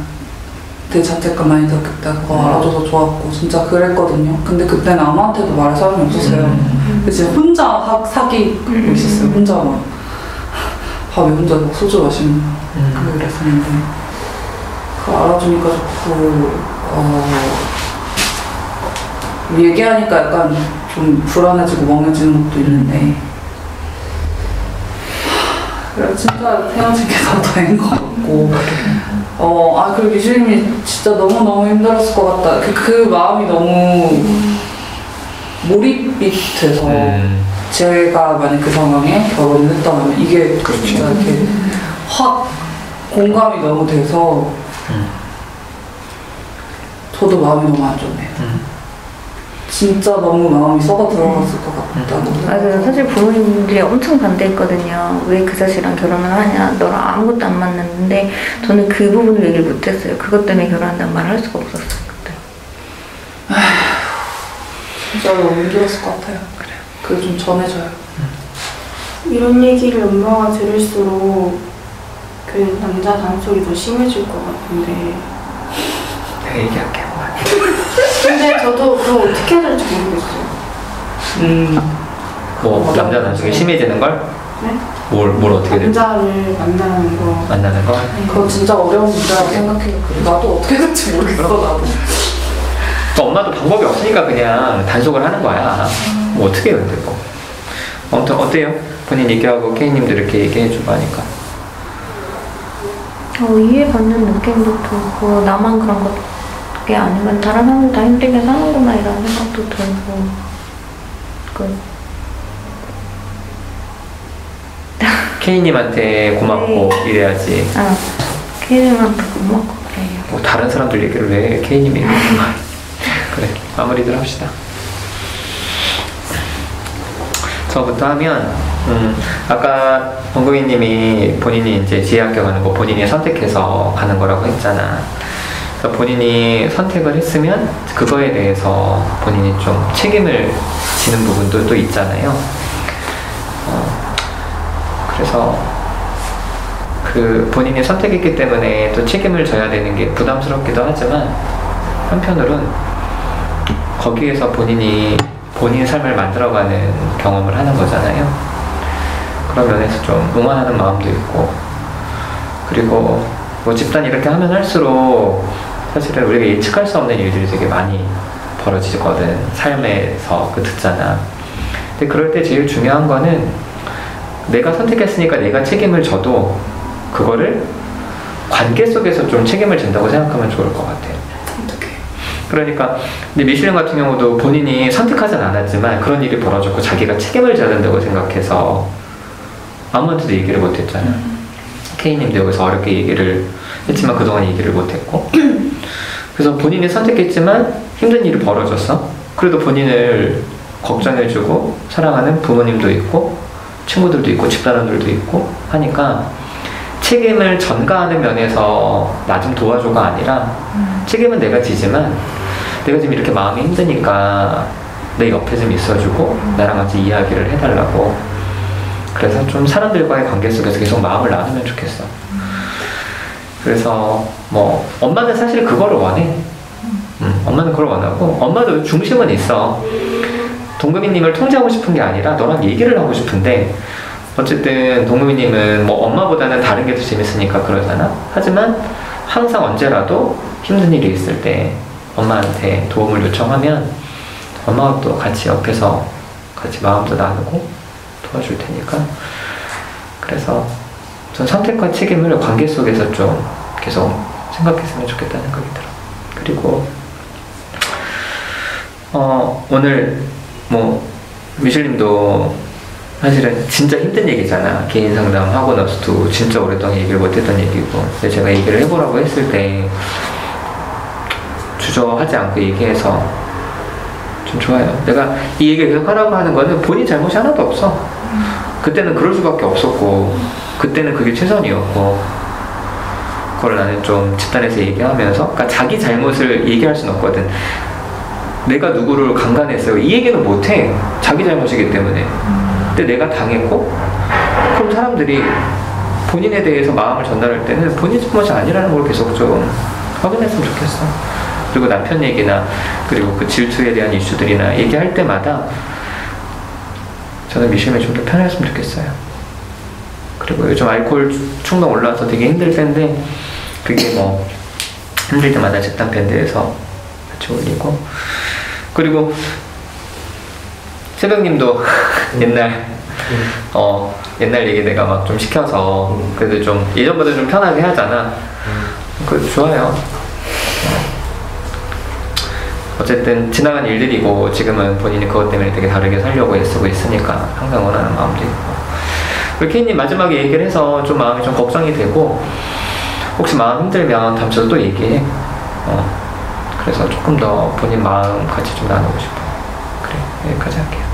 되게 자책감 많이 들었겠다. 그거 알아줘서 좋았고 진짜 그랬거든요. 근데 그때는 아무한테도 말할 사람이 없었어요. 그래서 혼자 사귀고 있었어요. 혼자 막 밥에 혼자 막 소주 마시면 그랬었는데 그거 알아주니까 좋고 얘기하니까 약간 좀 불안해지고 멍해지는 것도 있는데 그래 진짜 헤어진 게 더 다행인 것 같고 그리고 미실님이 진짜 너무너무 힘들었을 것 같다. 그 마음이 너무 몰입이 돼서 제가 만약 그 상황에 결혼을 했다면 이게 진짜 이렇게 확 공감이 너무 돼서 저도 마음이 너무 안 좋네요. 진짜 너무 마음이 썩어 들어갔을 것 같다고. 맞아요. 사실 부모님들이 엄청 반대했거든요. 왜 그 자식이랑 결혼을 하냐. 너랑 아무것도 안 만났는데 저는 그 부분을 얘기를 못했어요. 그것 때문에 결혼한다는 말을 할 수가 없었어요. 그때. 진짜 너무 힘들었을 것 같아요. 그래요. 그게 좀 전해져요. 이런 얘기를 엄마가 들을수록 그 남자 단속이 더 심해질 것 같은데. 내가 얘기할게. 근데 저도 그럼 어떻게 해야 될지 모르겠어요. 뭐 남자 단속이 심해지는 걸? 네? 뭘 어떻게 될지? 남자를 만나는 거. 만나는 거? 그거 진짜 어려운 문제라고 생각해요. 나도 어떻게 될지 모르겠어 나도. 그러니까 엄마도 방법이 없으니까 그냥 단속을 하는 거야. 뭐 어떻게 해야 돼 뭐. 아무튼 어때요? 본인 얘기하고 K님도 이렇게 얘기해주고 하니까. 이해받는 느낌도 들고 나만 그런 게 아니면 다른 사람들 다 힘들게 사는구나 이런 생각도 들고 K님한테 고맙고 네. 이래야지. K님한테 고맙고 그래요. 뭐 다른 사람들 얘기를 왜 K님이 얘기하는 거야. 그래 마무리들 합시다. 저부터 하면 아까 범국이님이 본인이 이제 지혜학교 가는 거 본인이 선택해서 가는 거라고 했잖아. 그래서 본인이 선택을 했으면 그거에 대해서 본인이 좀 책임을 지는 부분도 또 있잖아요. 그래서 그 본인이 선택했기 때문에 또 책임을 져야 되는 게 부담스럽기도 하지만 한편으론 거기에서 본인이 본인 삶을 만들어가는 경험을 하는 거잖아요. 그런 면에서 좀 응원하는 마음도 있고, 그리고 뭐 집단 이렇게 하면 할수록 사실은 우리가 예측할 수 없는 일들이 되게 많이 벌어지거든. 삶에서 듣잖아. 근데 그럴 때 제일 중요한 거는 내가 선택했으니까 내가 책임을 져도 그거를 관계 속에서 좀 책임을 진다고 생각하면 좋을 것 같아요. 그러니까 근데 미슐랭 같은 경우도 본인이 선택하진 않았지만 그런 일이 벌어졌고 자기가 책임을 져야 된다고 생각해서 아무한테도 얘기를 못했잖아요. K님도 여기서 어렵게 얘기를 했지만 그동안 얘기를 못했고 그래서 본인이 선택했지만 힘든 일이 벌어졌어. 그래도 본인을 걱정해주고 사랑하는 부모님도 있고 친구들도 있고 집사람들도 있고 하니까 책임을 전가하는 면에서 나 좀 도와줘가 아니라 책임은 내가 지지만 내가 지금 이렇게 마음이 힘드니까 내 옆에 좀 있어주고 나랑 같이 이야기를 해달라고. 그래서 좀 사람들과의 관계 속에서 계속 마음을 나누면 좋겠어. 그래서 뭐 엄마는 사실 그거를 원해. 엄마는 그걸 원하고 엄마도 중심은 있어. 동금이님을 통제하고 싶은 게 아니라 너랑 얘기를 하고 싶은데, 어쨌든 동금이님은 뭐 엄마보다는 다른 게 더 재밌으니까 그러잖아. 하지만 항상 언제라도 힘든 일이 있을 때 엄마한테 도움을 요청하면 엄마가 또 같이 옆에서 같이 마음도 나누고 도와줄 테니까. 그래서 전 선택과 책임을 관계 속에서 좀 계속 생각했으면 좋겠다는 생각이 들어. 그리고 오늘 뭐 미실님도 사실은 진짜 힘든 얘기잖아. 개인 상담하고 나서도 진짜 오랫동안 얘기를 못했던 얘기고. 근데 제가 얘기를 해보라고 했을 때 주저하지 않고 얘기해서 좀 좋아요. 내가 이 얘기를 계속 하라고 하는 거는 본인 잘못이 하나도 없어. 그때는 그럴 수밖에 없었고, 그때는 그게 최선이었고, 그걸 나는 좀 집단에서 얘기하면서, 그러니까 자기 잘못을 얘기할 수는 없거든. 내가 누구를 강간했어요, 이 얘기는 못해. 자기 잘못이기 때문에. 근데 내가 당했고, 그럼 사람들이 본인에 대해서 마음을 전달할 때는 본인 잘못이 아니라는 걸 계속 좀 확인했으면 좋겠어. 그리고 남편 얘기나, 그리고 그 질투에 대한 이슈들이나 얘기할 때마다 저는 미실이 좀 더 편했으면 좋겠어요. 그리고 요즘 알코올 충동 올라와서 되게 힘들 텐데, 그게 뭐 힘들 때마다 집단 밴드에서 같이 올리고. 그리고 새벽님도 옛날 얘기 내가 막 좀 시켜서 그래도 좀 예전보다 좀 편하게 하잖아. 그 좋아요. 어쨌든 지나간 일들이고 지금은 본인이 그것 때문에 되게 다르게 살려고 애쓰고 있으니까 항상 원하는 마음도 있고. 그리고 케이님 마지막에 얘기를 해서 좀 마음이 좀 걱정이 되고, 혹시 마음 힘들면 다음 주에 또 얘기해. 그래서 조금 더 본인 마음 같이 좀 나누고 싶어. 그래, 여기까지 할게요.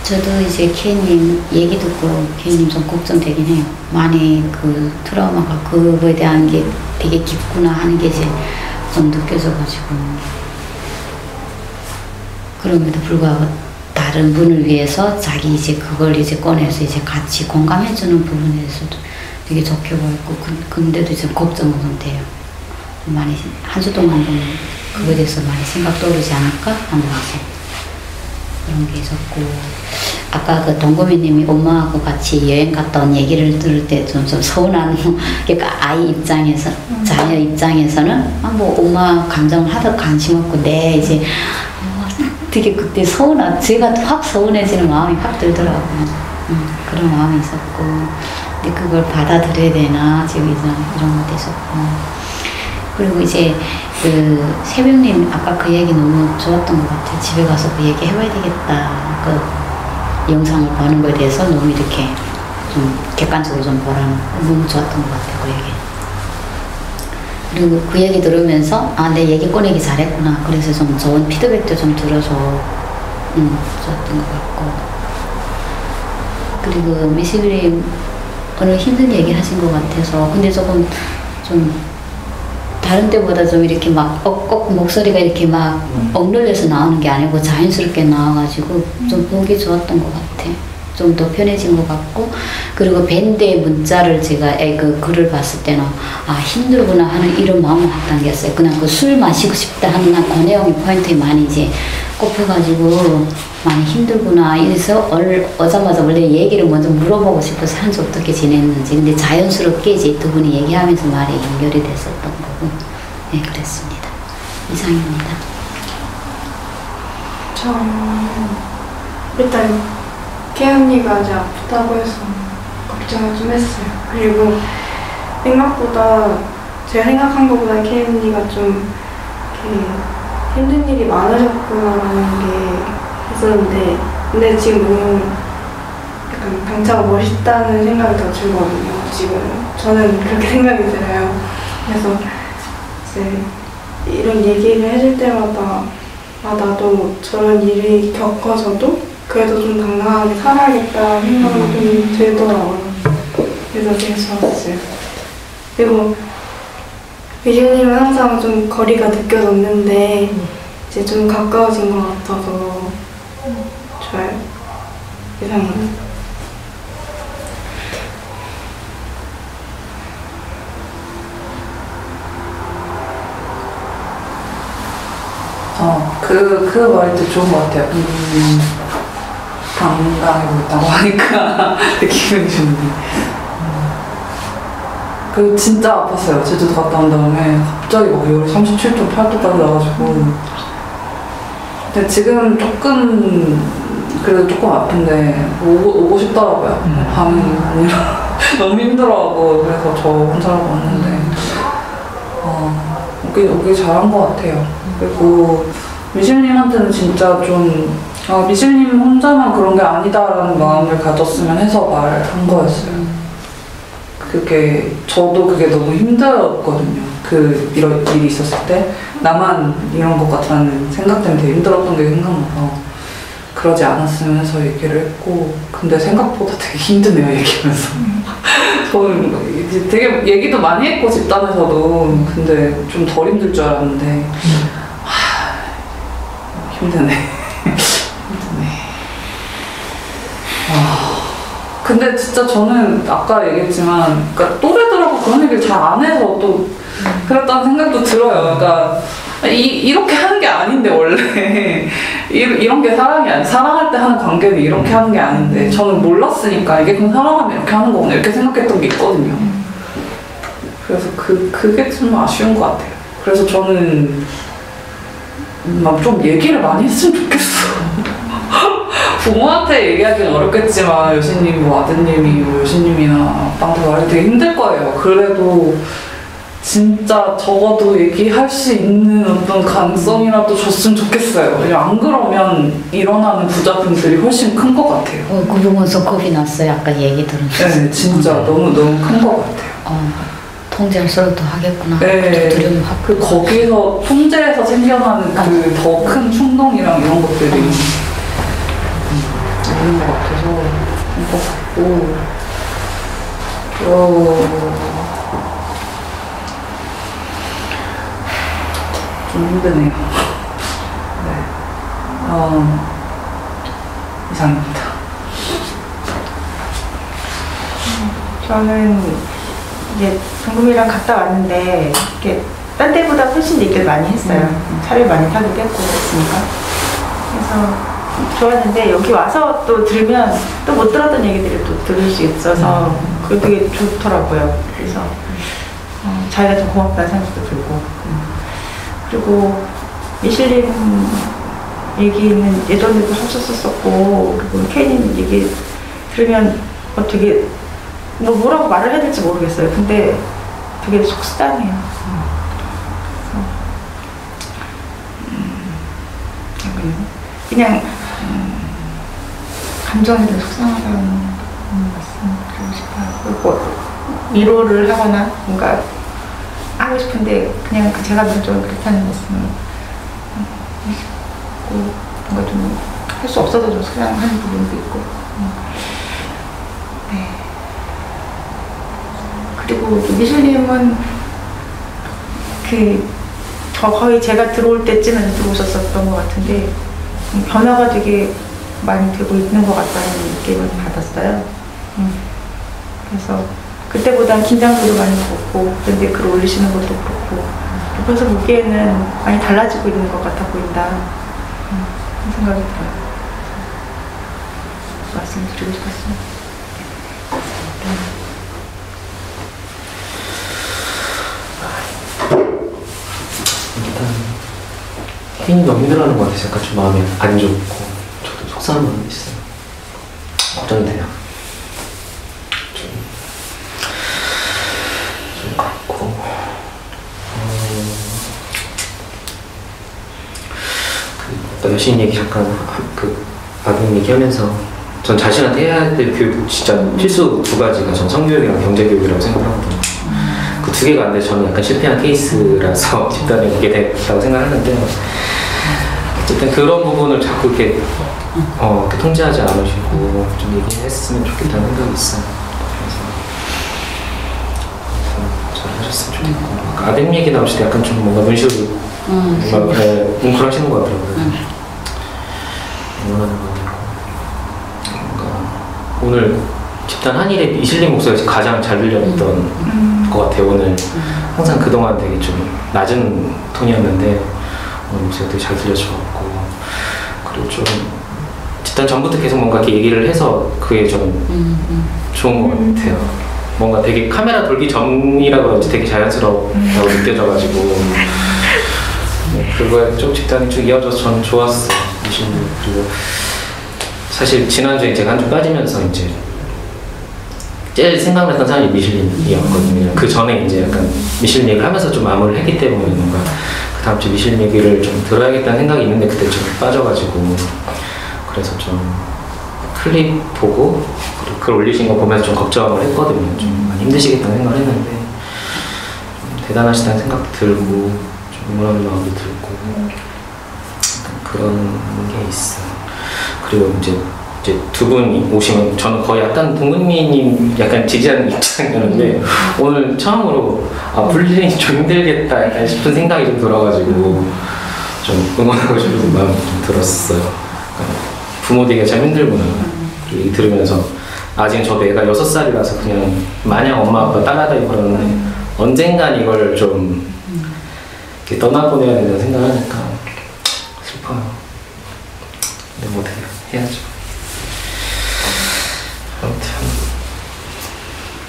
저도 이제 케이님 얘기 듣고 케이님 좀 걱정되긴 해요. 많이 그 트라우마가 그거에 대한 게 되게 깊구나 하는 게 이제 좀 느껴져가지고, 그럼에도 불구하고 다른 분을 위해서 자기 이제 그걸 이제 꺼내서 이제 같이 공감해주는 부분에서도 되게 좋게 보였고, 근데도 이제 걱정은 좀 돼요. 많이 한 주 동안 보면 그거에 대해서 많이 생각 떠오르지 않을까 하는 이제 그런 게 있었고, 아까 그 동구미님이 엄마하고 같이 여행 갔다 온 얘기를 들을 때 좀 서운한, 그러니까 아이 입장에서, 자녀 입장에서는 뭐 엄마 감정을 하도 관심 없고 내 이제 되게 그때 제가 확 서운해지는 마음이 확 들더라고요. 그런 마음이 있었고, 근데 그걸 받아들여야 되나 지금 이런 것도 있었고. 그리고 이제 그 새벽님 아까 그 얘기 너무 좋았던 것 같아요. 집에 가서 그 얘기 해봐야 되겠다. 그 영상을 보는 거에 대해서 너무 이렇게 좀 객관적으로 좀 보라는, 너무 좋았던 것 같아요. 그 얘기. 그리고 그 얘기 들으면서 내 얘기 꺼내기 잘했구나. 그래서 좀 좋은 피드백도 좀 들어서 좋았던 것 같고. 그리고 미실님 오늘 힘든 얘기 하신 것 같아서, 근데 조금 좀 다른 때보다 좀 이렇게 막 꼭 목소리가 이렇게 막 억눌려서 나오는 게 아니고 자연스럽게 나와가지고 좀 보기 좋았던 것 같아. 좀 더 편해진 것 같고, 그리고 밴드의 문자를 제가 그 글을 봤을 때는 힘들구나 하는 이런 마음을 확 당겼어요. 그냥 그 술 마시고 싶다 하는 그 내용이 포인트에 많이 이제 꼽혀가지고 많이 힘들구나. 이래서 오자마자 원래 얘기를 먼저 물어보고 싶어서 한 주 어떻게 지냈는지, 근데 자연스럽게 이제 두 분이 얘기하면서 말이 연결이 됐었던 거고, 네, 그랬습니다. 이상입니다. 일단 케이 언니가 이제 아프다고 해서 걱정을 좀 했어요. 그리고 생각보다 제가 생각한 것보다 케이 언니가 좀 이렇게 힘든 일이 많으셨구나라는 게 있었는데, 근데 지금 너무 약간 당차가 멋있다는 생각이 더 들거든요. 지금 저는 그렇게 생각이 들어요. 그래서 이제 이런 얘기를 해줄 때마다 나도 저런 일이 겪어서도 그래도 좀 당당하게 살아야겠다 생각이 좀 들더라고요. 그래서 되게 좋았어요. 그리고 미실님은 항상 좀 거리가 느껴졌는데 이제 좀 가까워진 것 같아서 좋아요. 이상입니다. 그 말도 좋은 것 같아요. 당당하고 있다고 하니까 되게 기분이 좋은데. 그 진짜 아팠어요. 제주도 갔다 온 다음에 갑자기 막 열이 37.8도까지 나가지고. 근데 지금 그래도 조금 아픈데 오고 싶더라고요. 밤이 아니라 너무 힘들어하고 그래서 저 혼자라고 왔는데 오길 잘한 것 같아요. 그리고 미실님한테는 진짜 좀 미실님 혼자만 그런 게 아니다라는 마음을 가졌으면 해서 말한 거였어요. 저도 그게 너무 힘들었거든요. 이런 일이 있었을 때 나만 이런 것 같다는 생각 때문에 되게 힘들었던 게 생각나서 그러지 않았으면 해서 얘기를 했고, 근데 생각보다 되게 힘드네요, 얘기하면서. 저는 이제 되게 얘기도 많이 했고 집단에서도, 근데 좀 덜 힘들 줄 알았는데 힘드네. 힘드네. 근데 진짜 저는 아까 얘기했지만, 그러니까 또래들하고 그런 얘기를 잘 안 해서 또 그랬다는 생각도 들어요. 그러니까 이렇게 하는 게 아닌데 원래 이런 게 사랑이 아니, 사랑할 때 하는 관계는 이렇게 하는 게 아닌데 저는 몰랐으니까 이게 그럼 사랑하면 이렇게 하는 거구나 이렇게 생각했던 게 있거든요. 그래서 그게 좀 아쉬운 것 같아요. 그래서 저는 막 좀 얘기를 많이 했으면 좋겠어. 부모한테 얘기하기는 어렵겠지만 여신님, 뭐 아드님이, 뭐 여신님이나 아빠한테 말하기 되게 힘들 거예요. 그래도 진짜 적어도 얘기할 수 있는 어떤 가능성이라도 줬으면 좋겠어요. 왜냐면 안 그러면 일어나는 부작용들이 훨씬 큰 것 같아요. 그 부분에서 겁이 났어요. 아까 얘기 들으면서. 네, 진짜 너무 큰 것 같아요. 통제할수록 하겠구나. 네, 두려움이 확. 거기서 통제에서 생겨나는 그 더 큰 충동이랑 이런 것들이 있는 것 같아서 것 같고. 좀 힘드네요. 네. 이상입니다. 저는 이제 동금이랑 갔다 왔는데 이렇게 딴 때보다 훨씬 얘기를 많이 했어요. 차를 많이 타기도 했고 그랬으니까. 그래서 좋았는데 여기 와서 또 들으면 또 못 들었던 얘기들을 또 들을 수 있어서 그게 되게 좋더라고요. 그래서 자기가 좀 고맙다는 생각도 들고. 그리고 미실린 얘기는 예전에도 하셨었고, 그리고 케이님 얘기 들으면 되게 뭐라고 말을 해야 될지 모르겠어요. 근데 되게 속상해요. 그냥 감정이 되게 속상하다는 말씀 드리고 싶어요. 그리고 위로를 하거나 뭔가 하고 싶은데 그냥 제가 좀 그렇다는 말씀을 하고 뭔가 좀 할 수 없어서 좀 소양하는 부분도 있고. 네. 그리고 미술님은 거의 제가 들어올 때쯤에는 들어오셨었던 것 같은데 변화가 되게 많이 되고 있는 것 같다는 느낌을 받았어요. 그래서 그때보단 긴장도도 많이 높고, 그런데 글 올리시는 것도 그렇고, 옆에서 보기에는 많이 달라지고 있는 것 같아 보인다 그런 생각이 들어요. 말씀드리고 싶었습니다. 일단 케이님 너무 힘들어하는 것 같아서 약간 좀 마음이 안 좋고 저도 속상한 마음이 있어요. 걱정이 돼요. 좀 그렇고 아까 여신 얘기 잠깐 아드님 얘기하면서 전 자신한테 해야 될 교육 진짜 필수 두 가지가 전 성교육이랑 경제교육이라고 생각하거든요. 그 두 개가 안 돼 저는 약간 실패한 케이스라서 집단에 오게 됐다고 생각하는데 어쨌든 그런 부분을 자꾸 이렇게 통제하지 않으시고 좀 얘기했으면 좋겠다는 생각이 있어요. 그래서 잘 하셨으면 좋겠고 아드님 얘기 나오실 때 약간 좀 뭔가 눈시울이 뭔가 뭉클하시는 것 같더라고요. 응원하는 거 오늘 집단 한일의 미실린 목소리가 가장 잘 들렸던 것 같아요. 오늘 항상 그동안 되게 좀 낮은 톤이었는데 목소리가 되게 잘 들려주었고, 그리고 좀 일단 전부터 계속 뭔가 이렇게 얘기를 해서 그게 좀 좋은 것 같아요. 뭔가 되게 카메라 돌기 전이라 그런지 되게 자연스럽다고 느껴져가지고 그거에 좀 집단이 쭉 이어져서 저는 좋았어요. 그리고 사실 지난주에 제가 한 주 빠지면서 이제 제일 생각났던 사람이 미슐린이었거든요. 그 전에 이제 약간 미슐린 얘기를 하면서 좀 마무리를 했기 때문에 뭔가 그 다음 주 미슐린 얘기를 좀 들어야겠다는 생각이 있는데 그때 좀 빠져가지고, 그래서 좀 클립 보고 그리고 글 올리신 거 보면서 좀 걱정을 했거든요. 좀 많이 힘드시겠다는 생각을 했는데 좀 대단하시다는 생각도 들고 좀 응원하는 마음도 들고 그런 게 있어요. 그리고 이제 두 분 오시면 저는 거의 약간 동근미님 약간 지지하는 입장이었는데 오늘 처음으로 불리니 좀 힘들겠다 약간 싶은 생각이 좀 들어가지고 좀 응원하고 싶은 마음이 좀 들었어요. 부모 되기가 참 힘들구나 얘기 들으면서, 아직 저도 애가 6살이라서 그냥 마냥 엄마 아빠 따라다니고 그러는데 언젠간 이걸 좀 이렇게 떠나보내야 된다는 생각을 하니까 슬퍼요. 근데 뭐 어떻게 해야죠. 아무튼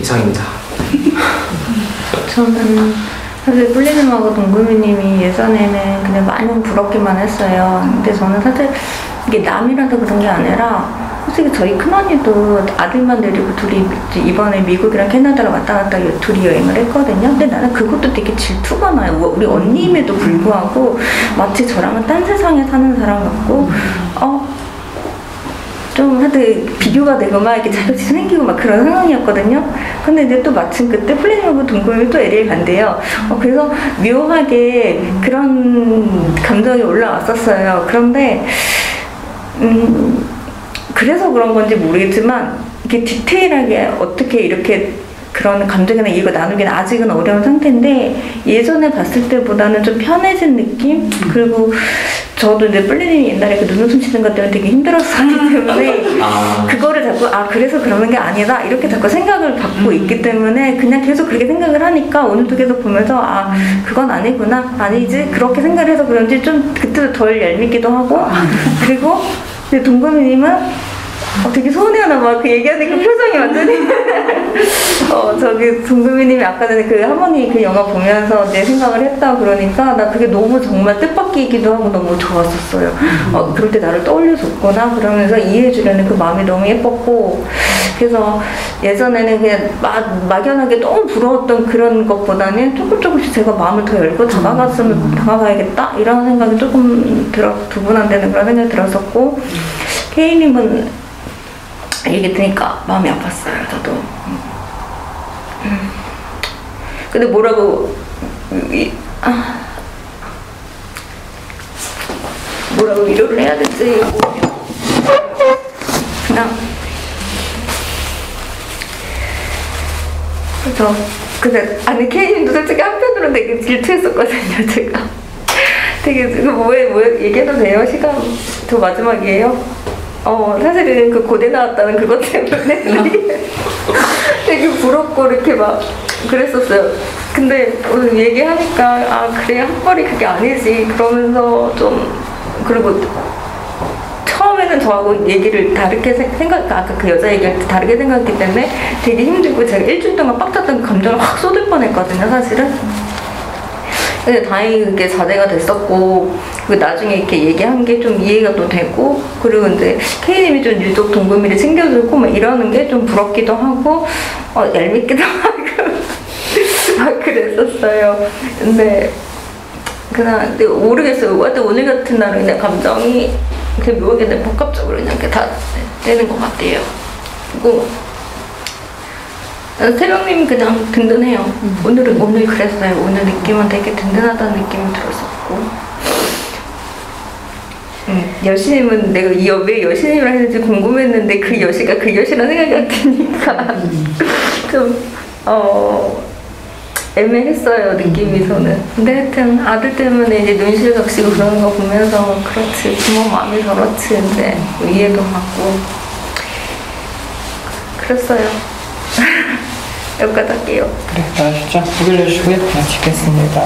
이상입니다. 저는 사실 뿔리님하고 동구미님이 예전에는 그냥 마냥 부럽기만 했어요. 근데 저는 사실 이게 남이라서 그런 게 아니라 솔직히 저희 큰언니도 아들만 데리고 둘이 이번에 미국이랑 캐나다를 왔다 갔다 둘이 여행을 했거든요. 근데 나는 그것도 되게 질투가 나요. 우리 언니임에도 불구하고 마치 저랑은 딴 세상에 사는 사람 같고 좀 하여튼 비교가 되고 막 이렇게 자격지 생기고 막 그런 상황이었거든요. 근데 이제 또 마침 그때 플래닝하고 동구미 또 LA 간대요. 그래서 묘하게 그런 감정이 올라왔었어요. 그런데 그래서 그런 건지 모르겠지만 이렇게 디테일하게 어떻게 이렇게 그런 감정이나 이거 나누기는 아직은 어려운 상태인데 예전에 봤을 때보다는 좀 편해진 느낌? 그리고 저도 이제 뿔리님이 옛날에 그 눈웃음 치는 것 때문에 되게 힘들었었기 때문에 그거를 자꾸 그래서 그러는 게 아니다 이렇게 자꾸 생각을 받고 있기 때문에 그냥 계속 그렇게 생각을 하니까 오늘도 계속 보면서 그건 아니구나, 아니지, 그렇게 생각을 해서 그런지 좀 그때도 덜 얄밉기도 하고 그리고 근데 동구미님은 되게 서운해하나 봐. 그 얘기하는 그 표정이 완전히 저기 동구미님이 아까 전에 그 할머니 그 영화 보면서 내 생각을 했다 그러니까 나 그게 너무 정말 뜻밖이기도 하고 너무 좋았었어요. 그럴 때 나를 떠올려줬구나 그러면서 이해해주려는 그 마음이 너무 예뻤고, 그래서 예전에는 그냥 막연하게 너무 부러웠던 그런 것보다는 조금씩 제가 마음을 더 열고 다가가야겠다 이런 생각이 조금 두 분한테는 그런 생각이 들었었고, K님은 얘기 들으니까 마음이 아팠어요. 저도. 근데 뭐라고 위로를 해야 될지 그냥 근데 K님도 솔직히 한편으로는 되게 질투했었거든요. 제가 되게 뭐 얘기해도 돼요? 시간 저 마지막이에요? 사실은 그 고대 나왔다는 그것 때문에 되게 부럽고 이렇게 막 그랬었어요. 근데 오늘 얘기하니까 그래 한 벌이 그게 아니지 그러면서 좀, 그리고 처음에는 저하고 얘기를 다르게 아까 그 여자 얘기할 때 다르게 생각했기 때문에 되게 힘들고 제가 일주일 동안 빡쳤던 감정을 확 쏟을 뻔했거든요 사실은. 근데 다행히 그게 자제가 됐었고, 그 나중에 이렇게 얘기한 게 좀 이해가 또 되고, 그리고 이제 K님이 좀 유독 동구미를 챙겨주고 막 이러는 게 좀 부럽기도 하고, 얄밉기도 하고, 막 그랬었어요. 근데 모르겠어요. 하여튼 오늘 같은 날은 그냥 감정이 그냥 묘하게 복합적으로 그냥 이렇게 다 되는 것 같아요. 그리고 새벽님 그냥 든든해요. 오늘 그랬어요. 오늘 느낌은 되게 든든하다는 느낌이 들었었고. 여신님은 내가 왜 여신님이라 했는지 궁금했는데 그 여시가 그 여시라는 생각이 드니까 좀 애매했어요 느낌이 저는. 근데 하여튼 아들 때문에 이제 눈실각시고 그러는 거 보면서 그렇지, 부모 마음이 저렇지, 근데 이해도 받고 그랬어요. 여기까지 할게요. 그래, 아시죠? 해결해 주시고요. 마치겠습니다.